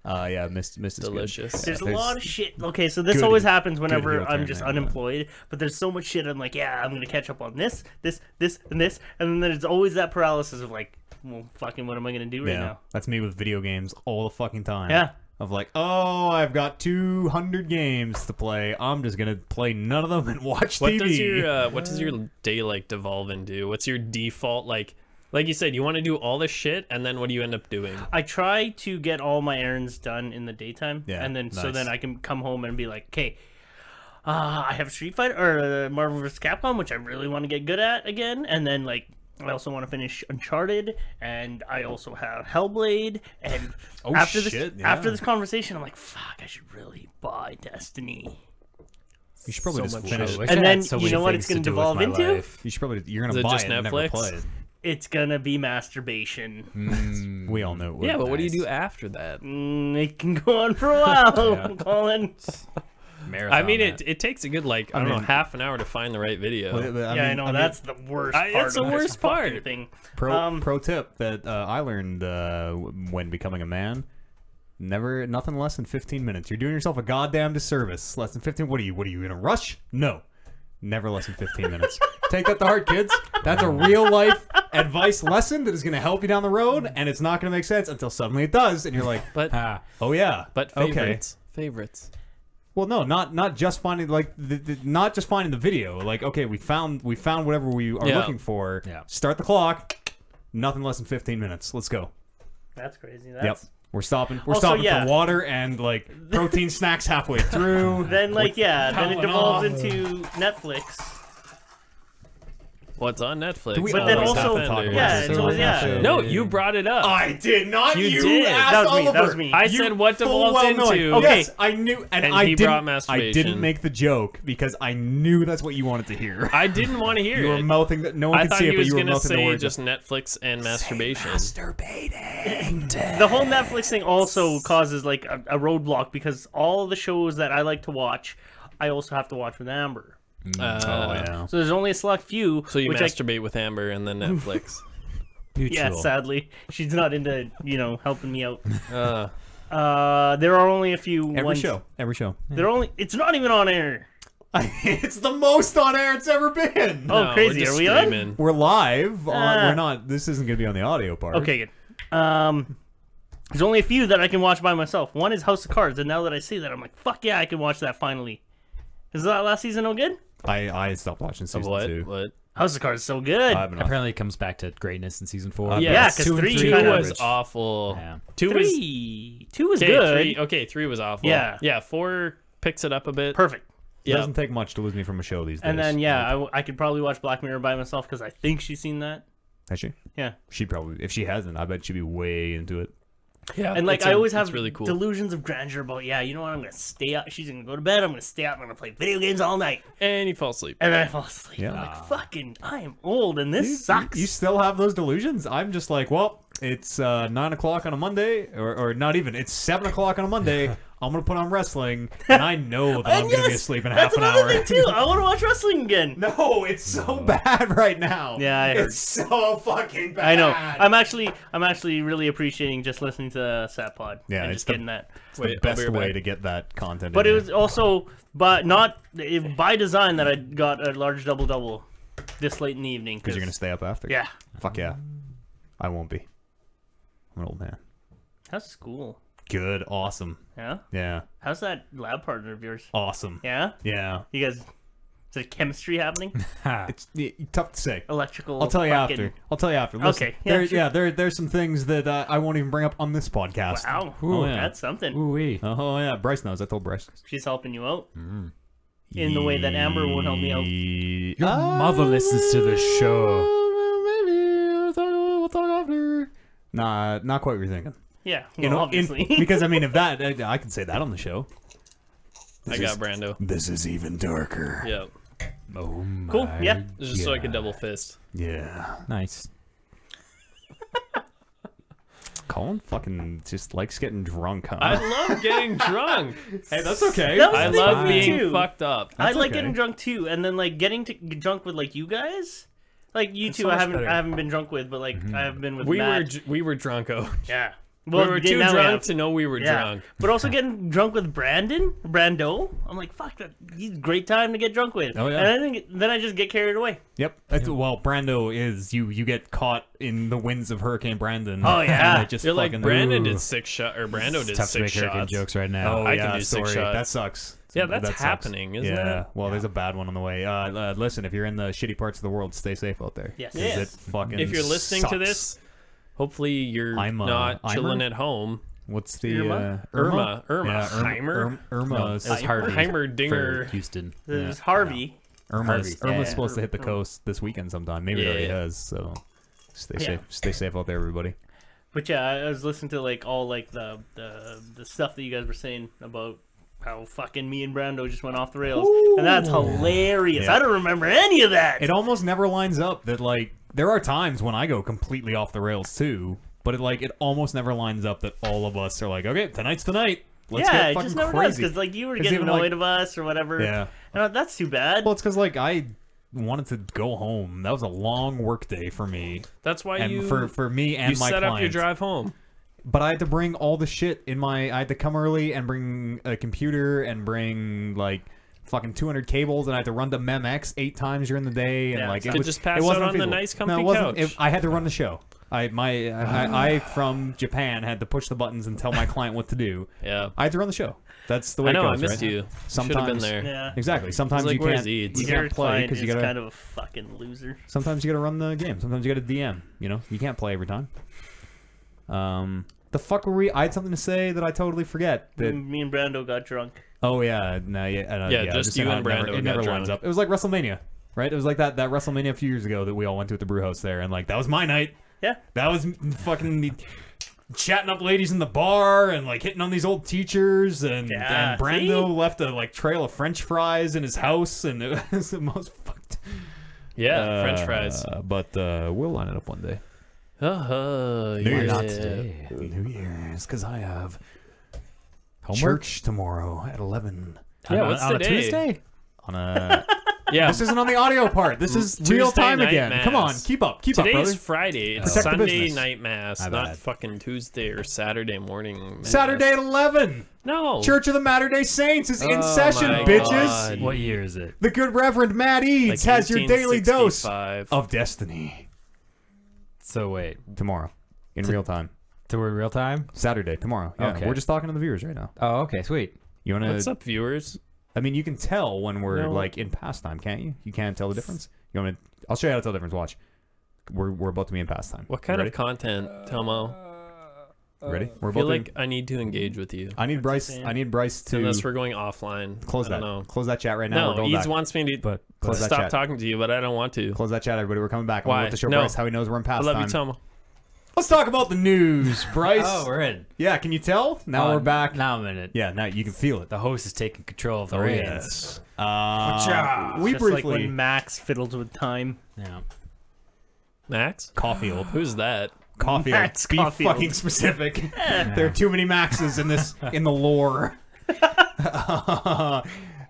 Yeah, Mist is good. Delicious. There's a lot of shit. Okay, so this good- always happens good whenever heel I'm turn just there, unemployed. But there's so much shit. I'm like, yeah, I'm gonna catch up on this, and this, and then there's always that paralysis of like, well, fucking, what am I gonna do right Yeah, now? that's me with video games all the fucking time. Yeah. Of like, oh, I've got 200 games to play. I'm just gonna play none of them and watch What TV. does your day like devolve into? What's your default like you said, you want to do all this shit, and then what do you end up doing? I try to get all my errands done in the daytime, Yeah, and then so nice. then I can come home and be like, okay, I have Street Fighter or Marvel vs. Capcom, which I really want to get good at again, and then like I also want to finish Uncharted, and I also have Hellblade, and Oh, after shit, this after yeah. this conversation, I'm like, fuck, I should really buy Destiny. You should probably So just much finish. shit. I wish And I had then so you many know what things it's gonna to do with devolve my into? life. You should probably. You're Is gonna it buy just it and never Netflix? play it. It's gonna be masturbation. We all know it would. Yeah, but what do you Nice. do after that? It can go on for a while, Colin. marathon. I mean, that. it takes a good I don't know, half an hour to find the right video. I know that's the worst part. That's the of this worst fucking part. thing. Pro tip that I learned when becoming a man: nothing less than 15 minutes. You're doing yourself a goddamn disservice. Less than 15. What are you in a rush? No, never less than 15 minutes. Take that to heart, kids. That's a real life advice lesson that is going to help you down the road, and it's not going to make sense until suddenly it does, and you're like, But oh yeah, but favorites, favorites. Well, no, not just finding not just finding the video. Like, okay, we found whatever we are looking for. Yeah. Start the clock. Nothing less than 15 minutes. Let's go. That's crazy. Yep. We're stopping. We're Also, stopping yeah. for water and protein snacks halfway through. Then then it Pounding devolves off. into Netflix. What's on Netflix? we But then always have also- to talk about yeah, this? it's always- yeah. No, you brought it up. I did not. You did. asked That was me, that Oliver. was me. I You said what full devolves well knowing. into. Okay. Yes, I knew, and And I he didn't. brought I masturbation. didn't make the joke because I knew that's what you wanted to hear. I didn't want to hear You were it. mouthing that. No one I could thought see he it, but was you were gonna mouthing the say word. just Netflix and masturbation. Masturbating. The whole Netflix thing also causes like a roadblock because all the shows that I like to watch, I also have to watch with Amber. Oh yeah. So there's only a select few. So you which masturbate with Amber and then Netflix. yeah, sadly, she's not into helping me out. uh, There are only a few. Every ones. show. They're only. It's not even on air. It's the most on air it's ever been. Oh, no, crazy! we're just Are we on? screaming. We're live. Ah. We're not. This isn't going to be on the audio part. Okay, good. There's only a few that I can watch by myself. One is House of Cards, and now that I see that, I'm like, fuck yeah, I can watch that finally. Is that last season no good? I stopped watching Of season what? 2. What? House of Cards is so good. I've been on. Apparently, it comes back to greatness in season 4. Yeah, 'cause 2 and 3 Two kinda- was average. awful. Yeah. Two was Two was okay. good. 3 was awful. Yeah. Yeah. 4 picks it up a bit. Perfect. It Yeah. doesn't take much to lose me from a show these days. And then I could probably watch Black Mirror by myself because I think she's seen that. Has she? Yeah. She probably. If she hasn't, I bet she'd be way into it. Yeah. And like it's I always have it's really cool. delusions of grandeur about I'm gonna stay up. She's gonna go to bed. I'm gonna stay up. I'm gonna play video games all night. And you fall asleep. And then I fall asleep. Yeah. I'm like, fucking, I am old and this sucks. You still have those delusions? I'm just like, well, it's 9 o'clock on a Monday, or not even. It's 7 o'clock on a Monday. I'm gonna put on wrestling, and I know that I'm And gonna be yes, asleep in that's half an another hour. thing too. I want to watch wrestling again. No, it's so bad right now. Yeah, I heard. It's so fucking bad. I know. I'm actually really appreciating just listening to Sat Pod. Yeah, and it's just the- getting that. It's the Wait, I'll best be right way back. to get that content. But in it was there. also, by design that I got a large double this late in the evening. Because you're gonna stay up after. Yeah. Fuck yeah. I won't be. I'm an old man. How's school? Good. Awesome. Yeah. Yeah. How's that lab partner of yours? Awesome. Yeah. Yeah. You guys, is there chemistry happening? It's tough to say. Electrical. I'll tell you fucking- after. I'll tell you after. Listen, Okay, yeah, sure. there's some things that I won't even bring up on this podcast. Wow. Oh, yeah. That's something. Ooh-wee. Oh yeah, Bryce knows. I told Bryce. She's helping you out in the way that Amber won't help me out. Your mother listens to the show. Maybe we'll talk after. Nah, not quite what you're thinking. Yeah. Well, You know, obviously. because I mean, if that I can say that on the show. I got Brando. This is even darker. Yep. Oh my Cool, yeah. Just so I could double fist. Yeah. Nice. Colin fucking just likes getting drunk, huh? I love getting drunk. Hey, that's okay. That was I the thing love with me being too. fucked up. I like okay. getting drunk too, and then like getting to get drunk with like you guys. Like you It's two, so I much haven't better. I haven't been drunk with, but like I have been with We Matt. were drunko. Yeah. We were too now drunk have. to know we were Yeah. drunk. But also getting drunk with Brando. I'm like, fuck that. He's a great time to get drunk with. Oh, yeah. And I think then I just get carried away. Yep. That's, well, Brando is you get caught in the winds of Hurricane Brandon. Oh, yeah. And it just You're like fucking, Brandon ooh. did 6 shots, or Brando did Tough to make 6 hurricane shots. jokes right now. Oh I yeah, can do 6 sorry. shots. That sucks. Yeah, that's That sucks. happening, isn't yeah. it? Well, there's a bad one on the way. Listen, if you're in the shitty parts of the world, stay safe out there. Yes. 'Cause Yes. It fucking If you're listening to sucks. this, hopefully you're I'm, not Eimer? chilling at home. What's the Irma? Irma. Yeah, Heimer? Irma. No, it's Harvey Heimer Dinger. for Houston. There's Harvey. Irma's Yeah. supposed to hit the coast this weekend sometime. Maybe it already Yeah. has. So stay Yeah. safe. Stay safe out there, everybody. But yeah, I was listening to like all like the stuff that you guys were saying about how fucking me and Brando just went off the rails, and that's hilarious. Yeah. I don't remember any of that. It almost never lines up. That like there are times when I go completely off the rails too, but it almost never lines up that all of us are like, okay, tonight's the night. Let's yeah, get it fucking just never crazy. does because like you were 'Cause getting even, like- annoyed of us or whatever. Yeah. And that's too bad. Well, it's because like I wanted to go home. That was a long work day for me, That's why and you for me and you my set client. up your drive home. But I had to bring all the shit in my. I had to come early and bring a computer and bring like fucking 200 cables, and I had to run to MEMX 8 times during the day, and Yeah, like you it could was just pass it wasn't out on the feasible. nice, comfy no, it wasn't, couch. I had to run the show. I from Japan had to push the buttons and tell my client what to do. Yeah. I had to run the show. That's the way I know. it goes, I missed right? you. Should have Sometimes- been there. yeah. Exactly. Sometimes like, you where's can't. Eads? You Your can't play client because you is gotta. kind of a fucking loser. Sometimes you gotta run the game. Sometimes you gotta DM. You know, you can't play every time. The fuck were we? I had something to say that I totally forget. That Me and Brando got drunk. oh yeah, no, yeah, Yeah, just you and Brando It got never drunk. lines up. It was like WrestleMania, right? It was like that WrestleMania a few years ago that we all went to at the brew house there, and like that was my night. Yeah. That was fucking me chatting up ladies in the bar and like hitting on these old teachers, and Yeah, and Brando see? left a like trail of French fries in his house, and it was the most fucked. Yeah, French fries. But we'll line it up one day. Uh-huh, New Year's. yeah. Not today. New Year's, because I have Homework? church tomorrow at 11 Yeah, on, what's on the a day? Tuesday? on a. Yeah. This isn't on the audio part. This is Tuesday real time night again. Come on, mass. keep up, Today's brother. Friday. It's Protect the Sunday business. night mass, My not bad. fucking Tuesday or Saturday morning. Mass. Saturday at 11. No. Church of the Matter Day Saints is in Oh session, my bitches. God. What year is it? The good Reverend Matt Eads Like has your daily dose 1865. of destiny So wait, tomorrow in real time. so we're in real time? Saturday tomorrow. Yeah, Okay. we're just talking to the viewers right now. Oh, okay, sweet. You want What's to? up, viewers? I mean, you can tell when we're No. like in pastime, can't you? You can't tell the difference. You want to? I'll show you how to tell the difference. Watch. We're about to be in pastime. What kind Ready? of content, Telmo? Ready? We're I feel about like to. I need to engage with you. I need Bryce. saying? I need Bryce to Unless we're going offline. close I that. don't know. Close that chat right now. We're No, going Eads back. wants me to But Close that stop chat. talking to you, but I don't want to. Close that chat, everybody. We're coming back. Why? I'm about to show No. Bryce how he knows we're in I pastime. love you, Telmo. Let's talk about the news, Bryce. oh, we're in. Yeah, can you tell? Now we're back. Now I'm in it. Yeah, now you can feel it. The host is taking control of the Oh, reins. yes. Watcha! We Just like briefly when Max fiddles with time. Yeah. Max? Caulfield. Who's that? Caulfield. Max Be Caulfield. fucking specific. There are too many Maxes in this in the lore.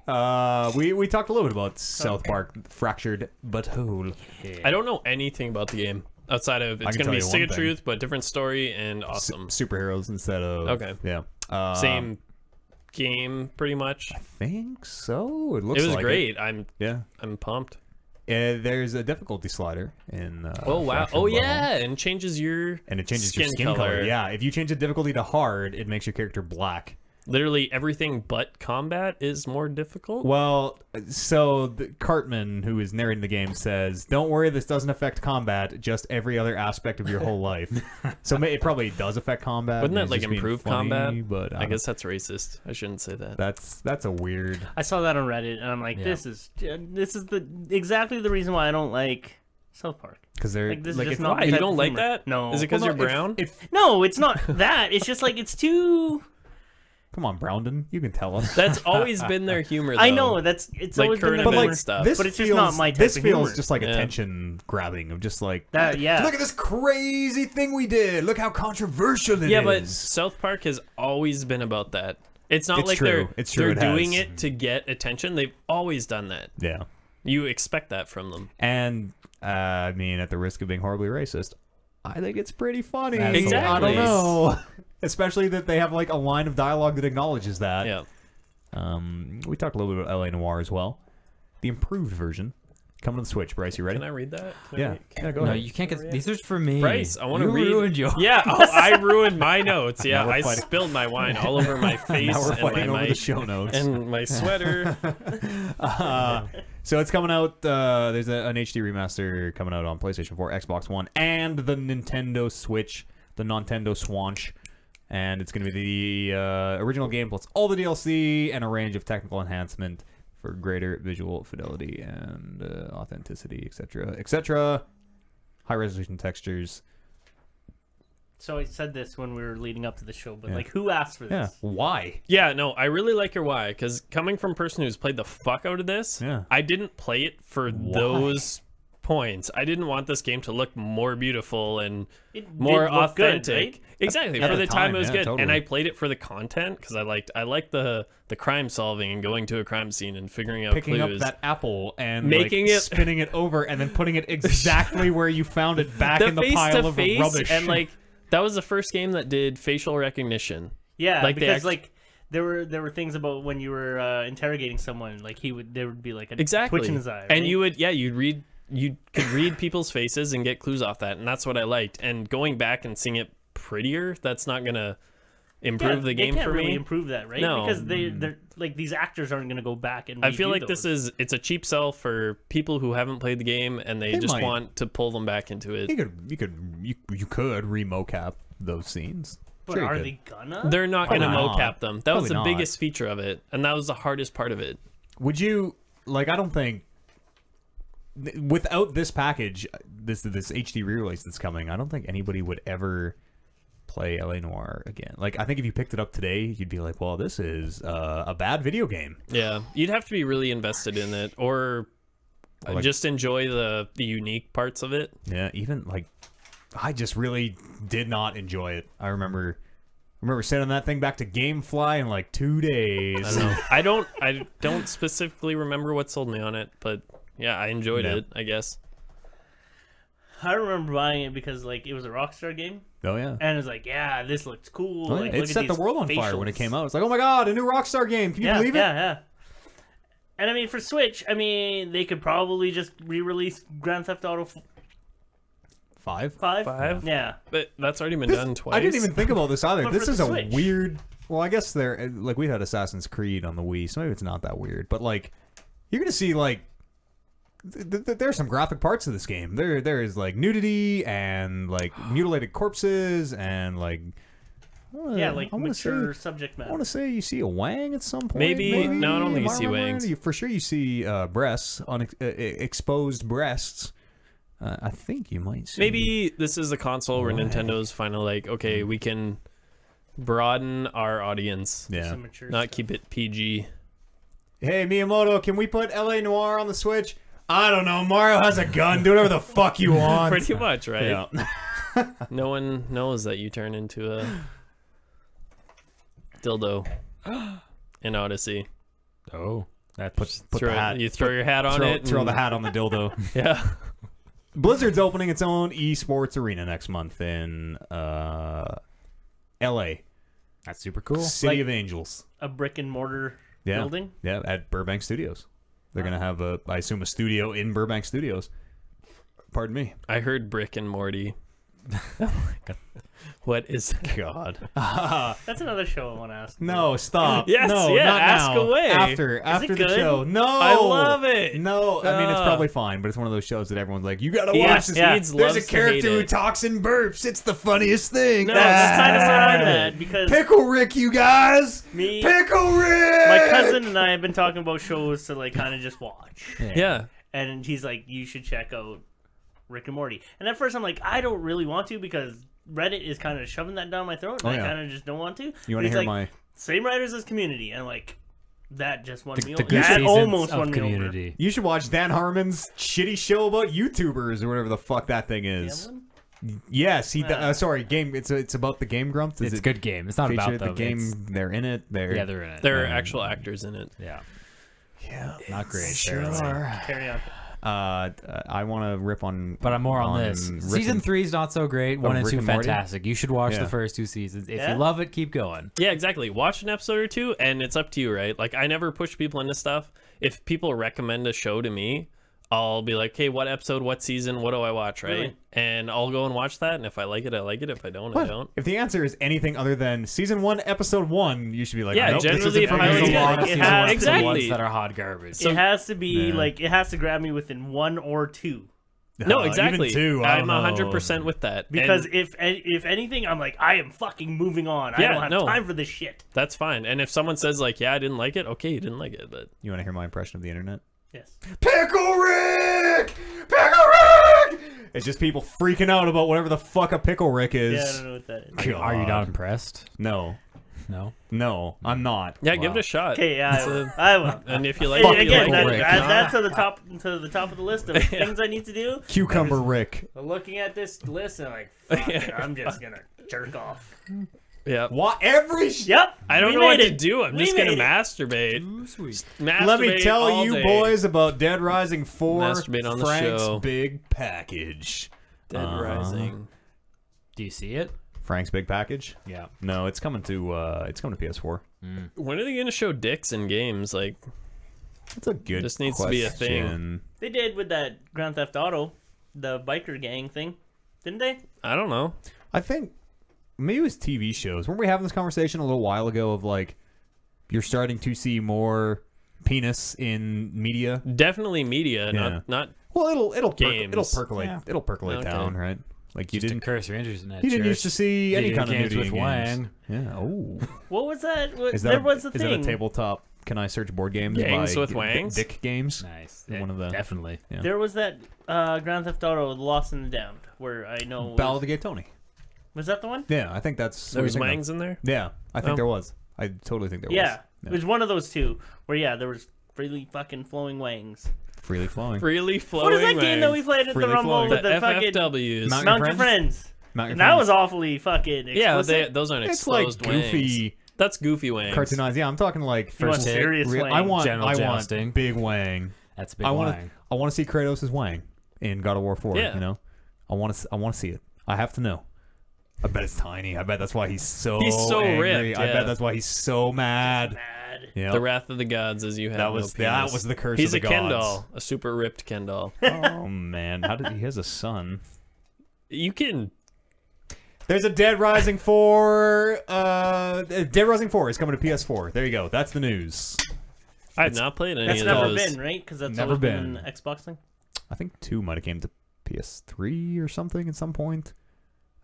We talked a little bit about South Park Fractured Butthole. I don't know anything about the game outside of I it's can gonna be tell you Stick one of thing. Truth, but different story and awesome. Superheroes instead of Okay. Yeah. Same game, pretty much. I think so. It looks It was like great. I'm Yeah. pumped. There's a difficulty slider in. Oh wow! Fractured Oh Butthole. yeah, and changes your And it changes your skin color. Yeah, if you change the difficulty to hard, it makes your character black. Literally everything but combat is more difficult. Well, so Cartman, who is narrating the game, says, "Don't worry, this doesn't affect combat, just every other aspect of your whole life." So it probably does affect combat. Wouldn't and that he's like just being improve funny, combat? But I guess that's racist. I shouldn't say that. that's a weird. I saw that on Reddit, and I'm like, Yeah. this is the exactly the reason why I don't like South Park. Because they're Like, this is like just it's not Why my you type don't of like humor. that? No. Is it because Well, you're no, brown? No, it's not that. It's just like it's too. Come on, Browndon, you can tell us. That's always been their humor. Though. I know it's Like always been Kurt the and but Ben humor. stuff. this But it's just feels, not my type This of feels humor. just like Yeah. attention grabbing of just like That yeah. Look at this crazy thing we did. Look how controversial it is. Yeah, but South Park has always been about that. It's not It's like true. It's true, they're it doing has. it to get attention. They've always done that. yeah. You expect that from them. And I mean, at the risk of being horribly racist, I think it's pretty funny. Absolutely. I don't Exactly. know. Especially that they have like a line of dialogue that acknowledges that. Yeah. We talked a little bit about LA Noire as well. The improved version coming to the Switch. Bryce, you ready? Can I read that? Can Yeah. I, Yeah, go No, ahead. you can't get these are for me. Bryce, I want to You read. ruined yours. Yeah, oh, I ruined my notes. Yeah, Now we're I fighting. spilled my wine all over my face Now we're and my fighting over the mic show notes. and my sweater. So it's coming out. There's an HD remaster coming out on PlayStation 4, Xbox One, and the Nintendo Switch, the Nintendo Swanch. And it's going to be the original game plus all the DLC and a range of technical enhancement for greater visual fidelity and authenticity, etc., etc. High resolution textures. So I said this when we were leading up to the show, but Yeah. like, who asked for Yeah. this? Why? Yeah, no, I really like your why, because coming from a person who's played the fuck out of this, Yeah. I didn't play it for Why? those points. I didn't want this game to look more beautiful and It more did look good, authentic. right? Exactly. At For the the time, time, it was yeah, good, totally. and I played it for the content because I liked the crime solving and going to a crime scene and figuring out Picking clues. up that apple and Making like, it- spinning it over and then putting it exactly where you found it back in the pile of face-to-face, rubbish. and like that was the first game that did facial recognition. Yeah, Like, they because act- like there were things about when you were interrogating someone, like there would be like a Exactly. twitch in his eye, And right? you could read people's faces and get clues off that, and that's what I liked. And going back and seeing it prettier, that's not gonna improve the game they can't for really me. improve that, right? No. Because they're like these actors aren't gonna go back and I feel redo like those. it's a cheap sell for people who haven't played the game and they just might. want to pull them back into it. you could re-mocap those scenes. But Sure you are could. they gonna? They're not going to Probably not. mocap them. That was Probably the not. biggest feature of it, and that was the hardest part of it. Would you like? I don't think without this package, this HD re-release that's coming, I don't think anybody would ever play LA Noire again. Like, I think if you picked it up today, you'd be like, "Well, this is a bad video game." Yeah, you'd have to be really invested in it, or Like- just enjoy the unique parts of it. Yeah, even like, I just really did not enjoy it. I remember sending that thing back to GameFly in like 2 days. I don't know. I don't specifically remember what sold me on it, but yeah, I enjoyed Yeah. it, I guess. I remember buying it because like it was a Rockstar game, Oh yeah. and it was like, yeah, this looks cool. Oh, yeah. Like, It look at set the these world on fire when it facials. came out. It's like, oh my god, a new Rockstar game! Can you Yeah, believe it? yeah. And I mean, for Switch, I mean, they could probably just re-release Grand Theft Auto 5. 5. Yeah. But that's already been This- done twice. I didn't even think about this either. But This for is the a Switch. weird. Well, I guess they're like we had Assassin's Creed on the Wii, so maybe it's not that weird. But like, you're gonna see like there's some graphic parts of this game. There is like nudity and like mutilated corpses and like Yeah, like I wanna mature say, subject I matter. want to say you see a wang at some point. Maybe- no, I don't think Am you see remembering? wangs. For sure, you see breasts on exposed breasts. I think you might see. Maybe this is a console where Nintendo's finally like, okay, we can broaden our audience, Yeah. Some mature not stuff. keep it PG. Hey Miyamoto, can we put LA Noire on the Switch? I don't know. Mario has a gun. Do whatever the fuck you want. Pretty much, right? Yeah. No one knows that you turn into a dildo in Odyssey. Oh, that Put Throw the it- hat. You throw your hat on it. Throw and- the hat on the dildo. Yeah. Blizzard's opening its own esports arena next month in L.A. that's super cool. City Like- of Angels. A brick and mortar Yeah. building. Yeah, at Burbank Studios. They're gonna have I assume, a studio in Burbank Studios. Pardon me. I heard Brick and Morty. What is God? That's another show I want to ask. No, stop. Yes, no, yeah, not ask now. away. After it the good? show. No, I love it. No, I mean it's Ah. probably fine, but it's one of those shows that everyone's like, you gotta Yeah, watch this. yeah. Seeds There's a loves to hate character who it. talks in burps. It's the funniest thing. No, that's kind of where I'm Ah. at because Pickle Rick, you guys. me, Pickle Rick. my cousin and I have been talking about shows to like kind of just watch, Yeah. and he's like, you should check out Rick and Morty. And at first I'm like, I don't really want to because Reddit is kind of shoving that down my throat, and Oh, I yeah. kind of just don't want to. You But want to he's hear like, my? same writers as Community, and I'm like, that just won me The over. good That seasons almost of won me over. Community. You should watch Dan Harmon's shitty show about YouTubers or whatever the fuck that thing is. Yeah, Yes, he. Ah. Sorry, game. It's about the Game Grumps. Is It's a it good game. It's not feature about the them. game? It's- They're in it. yeah, they're in it. There are actual actors in it. yeah, yeah, not great. sure apparently. are. Carry on. I want to rip on. But I'm more on this. Rick Season and- 3 is not so great. 1 and Rick 2 and Morty? fantastic. You should watch Yeah. the first 2 seasons. If Yeah? you love it, keep going. Yeah, exactly. Watch an episode or two, and it's up to you, right? Like, I never push people into stuff. If people recommend a show to me, I'll be like, hey, what episode, what season, what do I watch, right? Really? And I'll go and watch that, and if I like it, I like it. If I don't, I What? don't. If the answer is anything other than season 1, episode 1, you should be like, Yeah, nope, this generally, isn't if for I me. like There's it, a lot like, of it season has- ones exactly. the ones that are hot garbage. It has to be Yeah. like it has to grab me within 1 or 2. No, even exactly. 2, I I'm don't know. 100% with that. Because And if anything, I'm like, I am fucking moving on. I Yeah, don't have no. time for this shit. that's fine. And if someone says, like, yeah, I didn't like it, okay, you didn't like it, but You want to hear my impression of the internet? Yes. Pickle Rick! Pickle Rick! It's just people freaking out about whatever the fuck a Pickle Rick is. Yeah, I don't know what that is. Are you not impressed? No. No, I'm not. Yeah, give it Wow. a shot. Okay, yeah, It's a- I will. And if you like, Hey, it, you again, like that, it. that's to the top of the list of things I need to do. Cucumber Rick. Looking at this list and like, fuck it, I'm just gonna jerk off. Yeah. What every? Yep. I don't we know what made to it. do. I'm We just gonna made it. masturbate. Ooh, sweet. Masturbate Let me tell all you day. boys about Dead Rising 4. Masturbate on the Frank's show. big package. Dead Rising. Do you see it? Frank's big package? Yeah. No, it's coming to PS4. When are they gonna show dicks in games? Like, That's a good. This needs to be a thing. question. They did with that Grand Theft Auto, the biker gang thing, didn't they? I don't know. I think maybe it was TV shows. Weren't we having this conversation a little while ago of like you're starting to see more penis in media? Definitely media, Yeah. not. Well, it'll Games. percolate. Yeah. It'll percolate Okay. down, right? Like you Just didn't. to curse your interest in that. You didn't used to see any Video kind of games nudity with in games. Wang. Yeah. Oh. What was that? What, Is that there was a is thing. that a tabletop? Can I search board games? Gangs by with Wangs? Dick games. Nice. One of the- Definitely. Yeah. There was that Grand Theft Auto, The Lost and the Damned, where I know. Battle of the Gay Tony. Was that the one? Yeah, I think that's. There what was you think of. wangs in there. Yeah, I think Oh. there was. I totally think there Yeah, was. it was one of those two. Where there was freely fucking flowing wangs. Freely flowing. Freely flowing. What is that game that we wangs. played at Freely the Rumble flowing. with The the fucking FFWs. Mount Mount Your Your Friends? Mount Your And that Friends. was awfully fucking Yeah, explicit. those aren't It's like exposed wangs. goofy, That's goofy wangs. cartoonized. Yeah, I'm talking like You want first. serious I wang. want. General I jousting. want big Wang. That's a big I want Wang. to. I want to see Kratos' Wang in God of War 4. Yeah. You know, I want to. I want to see it. I have to know. I bet it's tiny. I bet that's why he's so. He's so angry. ripped, I yeah. bet that's why he's so mad. Mad. Yeah. The wrath of the gods, as you have. that no was penis. the curse He's of a the Ken gods. doll, a super ripped Ken doll. Oh man, how did he has a son? You can. There's a Dead Rising 4. Dead Rising 4 is coming to PS4. There you go. That's the news. I have not played any That's of never those. been, right? Because that's Never always been been. an Xbox thing. I think 2 might have came to PS3 or something at some point.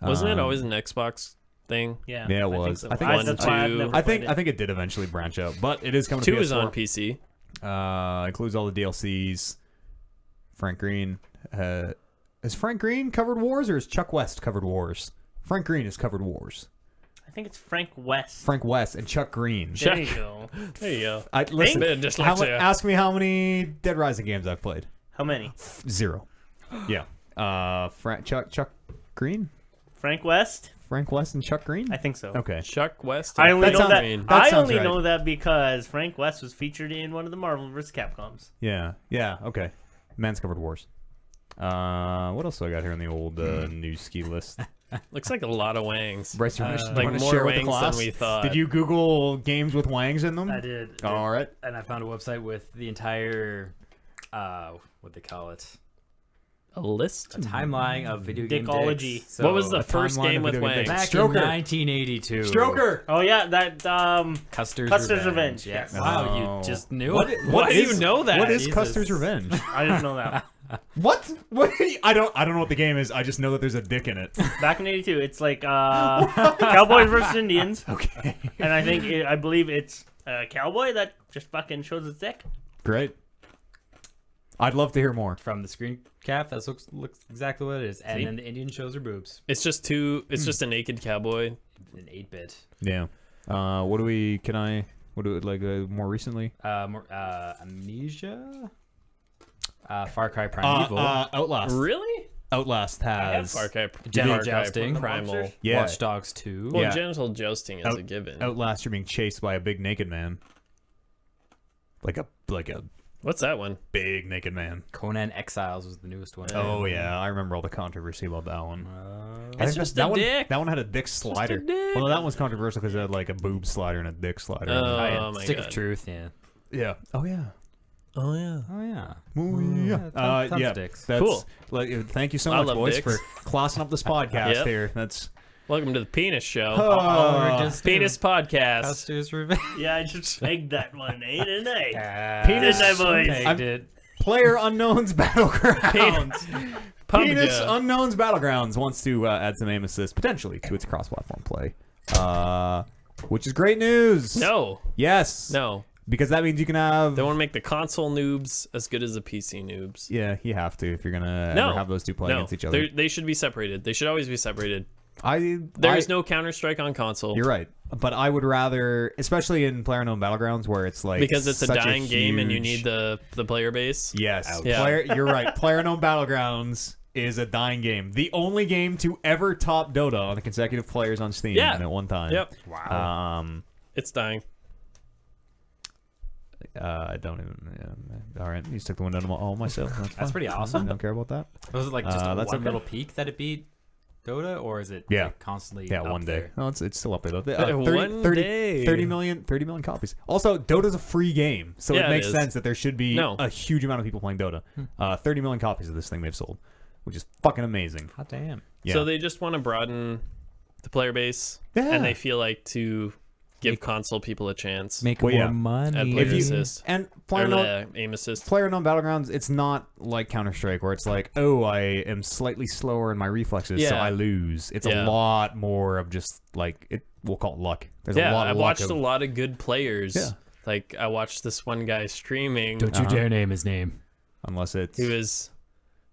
Wasn't it Um, always an Xbox thing? Yeah. Yeah, it I think was. so. I think one, that's why I've two- never I think played I it. think it did eventually branch out, but it is coming to 2 PS4. is on PC. Includes all the DLCs. Frank Green. Has Frank Green covered Wars or has Chuck West covered Wars? Frank Green has covered Wars. I think it's Frank West. Frank West and Chuck Green. There you go. There you go. Listen, Bit of dyslexia. ask me how many Dead Rising games I've played. How many? 0. Yeah. Chuck Green? Frank West? Frank West and Chuck Green? I think so. Okay. Chuck West. I and only Frank know that. Green. That I sounds only right. know that because Frank West was featured in one of the Marvel vs. Capcoms. Yeah. Yeah. Okay. Man's covered Wars. What else do I got here on the old news ski list? Looks like a lot of wangs. Bryce, you like wanna more share with the wangs than class? we thought. Did you Google games with wangs in them? I did. All right. And I found a website with the entire, what they call it, A list? a timeline of video game Dickology. dicks. So, What was the a first timeline game of with video game wangs? dicks. back in Stroker. 1982? Stroker. Oh yeah, that Custer's Revenge, Yeah. yes. Wow, Oh. you just knew What- it. Why do is- you know that? What is Jesus. Custer's Revenge? I didn't know that. What? What? I don't know what the game is. I just know that there's a dick in it. Back in '82, it's like Cowboys versus Indians, Okay. and I believe it's a cowboy that just fucking shows his dick. Great. I'd love to hear more. From the screen cap, that looks exactly what it is. And See? then the Indian shows her boobs It's just just a naked cowboy. in 8-bit. Yeah. What do like more recently? Amnesia? Far Cry Primeval. Outlast. Really? Outlast I have has Far Cry, General Far Cry Jousting. Primal. yeah. Watch Dogs 2. Well, Yeah. genital jousting is a given. Outlast. You're being chased by a big naked man. Like a What's that one? big naked man. Conan Exiles was the newest one. Oh yeah, I remember all the controversy about that one. I It's think just that a one, dick. That one had a dick slider. dick. Well, that one's controversial because it had like a boob slider and a dick slider. Oh, yeah. my Stick God. of Truth, yeah. yeah. Oh yeah. Oh yeah. Oh, yeah. Yeah. Tons yeah. of dicks. That's, Cool. Like, thank you so I much, love boys, dicks. for classing up this podcast Yep. here. That's Welcome to the Penis Show. we're just Penis Podcast. Custer's Revenge. Yeah, I just pegged that one, didn't I? Penis- Didn't I, boys? Pegged it. Player Unknown's Battlegrounds. Penis Pumpkin. Unknown's Battlegrounds wants to add some aim assist potentially to its cross-platform play, which is great news. No. Yes. No. Because that means you can have. They want to make the console noobs as good as the PC noobs. Yeah, you have to if you're gonna No. ever have those two play No. against each other. They should be separated. They should always be separated. There's no Counter-Strike on console. You're right, but I would rather, especially in PlayerUnknown Battlegrounds, where it's like because it's a such dying game and you huge- need the player base. Yes, Yeah. You're right. PlayerUnknown Battlegrounds is a dying game. The only game to ever top Dota on the consecutive players on Steam Yeah. at one time. Yep. Wow. It's dying. I don't even. All right, you took the window all myself. That's, That's fine. pretty awesome. I don't care about that. Was it like just that's one okay. little peak that it beat Dota, or is it Yeah. like, constantly? Yeah, up one day. there? No, it's still up there. One 30 day. 30 million copies. Also, Dota's a free game, so Yeah, it it makes is. sense that there should be No. a huge amount of people playing Dota. 30 million copies of this thing they've sold, which is fucking amazing. Hot damn. Yeah. So they just want to broaden the player base, Yeah. and they feel like to give console people a chance. Make Well, more yeah. money. At player If you- assist. and Or PlayerUnknown aim assist. PlayerUnknown Battlegrounds, it's not like Counter-Strike where it's like, oh, I am slightly slower in my reflexes, so Yeah. I lose. It's Yeah. a lot more of just like we'll call it luck. There's a Yeah, lot I of luck watched of, a lot of good players. Yeah. Like I watched this one guy streaming. Don't you dare name his name. unless it's He was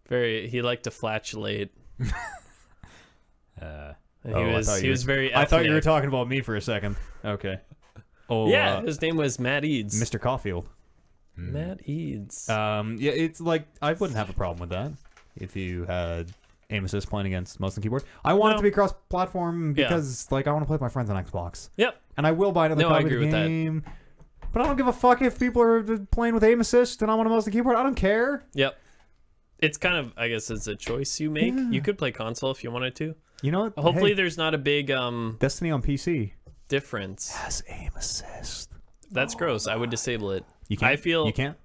he liked to flatulate. And Oh, I he was thought he you was were- very I thought you were ethnic. talking about me for a second. Okay. Oh, Yeah, his name was Matt Eads. Mr. Caulfield. Matt Eads. Yeah, it's like I wouldn't have a problem with that if you had aim assist playing against mouse and keyboard. I want it No. to be cross-platform Yeah. because like I want to play with my friends on Xbox, Yep. and I will buy another No, I copy of agree the with that. game. But I don't give a fuck if people are playing with aim assist and I want a mouse and keyboard. I don't care. Yep. It's kind of, I guess, it's a choice you make. Yeah. You could play console if you wanted to. You know what? Hopefully, Hey, there's not a big Destiny on PC difference. has aim assist. That's gross. I would disable it. You can't. I feel you can't.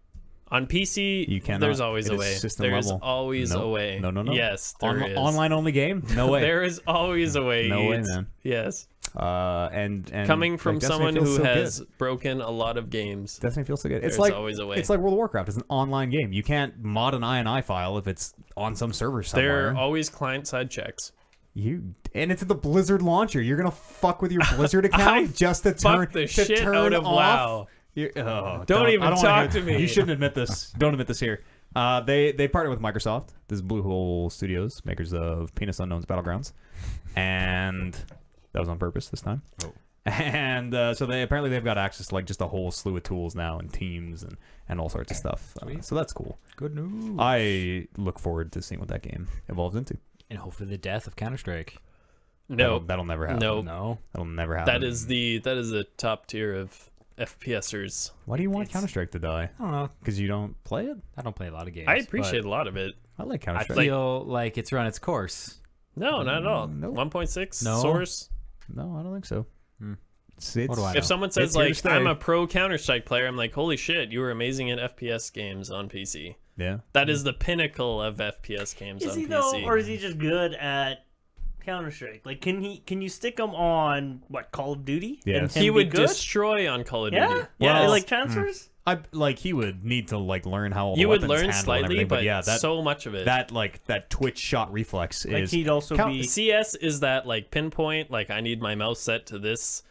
on PC. You cannot. There's always It a is way. system There's level. always Nope. a way. No. Yes, there is. Online only game? No way. There is always a way. No way, Eads. man. Yes. And Coming from like, Destiny someone feels who so has good. broken a lot of games. Destiny feels so good. It's There's like always a way. It's like World of Warcraft. It's an online game. You can't mod an INI file if it's on some server somewhere. There are always client-side checks. And it's the Blizzard launcher. You're gonna fuck with your Blizzard account I just to fuck turn the to shit turn out of off. WoW. Don't even I don't wanna talk hear- to me. You shouldn't admit this. Don't admit this here. They partnered with Microsoft. This is Bluehole Studios, makers of Penis Unknown's Battlegrounds, and that was on purpose this time. Oh. And so they've got access to like just a whole slew of tools now and teams and all sorts of stuff. So that's cool. Good news. I look forward to seeing what that game evolves into. And hopefully the death of Counter-Strike. No, that'll never happen. no, No. That'll never happen. that is the top tier of FPSers. Why do you want It's- Counter Strike to die? I don't know. Because you don't play it? I don't play a lot of games. I appreciate a lot of it. I like Counter I Strike. feel like it's run its course. No, not at all. Nope. 1.6 No. source. No, I don't think so. Hmm. It's, What do I know? If someone It's says here to like stay. I'm a pro Counter Strike player, I'm like, holy shit, you were amazing at FPS games on PC. Yeah. That is the pinnacle of FPS games Is on he PC. though, or is he just good at Counter Strike? Like, can you stick him on what Call of Duty? Yes. And him He be would good? destroy on Call of Yeah, Duty. yeah, Yes. like transfers. I like he would need to like learn how all you the would weapons learn handle and slightly, everything, but yeah, that so much of it. that twitch shot reflex Like is he'd also Count- be. CS is that like pinpoint, like I need my mouse set to this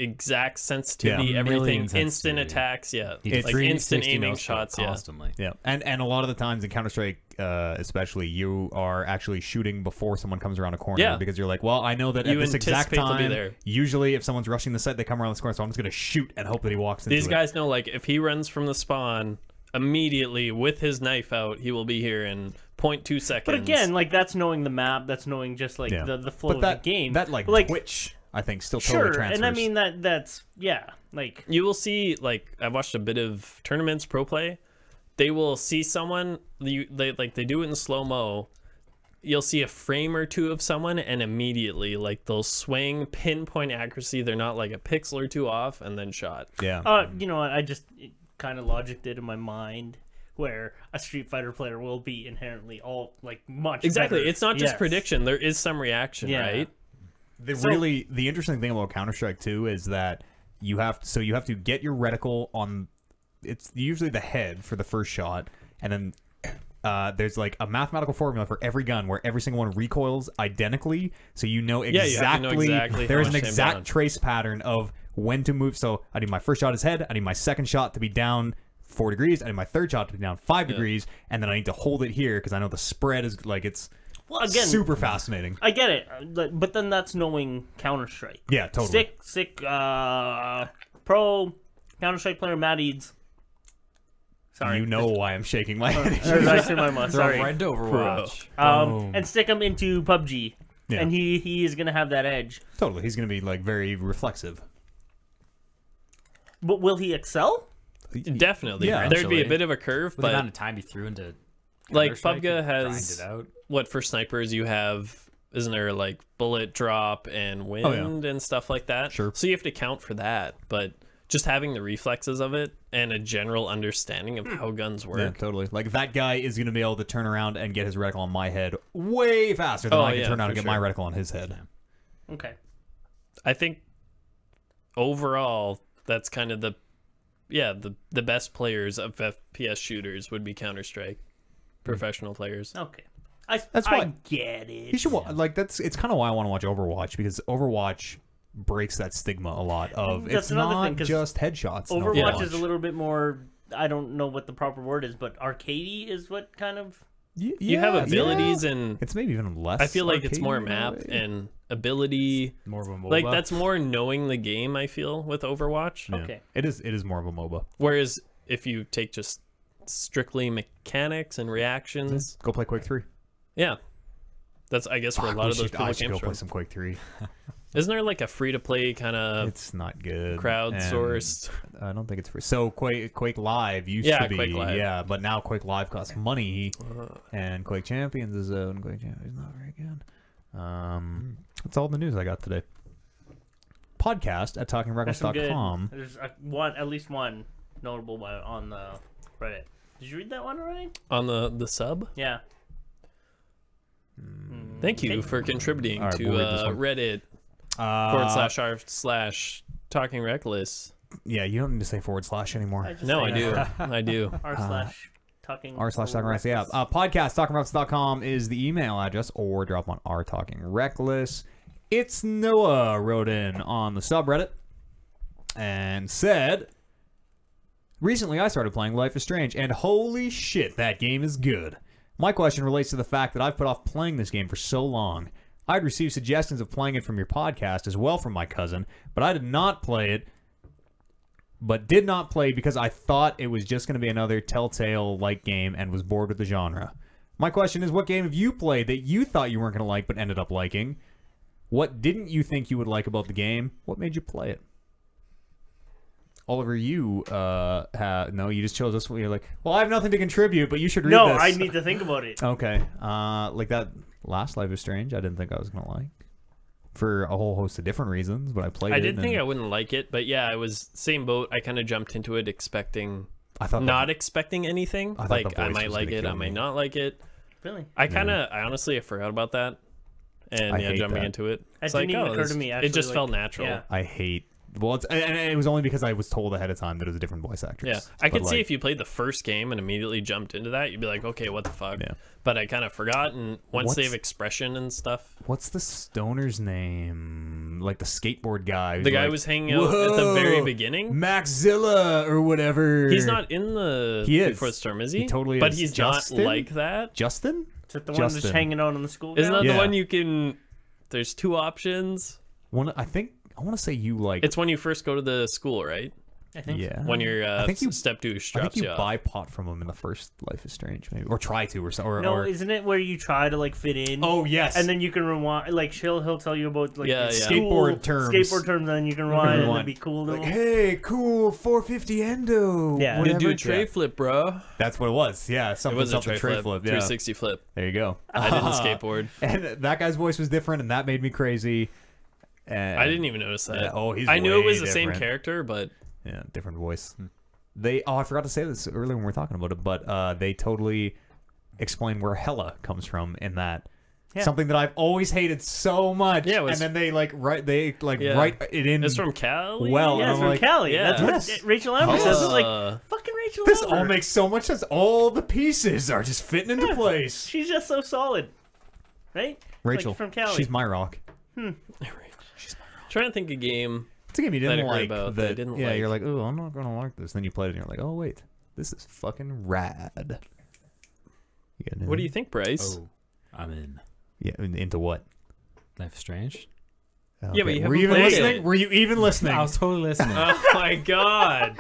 exact sensitivity, Yeah. everything, Million instant sensitivity. attacks, yeah, It's like instant aiming shots, yeah. constantly. yeah, and a lot of the times in Counter Strike, especially, you are actually shooting before someone comes around a corner Yeah. because you're like, well, I know that You at this exact anticipate they'll be time, there. usually if someone's rushing the site, they come around this corner, so I'm just gonna shoot and hope that he walks into These it. guys know like if he runs from the spawn immediately with his knife out, he will be here in 0.2 seconds. But again, like that's knowing the map. That's knowing just like Yeah. the flow But that of the game. that like, like twitch, I think, still totally sure, transfers. and I mean that's yeah, like you will see, like I've watched a bit of tournaments, pro play. They will see someone, they do it in slow mo. You'll see a frame or two of someone, and immediately like they'll swing, pinpoint accuracy. They're not like a pixel or two off, and then shot. yeah. you know what? I just kind of logicked it in my mind where a Street Fighter player will be inherently all like much Exactly. better. It's not just Yes. prediction. There is some reaction, Yeah. right? The interesting thing about Counter Strike 2 is that you have to get your reticle on. It's usually the head for the first shot, and then there's like a mathematical formula for every gun where every single one recoils identically, so you know Yeah, exactly. you have to know exactly how there's an much to aim exact down. trace pattern of when to move. So I need my first shot is head. I need my second shot to be down 4 degrees. I need my third shot to be down 5 degrees, and then I need to hold it here because I know the spread is like it's Well, again, super fascinating. I get it, but then that's knowing Counter-Strike. Yeah, totally. Sick, pro Counter-Strike player Matt Eads. Sorry. You know why I'm shaking my head. Or did I say my mouth? Throw Sorry. right into Overwatch. And stick him into PUBG. Yeah. And he is going to have that edge. Totally. He's going to be like very reflexive. But will he excel? Definitely. Yeah, There'd be a eventually. bit of a curve, With the amount but of time he threw into like Counter-Strike PUBG and grind has it out. what for snipers you have, isn't there like bullet drop and wind and stuff like that? Sure. So you have to count for that, but just having the reflexes of it and a general understanding of how guns work. Yeah, totally. Like that guy is going to be able to turn around and get his reticle on my head way faster than I can turn around and get my reticle on his head. Okay. I think overall that's kind of the best players of FPS shooters would be Counter-Strike professional players. Okay. That's I why get it. you should like it's kind of why I want to watch Overwatch, because Overwatch breaks that stigma a lot of That's it's another not thing, 'cause just headshots. in Overwatch is a little bit more, I don't know what the proper word is, but arcadey is what kind of... You have abilities and it's maybe even less. I feel like it's more arcadey in a map way. and ability. More of a MOBA. Like that's more knowing the game, I feel, with Overwatch. Yeah. Okay. It is more of a MOBA. Whereas if you take just strictly mechanics and reactions, Go play Quake 3. yeah. That's I guess where a lot of those I people should came go from. play some Quake 3. Isn't there like a free to play kind of It's not good. crowdsourced? And I don't think it's free. So Quake Live used Yeah, to be, Quake Live. yeah, but now Quake Live costs money, and Quake Champions is out, and Quake Champions is not very good. That's all the news I got today. Podcast at There's some good... talkingreckless.com. There's at least one notable one on the Reddit. Did you read that one already? On the sub? Yeah. Thank you Okay. for contributing All right, to we'll read this one. Reddit /r/Talking Reckless. Yeah, you don't need to say / anymore. just No, I say do. I do. r/talking r/talking reckless. Yeah. Podcast talkingreckless.com is the email address, or drop on r talking reckless. It's Noah wrote in on the subreddit and said, recently I started playing Life is Strange, and holy shit, that game is good. My question relates to the fact that I've put off playing this game for so long. I'd received suggestions of playing it from your podcast as well from my cousin, but I did not play it. But did not play because I thought it was just going to be another Telltale-like game and was bored with the genre. My question is, what game have you played that you thought you weren't going to like but ended up liking? What didn't you think you would like about the game? What made you play it? Oliver, you you just chose this one. You're like, well, I have nothing to contribute, but you should read No, this. I need to think about it. Okay. Like that last Life is Strange, I didn't think I was going to like. For a whole host of different reasons, but I played it. I did think and I wouldn't like it, but yeah, I was same boat. I kind of jumped into it expecting, I thought not expecting anything. I thought Like the I voice might was like gonna it, I kill might me. not like it. Really? I honestly I forgot about that, and I yeah, hate jumping that. into it. That It's didn't like, even oh, occur to this- me, It actually, just like- felt natural. yeah. I hate. Well, and it was only because I was told ahead of time that it was a different voice actress. Yeah, I But, could see like, if you played the first game and immediately jumped into that, you'd be like, okay, what the fuck? Yeah. But I kind of forgot, and once they What's- have expression and stuff, What's the stoner's name? Like the skateboard guy. who's the guy like, was hanging out at the very "Whoa, beginning. Maxzilla or whatever. He's not in the He is. Before the Storm, is he? He totally But is. he's Justin? not like that. Justin. Is it the one that's Justin. hanging out in the school? Isn't that grounds? the Yeah. one you can? There's two options. I want to say you like. It's when you first go to the school, right? I think so. yeah. When your I think you. step douche I drops think you you off. buy pot from him in the first Life is Strange, maybe, or try to, or so. Or, No, or isn't it where you try to like fit in? oh yes. And then you can rewind. Like he'll tell you about like Yeah, the yeah. school- Skateboard terms. Skateboard terms, and then you can rewind and rewind. it'd be cool. To like, hey, cool 450 endo. Yeah. You do whatever. a tray flip, bro. That's what it was. Yeah, It something was a something tray flip, flip. Yeah. 360 flip. There you go. I didn't skateboard. And that guy's voice was different, and that made me crazy. And I didn't even notice that. Yeah, oh, he's I knew it way was the same different. character, but Yeah, different voice. I forgot to say this earlier when we were talking about it, but they totally explain where Hela comes from in that. Yeah. Something that I've always hated so much. Yeah, it was- and then they write Yeah. write it in. it's from Cali. Well, Yeah, and it's I'm from like, Cali. yeah. That's Yes. what Rachel Amber says. It's like Uh, fucking Rachel this Amber. all makes so much sense. All the pieces are just fitting into Yeah. place. She's just so solid, right? Rachel, like from Cali. she's my rock. Trying to think of a game. It's a game you That I didn't heard like. about that that I didn't yeah, like. you're like, oh, I'm not gonna like this. Then you played it, and you're like, oh wait, this is fucking rad. You got What do you anything? think, Bryce? Oh, I'm in. Yeah, into what? Life is Strange. Yeah, but you were you haven't even played listening? it. Were you even listening? I was totally listening. Oh my god.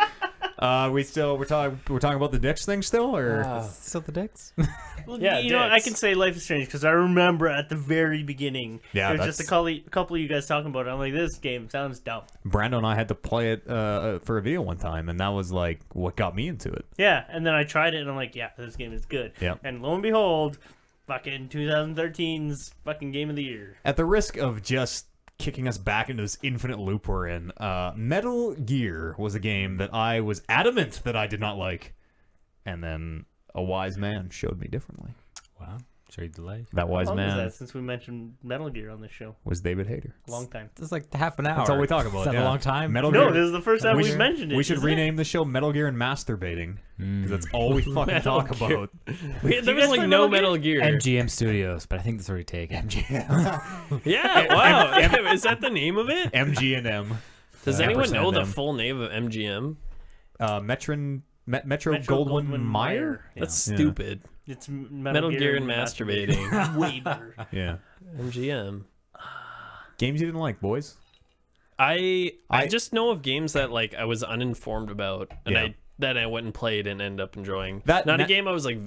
We're talking about the dicks thing still, or Still the dicks? Well, Yeah, you know, I dicks. can say Life is Strange because I remember at the very beginning, Yeah, there was just that's- a couple of you guys talking about it. I'm like, this game sounds dumb. Brando and I had to play it for a video one time, and that was like what got me into it. Yeah, and then I tried it and I'm like, yeah, this game is good. Yep. And lo and behold, fucking 2013's fucking game of the year. At the risk of just kicking us back into this infinite loop we're in, Metal Gear was a game that I was adamant that I did not like, and then a wise man showed me differently. Wow. Sorry, delay. That wise How long was man that since we mentioned Metal Gear on this show? was David Hayter. Long time. It's like half an hour. That's all we talk about. Is that yeah. a long time? Metal No, Gear. this is the first time we we've should- mentioned it. We should isn't it? rename the show Metal Gear and Masturbating, because that's all we fucking Metal talk Gear. about. Wait, there you was guys like play no Metal Metal Gear. MGM Studios, but I think that's already taken. Yeah, wow. Is that the name of it? MG and M. Does anyone know the M. full name of MGM? Metro Goldwyn Mayer. That's Yeah. stupid. It's Metal Gear and masturbating. Way better. Yeah. MGM. Games you didn't like, boys. I I- just know of games that like I was uninformed about, and Yeah. I went and played and ended up enjoying. That- Not a that- game I was like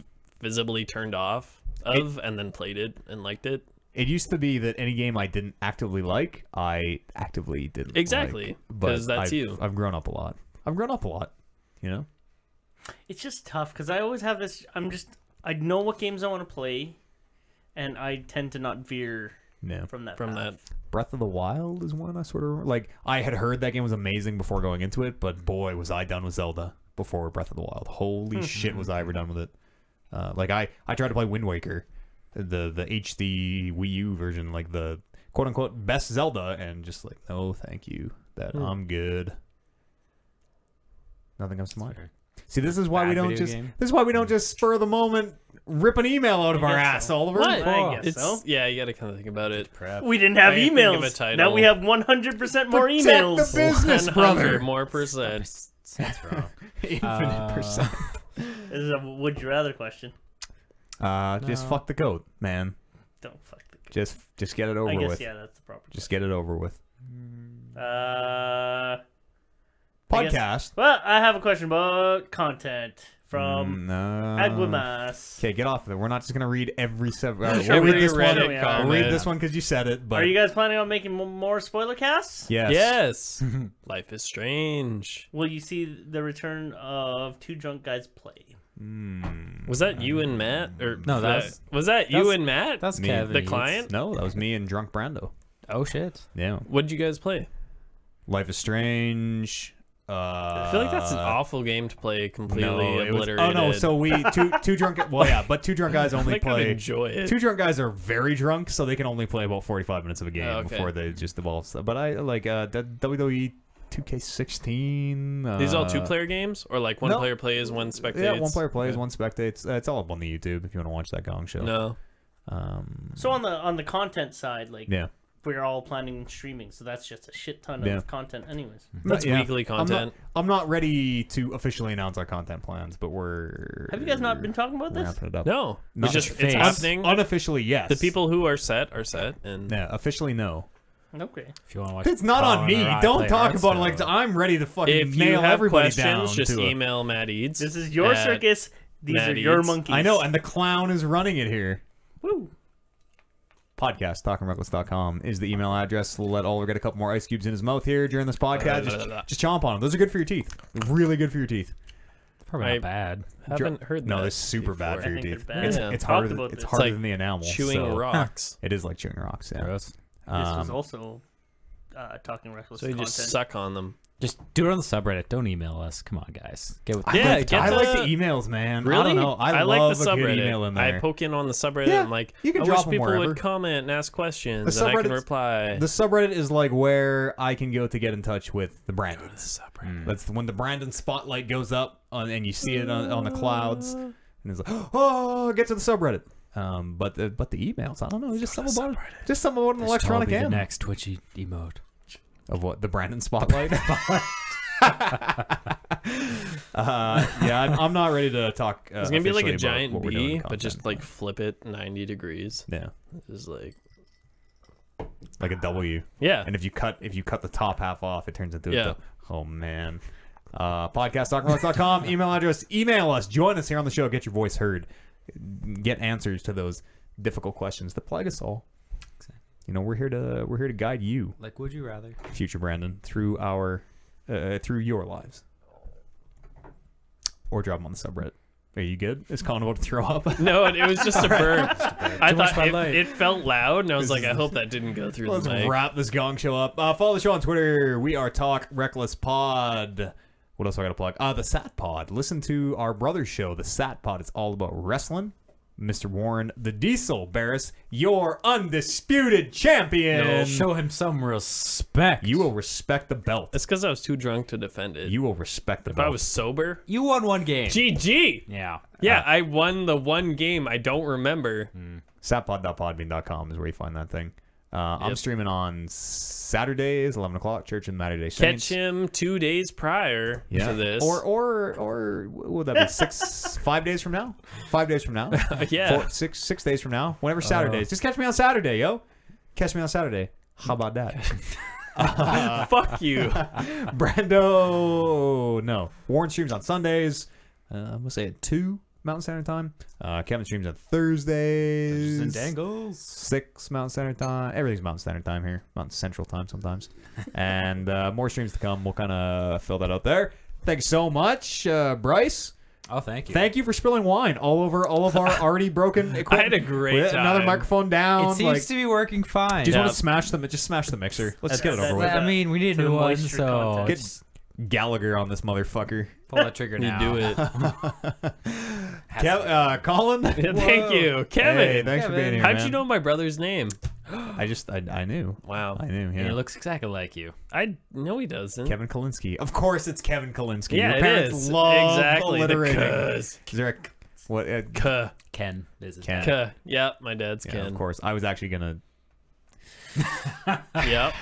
visibly turned off of, and then played it and liked it. It used to be that any game I didn't actively like, I actively didn't. Exactly, like. But 'cause that's I've, you. I've grown up a lot. You know. It's just tough because I always have this. I know what games I want to play, and I tend to not veer Yeah. from that. From path. Breath of the Wild is one I sort of like. I had heard that game was amazing before going into it, but boy, was I done with Zelda before Breath of the Wild. Holy shit, was I ever done with it? Like I tried to play Wind Waker, the HD Wii U version, like the quote unquote best Zelda, and just like no, thank you, that I'm good. Nothing comes to mind. fair. See, this is why we Bad don't video just. game. This is why we don't just spur of the moment rip an email out of I our guess ass, so. Oliver. What? I guess It's so. yeah, you got to kind of think about it. We didn't have I can think of a emails. title. Now we have 100% more Protect emails. the business, 100 brother. more percent. Sounds wrong. Infinite percent. This is a would you rather question. Just fuck the goat, man. Don't fuck the. Just get it over I guess with. yeah, that's the proper. Just get it over with. I guess- Podcast. Well, I have a question about content from Aguimas. Okay, get off of it. We're not just gonna read every seven. Sure, we'll read we this one. Reddit We'll comment. read this one because you said it. But Are you guys planning on making more spoiler casts? yes. Yes. Life is strange. Will you see the return of Two Drunk Guys Play? Was that you and Matt? Or No, that was that you and Matt? That's Me. Kevin. the Yates. client. No, that was me and Drunk Brando. Oh shit. Yeah. What did you guys play? Life is Strange. I feel like that's an awful game to play completely No, it was, obliterated. oh no! So we two drunk. Well, yeah, but two drunk guys only I could play. enjoy it. Two drunk guys are very drunk, so they can only play about 45 minutes of a game Oh, okay. before they just evolve. So, but I like WWE 2K16. These all two-player games, or like one no. player plays, one spectates. Yeah, one player plays, Okay. one spectates. It's all up on the YouTube if you want to watch that Gong Show. No. So on the content side, like Yeah. we're all planning streaming, so that's just a shit ton Yeah. of content, anyways. That's Yeah. weekly content. I'm not ready to officially announce our content plans, but Have you guys not been talking about this? wrapping it up. No. Not It's just face. it's happening. Unofficially, yes. The people who are set, and Yeah, officially, no. Okay. If you want to watch, It's not on Colin me. or I Don't play talk about it Hearthstone. like I'm ready to fucking if you nail have everybody down. questions, just to a- email Matt Eads. This is your at- circus. These Matt are your Eads. monkeys. I know, and the clown is running it here. Woo. Podcast, talkingreckless.com is the email address. We'll let Oliver get a couple more ice cubes in his mouth here during this podcast. Just chomp on them. Those are good for your teeth. Really good for your teeth. Probably I- not bad. Haven't heard that. No, it's super bad before. for your I think teeth. they're bad. It's, Yeah. it's Talked harder, about it's this. harder It's like than the enamel. Chewing so rocks. It is like chewing rocks, yeah. Gross. This was Um, also talking reckless So you content. just suck on them. Just do it on the subreddit. Don't email us. Come on, guys. Get with Yeah, the get I the- like the emails, man. Really? I don't know. I like love the a good subreddit. email in there. I poke in on the subreddit. Yeah, I'm like, you can I drop wish them people wherever. would comment and ask questions, The and I can subreddit's- reply. The subreddit is like where I can go to get in touch with the Brandons. Subreddit. That's when the Brandon spotlight goes up and you see it on the clouds, and it's like, oh, get to the subreddit. But the emails, I don't know. It's just something about it. Just something about an electronic the M. next twitchy emote. Of what? The Brandon spotlight. Yeah, I'm not ready to talk. It's gonna be like a officially about giant what we're doing bee, in but just content. like flip it 90 degrees. yeah, This is like a W. yeah. And if you cut the top half off, it turns into a Yeah. W. Oh man. Podcast.com, email address. Email us. Join us here on the show. Get your voice heard. Get answers to those difficult questions that plague us all. You know, we're here to guide you, Like, would you rather? future Brandon, through through your lives. Or drop them on the subreddit. Are you good? Is Colin about to throw up? No, it was just a burp. I Too much thought Bud Light. it felt loud, and I was like, I hope that didn't go through Let's the mic. wrap this gong show up. Follow the show on Twitter. We are Talk Reckless Pod. What else do I got to plug? The Sat Pod. Listen to our brother's show, The Sat Pod. It's all about wrestling. Mr. Warren, the Diesel Barris, your undisputed champion. Show him some respect. You will respect the belt. It's because I was too drunk to defend it. You will respect the if belt. I was sober, You won one game. GG. Yeah. Yeah, I won the one game I don't remember. Satpod.podbean.com is where you find that thing. I'm Yep. streaming on Saturdays, 11 o'clock, Church and Latter-day Catch Saints. him 2 days prior to this. Or what would that be 5 days from now? 5 days from now? yeah. 6 days from now? Whenever Saturdays. Just catch me on Saturday, yo. Catch me on Saturday. How about that? Fuck you. Brando, no. Warren streams on Sundays. I'm going to say at 2 Mountain Standard Time. Kevin streams on Thursdays. And dangles. 6 Mountain Standard Time. Everything's Mountain Standard Time here. Mountain Central Time sometimes. And more streams to come. We'll kind of fill that out there. Thanks so much, Bryce. Oh, thank you. Thank you for spilling wine all over all of our already broken equipment. I had a great With another time. microphone down. It seems to be working fine. just Yeah. want to smash them. Just smash the mixer. Let's just get it over with. I mean, we need For a the new one, moisture so content. Get just Gallagher on this motherfucker. pull that trigger You now. do it. Colin. Thank you. Kevin. Hey, thanks for being Kevin. here, How'd man. you know my brother's name? I knew. Wow. I knew. And Yeah. he looks exactly like you. I know he doesn't. Kevin Kalinske. Of course, it's Kevin Kalinske. Yeah, Your it parents is. love Exactly. The alliterating. cuz. Is there a what? K. Ken is his Ken. name. K. Yeah, my dad's Yeah, Ken. of course. I was actually gonna. Yep.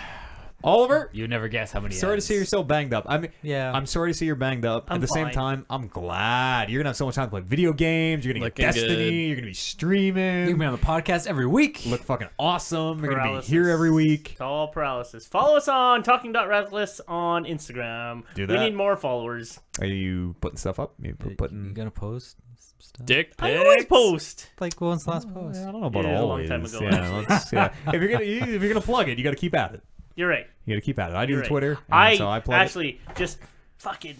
Oliver, You never guess how many. sorry to Ns. see you're so banged up. I mean, Yeah. I'm sorry to see you're banged up. I'm At the same fine. time, I'm glad you're gonna have so much time to play video games. You're gonna Looking get Destiny. good. You're gonna be streaming. You're gonna be on the podcast every week. Look fucking awesome. You're gonna be Paralysis. here every week. It's all paralysis. Follow us on Talking.Reckless on Instagram. Do We that. need more followers. Are you putting stuff up? You You putting. gonna post stuff? Dick I always pics. post. Like when's the last post? I don't know about Yeah, a long always. time ago, Yeah, yeah. If you're gonna plug it, you got to keep at it. You're right. You got to keep at it. I do You're the right. Twitter, and so I plug it. actually just fucking.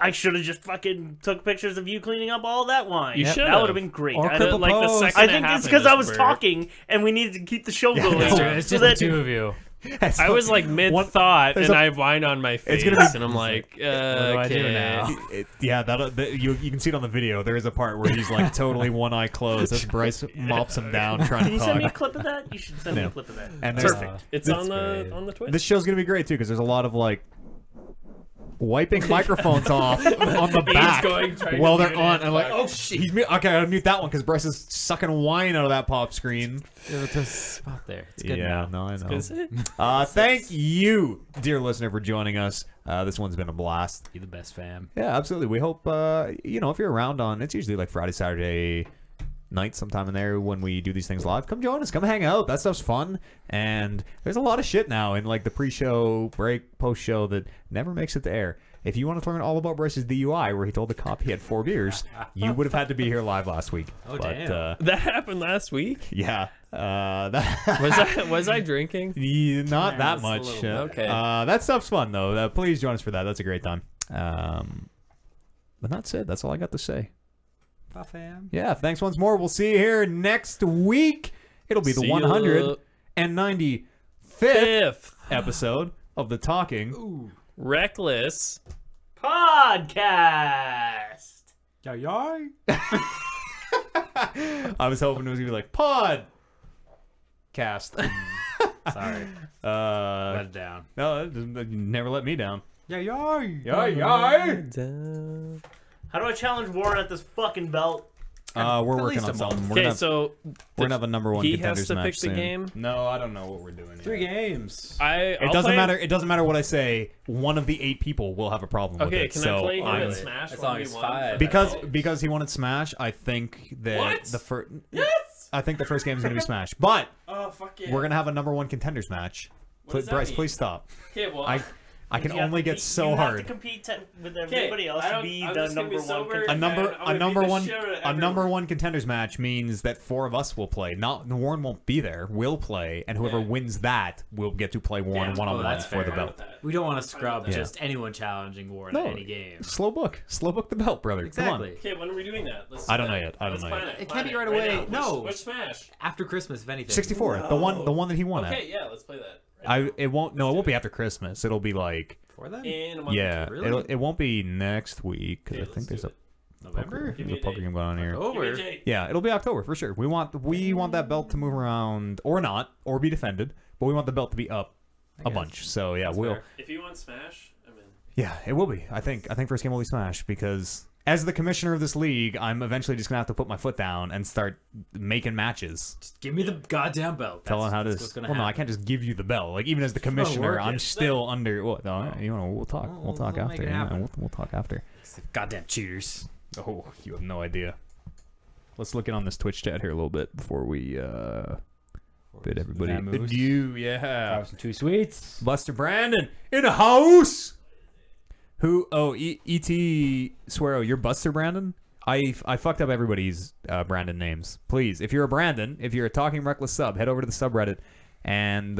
I should have just fucking took pictures of you cleaning up all that wine. You should've. That would have been great. Or I, clip a Like the post. second I it think it's happened, because I was just talking and we needed to keep the show going. It's It's So just that- the two of you. I was like mid thought, there's and a- I have wine on my face, gonna be- and I'm like, What do I do okay. now? Yeah, you can see it on the video. There is a part where he's like totally one eye closed as Bryce mops him down trying Can to you send me a talk. clip of that? You should send me No. a clip of that. And there's- Perfect. It's This- on the great. on the Twitch. This show's gonna be great too because there's a lot of like wiping microphones off on the back going, trying to while they're mute on. it. And like, oh shit, okay, I gotta mute that one because Bryce is sucking wine out of that pop screen. There's a spot there. It's good Yeah, now. no, I know. Is it? Thank you, dear listener, for joining us. This one's been a blast. You're the best, fam. Yeah, absolutely. We hope if you're around on, it's usually like Friday, Saturday night sometime in there when we do these things live. Come join us. Come hang out. That stuff's fun. And there's a lot of shit now in like the pre-show, break, post-show that never makes it to air. If you want to learn all about Bryce's DUI, where he told the cop he had 4 beers, you would have had to be here live last week. Oh, but, damn. That happened last week. Yeah. That Was I drinking? Yeah, not that just a much. little bit. Okay. That stuff's fun though. Please join us for that. That's a great time. But that's it. That's all I got to say. Bye, fam. Yeah. Thanks once more. We'll see you here next week. It'll be the See ya. 195th Fifth episode of the Talking. Reckless. Podcast. Yeah, yeah. I was hoping it was gonna be like pod cast. Sorry. Let it down. No, you never let me down. Yeah, yeah. Yeah, yeah. How do I challenge Warren at this fucking belt? We're At working least on a something. month. We're Okay, gonna have, so we're gonna have a number one he contenders has to match pick the soon. game. No, I don't know what we're doing. 3 yet. games. It doesn't matter. It doesn't matter what I say. One of the 8 people will have a problem Okay, with it. can so I play I'm- him in Smash? As long as 1v1 5. because he wanted Smash. I think that What? the first. Yes. I think the first game is gonna be Smash, but Oh fuck yeah. we're gonna have a number one contenders match. What does that Bryce, mean? please stop. Okay, well, I can You have only to get be- so you hard. have to compete with everybody else to be I'm the just gonna be number one. sober. A number, And I'm a gonna number beat the one, shit out of a everyone. number one contenders match means that 4 of us will play. Not Warren won't be there. We'll play, and whoever Yeah. wins that will get to play Warren Yeah, one on well, one that's for the fair. belt. We don't want to scrub Yeah. just anyone challenging Warren No. at any game. Slow book the belt, brother. Exactly. Okay, when are we doing that? Let's I don't do know that. yet. I don't Let's know plan yet. It plan can't be right away. now. No. Which Smash? After Christmas, if anything. 64, the one that he won Okay, yeah, let's play that. at. It won't be after Christmas. It'll be like For then? In a month. yeah, Really? it won't be next week because Okay, I think let's there's a do it. November? Give me there's a a poker date. game going on here. Give me a Over. date. Yeah, it'll be October for sure. We want that belt to move around or not or be defended, but we want the belt to be up a guess. bunch. So yeah, That's we'll. fair. If you want Smash, I'm in. Yeah, it will be. I think first game will be Smash because as the commissioner of this league, I'm eventually just gonna have to put my foot down and start making matches. Just give me the goddamn belt. Tell them how to. That's what's gonna Well, no, I happen. can't just give you the belt. Like even as the commissioner, work I'm it. still under. What? No, you know, we'll talk. We'll talk we'll make after. it Yeah, happen. we'll talk after. Goddamn cheaters. Oh, you have no idea. Let's look in on this Twitch chat here a little bit before we bid everybody Vamoose. adieu. Yeah. Have some 2 sweets. Buster Brandon in the house. Who? Oh, E.T. Swearo, you're Buster Brandon? I fucked up everybody's Brandon names. Please, if you're a Brandon, if you're a Talking Reckless sub, head over to the subreddit and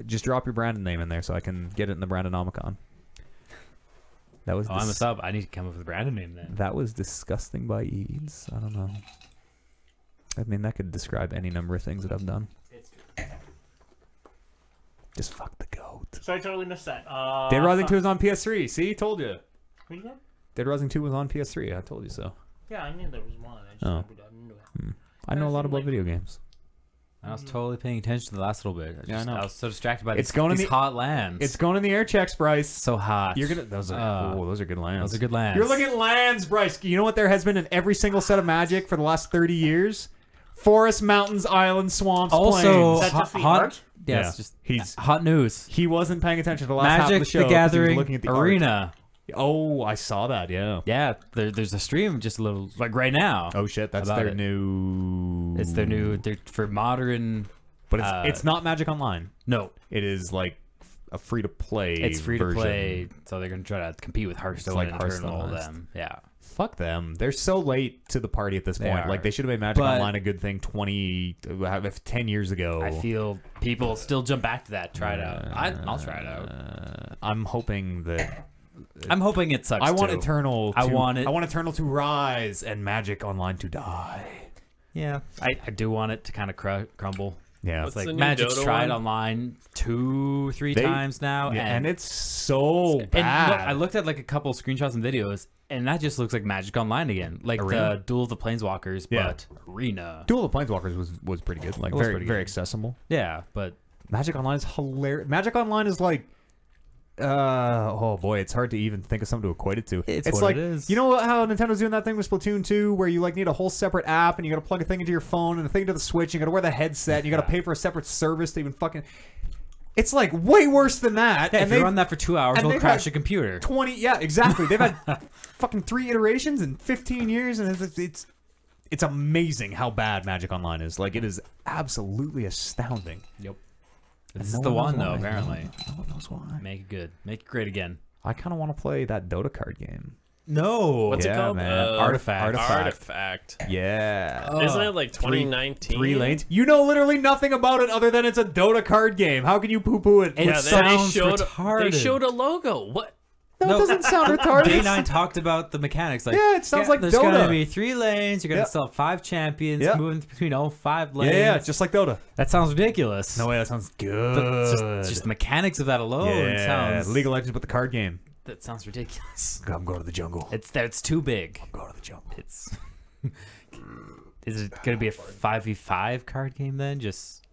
just drop your Brandon name in there so I can get it in the Brandonomicon. That was Oh, I'm a sub. I need to come up with a branded name then. that was disgusting by Eads. I don't know. I mean, that could describe any number of things that I've done. Just fuck the goat. So I totally missed that. Dead Rising 2 is on PS3. See, told you. What you got? Dead Rising 2 was on PS3. I told you so. Yeah, I knew there was one. I just Oh. never got into it. I know a lot Rising, about like- video games. I was totally paying attention to the last little bit. Yeah, I know. I was so distracted by It's these, going in these the- hot lands. It's going in the air checks, Bryce. so hot. You're gonna. Those are. Oh, those are good lands. Those are good lands. You're looking at lands, Bryce. You know what there has been in every single set of Magic for the last 30 years? Forests, mountains, islands, swamps, Also, plains. Is that just the hot. art? Yes, Yeah. just He's- hot news. He wasn't paying attention to the last half of Magic the show. the 'cause he was Gathering looking at the art. Arena. Oh, I saw that. Yeah. Yeah, there's a stream just a little like right now. Oh shit, that's About their it. new. It's their new. They're for modern. But it's not Magic Online. No, It is like a free to play. it's free to version. play. So they're gonna try to compete with Hearthstone like and turn Hearthstone, all of that's- them. Yeah. Fuck them. They're so late to the party at this They point. are. Like they should have made Magic But- Online a good thing 10 years ago. I feel people still jump back to that. Try it out. I'll try it out. I'm hoping that I'm hoping it sucks. I want too. Eternal. I want it- I want Eternal to rise and Magic Online to die. Yeah, I do want it to kind of crumble. Yeah, What's Like the new Magic's Dota tried one? online 2-3 They- times now, yeah, and it's so and bad. look, I looked at like a couple screenshots and videos, and that just looks like Magic Online again, like Arena? the Duel of the Planeswalkers, Yeah. but Arena. Duel of the Planeswalkers was pretty good. Like It was very pretty very good. accessible. Yeah, but Magic Online is hilarious. Magic Online is like, oh boy, it's hard to even think of something to equate it to. It's what like, it is. you know how Nintendo's doing that thing with Splatoon 2, where you like need a whole separate app and you got to plug a thing into your phone and a thing to the Switch. And you got to wear the headset. And you got to pay for a separate service to even fucking. It's like way worse than that. yeah, and if you they've run that for 2 hours, and it'll they've crash had your computer. 20. Yeah, exactly. They've had fucking 3 iterations in 15 years, and it's amazing how bad Magic Online is. Like it is absolutely astounding. Yep. And This no is the one one knows though. why. Apparently, No one knows why. make it good, make it great again. I kind of want to play that Dota card game. No, What's Yeah, it called? man. Artifact. Artifact. Yeah. Isn't it like 2019? 3 lanes. You know literally nothing about it other than it's a Dota card game. How can you poo-poo it? It Yeah, sounds they showed retarded. They showed a logo. What? No, it doesn't sound retarded. Day9 talked about the mechanics. Like, Yeah, it sounds like there's Dota. gonna be 3 lanes. You're gonna Yeah. sell 5 champions, Yeah. moving between all 5 Yeah, lanes. yeah, just like Dota. That sounds ridiculous. No way, that sounds But good. just the mechanics of that alone yeah, sounds. League of Legends with the card game. That sounds ridiculous. I'm going to the jungle. It's too big. Go to the jungle. It's. Is it gonna be a 5v5 card game then? Just.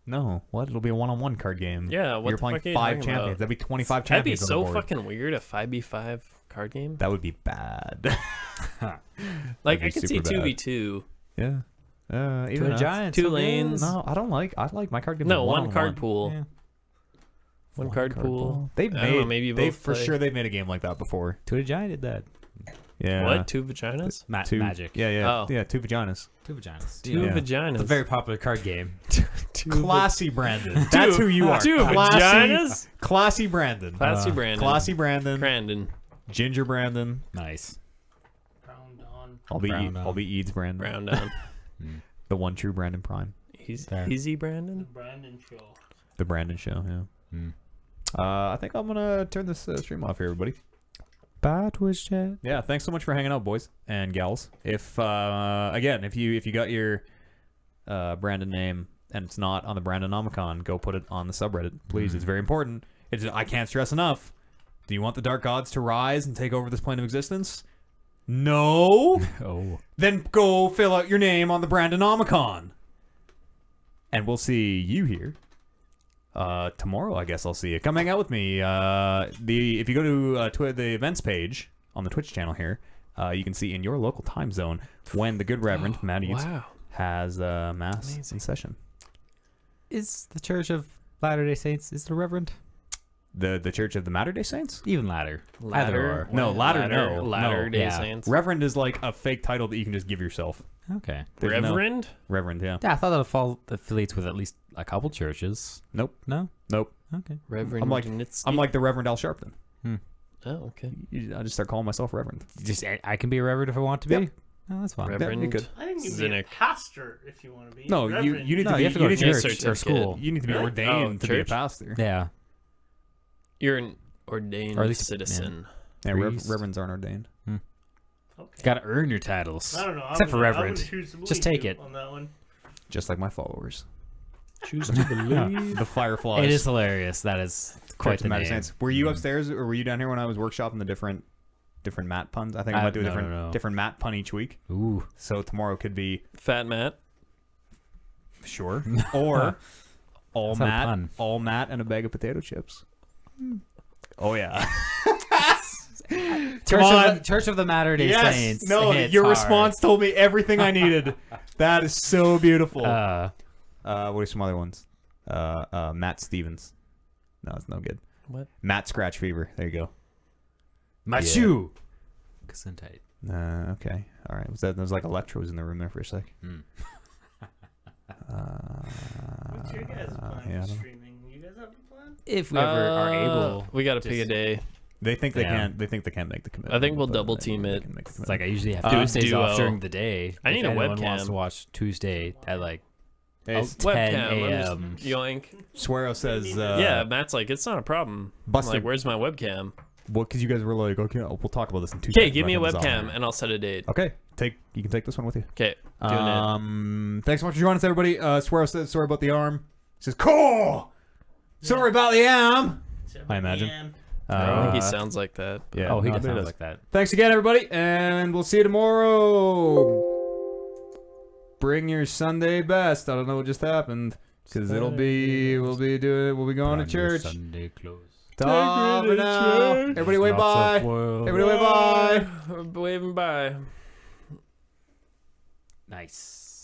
No, what? It'll be a one-on-one card game. Yeah, what You're the playing fuck are you 5 talking champions. about? That'd be 25 That'd be champions on so the board. fucking weird. A 5v5 card game. That would be bad. Like, That'd I be could see super bad. 2v2. Yeah. Even Two that's- giants. Two so good. lanes. No, I don't like. I like my card games. No, are one one-on-one. card pool. Yeah. One card pool. They've I don't know, made. maybe They both for play. sure they've made a game like that before. Two Giant did that. Yeah. What? 2 vaginas? Two Magic. Yeah, yeah, Oh. yeah. 2 vaginas. Two vaginas. Two Yeah. vaginas. It's a very popular card game. Classy Brandon. That's who you are. 2 Classy, vaginas? classy Brandon. Classy Brandon. Classy Brandon. Brandon. Ginger Brandon. Nice. Brown Dawn. I'll be Eads Brandon. Brown down. The one true Brandon Prime. There. Easy The Brandon? Brandon Show. The Brandon Show. Yeah. Hmm. I think I'm gonna turn this stream off here, everybody. Bye, Twitch chat. Yeah, thanks so much for hanging out, boys and gals. If again, if you got your Brandon name and it's not on the Brandonomicon, go put it on the subreddit, please. It's very important. I can't stress enough. Do you want the dark gods to rise and take over this plane of existence? No. Oh. Then go fill out your name on the Brandonomicon. And we'll see you here. Tomorrow, I guess I'll see you. Come hang out with me. If you go to the events page on the Twitch channel here, you can see in your local time zone when the good Reverend Matt Eads Wow. has mass in session. Is the Church of Latter-day Saints, is the Reverend? The Church of the Matter-day Saints? Even Latter. Ladder. No, Ladder, no. Ladder No. Day Yeah. Saints. Reverend is like a fake title that you can just give yourself. Okay. There's no- Reverend? Reverend, yeah. Yeah, I thought that affiliates with at least a couple churches. Nope. No? Nope. Okay. Reverend I'm like- Nitsky? I'm like the Reverend Al Sharpton. Oh, okay. I just start calling myself Reverend. Just I can be a reverend if I want to be. Yep. Oh, that's fine. Reverend. you could. I think you can be a Zinnick. pastor if you want to be. No, you Reverend. need No, to be. you have to go to need to- church or school. You need to be Really? ordained Oh, to be a church? pastor. Yeah. You're an ordained Or at least- citizen. Yeah, Priest. reverends aren't ordained. Okay. Got to earn your titles. I don't know. Except for I'm Reverend. gonna choose to Just believe take you it. on that one. Just like my followers. Choose to believe. The Fireflies. It is hilarious. That is quite Church the of Matter name. Saints. Were you upstairs or were you down here when I was workshopping the different mat puns? I think I might do a no. different mat pun each week. Ooh. So tomorrow could be Fat Matt. sure or all That's not a mat, pun. all mat and a bag of potato chips. Oh yeah. Church of the Matter-day Saints. No, hits your hard. response told me everything I needed. That is so beautiful. Uh, What are some other ones? Matt Stevens. No, it's no good. What? Matt Scratch Fever. There you go. Machu. Gesundheit. Okay. All right. Was there was like electros in the room there for a sec? What's your guys' plan yeah, I for don't know. streaming? You guys have a plan? If we ever are able. We got to pick a just- day. They think they Yeah. can't. They think they can't make the commitment. I think we'll but double they team can it. make the It's like I commitment. usually have Do a Tuesdays off duo. during the day. I need if a anyone wants webcam. to watch Tuesday at like Hey, 10 Webcam. a.m. Yoink. Swearo says. Yeah, Matt's like, it's not a problem. I'm Buster. like, where's my webcam? Well, because you guys were like, okay, we'll talk about this in 2 Okay, seconds. give me a when it's on webcam there. and I'll set a date. Okay, you can take this one with you. Okay, doing it. Thanks so much for joining us, everybody. Swearo says sorry about the arm. He says, cool. Sorry about the arm. I imagine. I think he sounds like that. Yeah. Oh, he no, does but it sound does. like that. Thanks again, everybody, and we'll see you tomorrow. Bring your Sunday best. I don't know what just happened because we'll be going to church. Sunday close. Ta for now. Everybody wave bye. Everybody wave bye. Waving bye. Nice.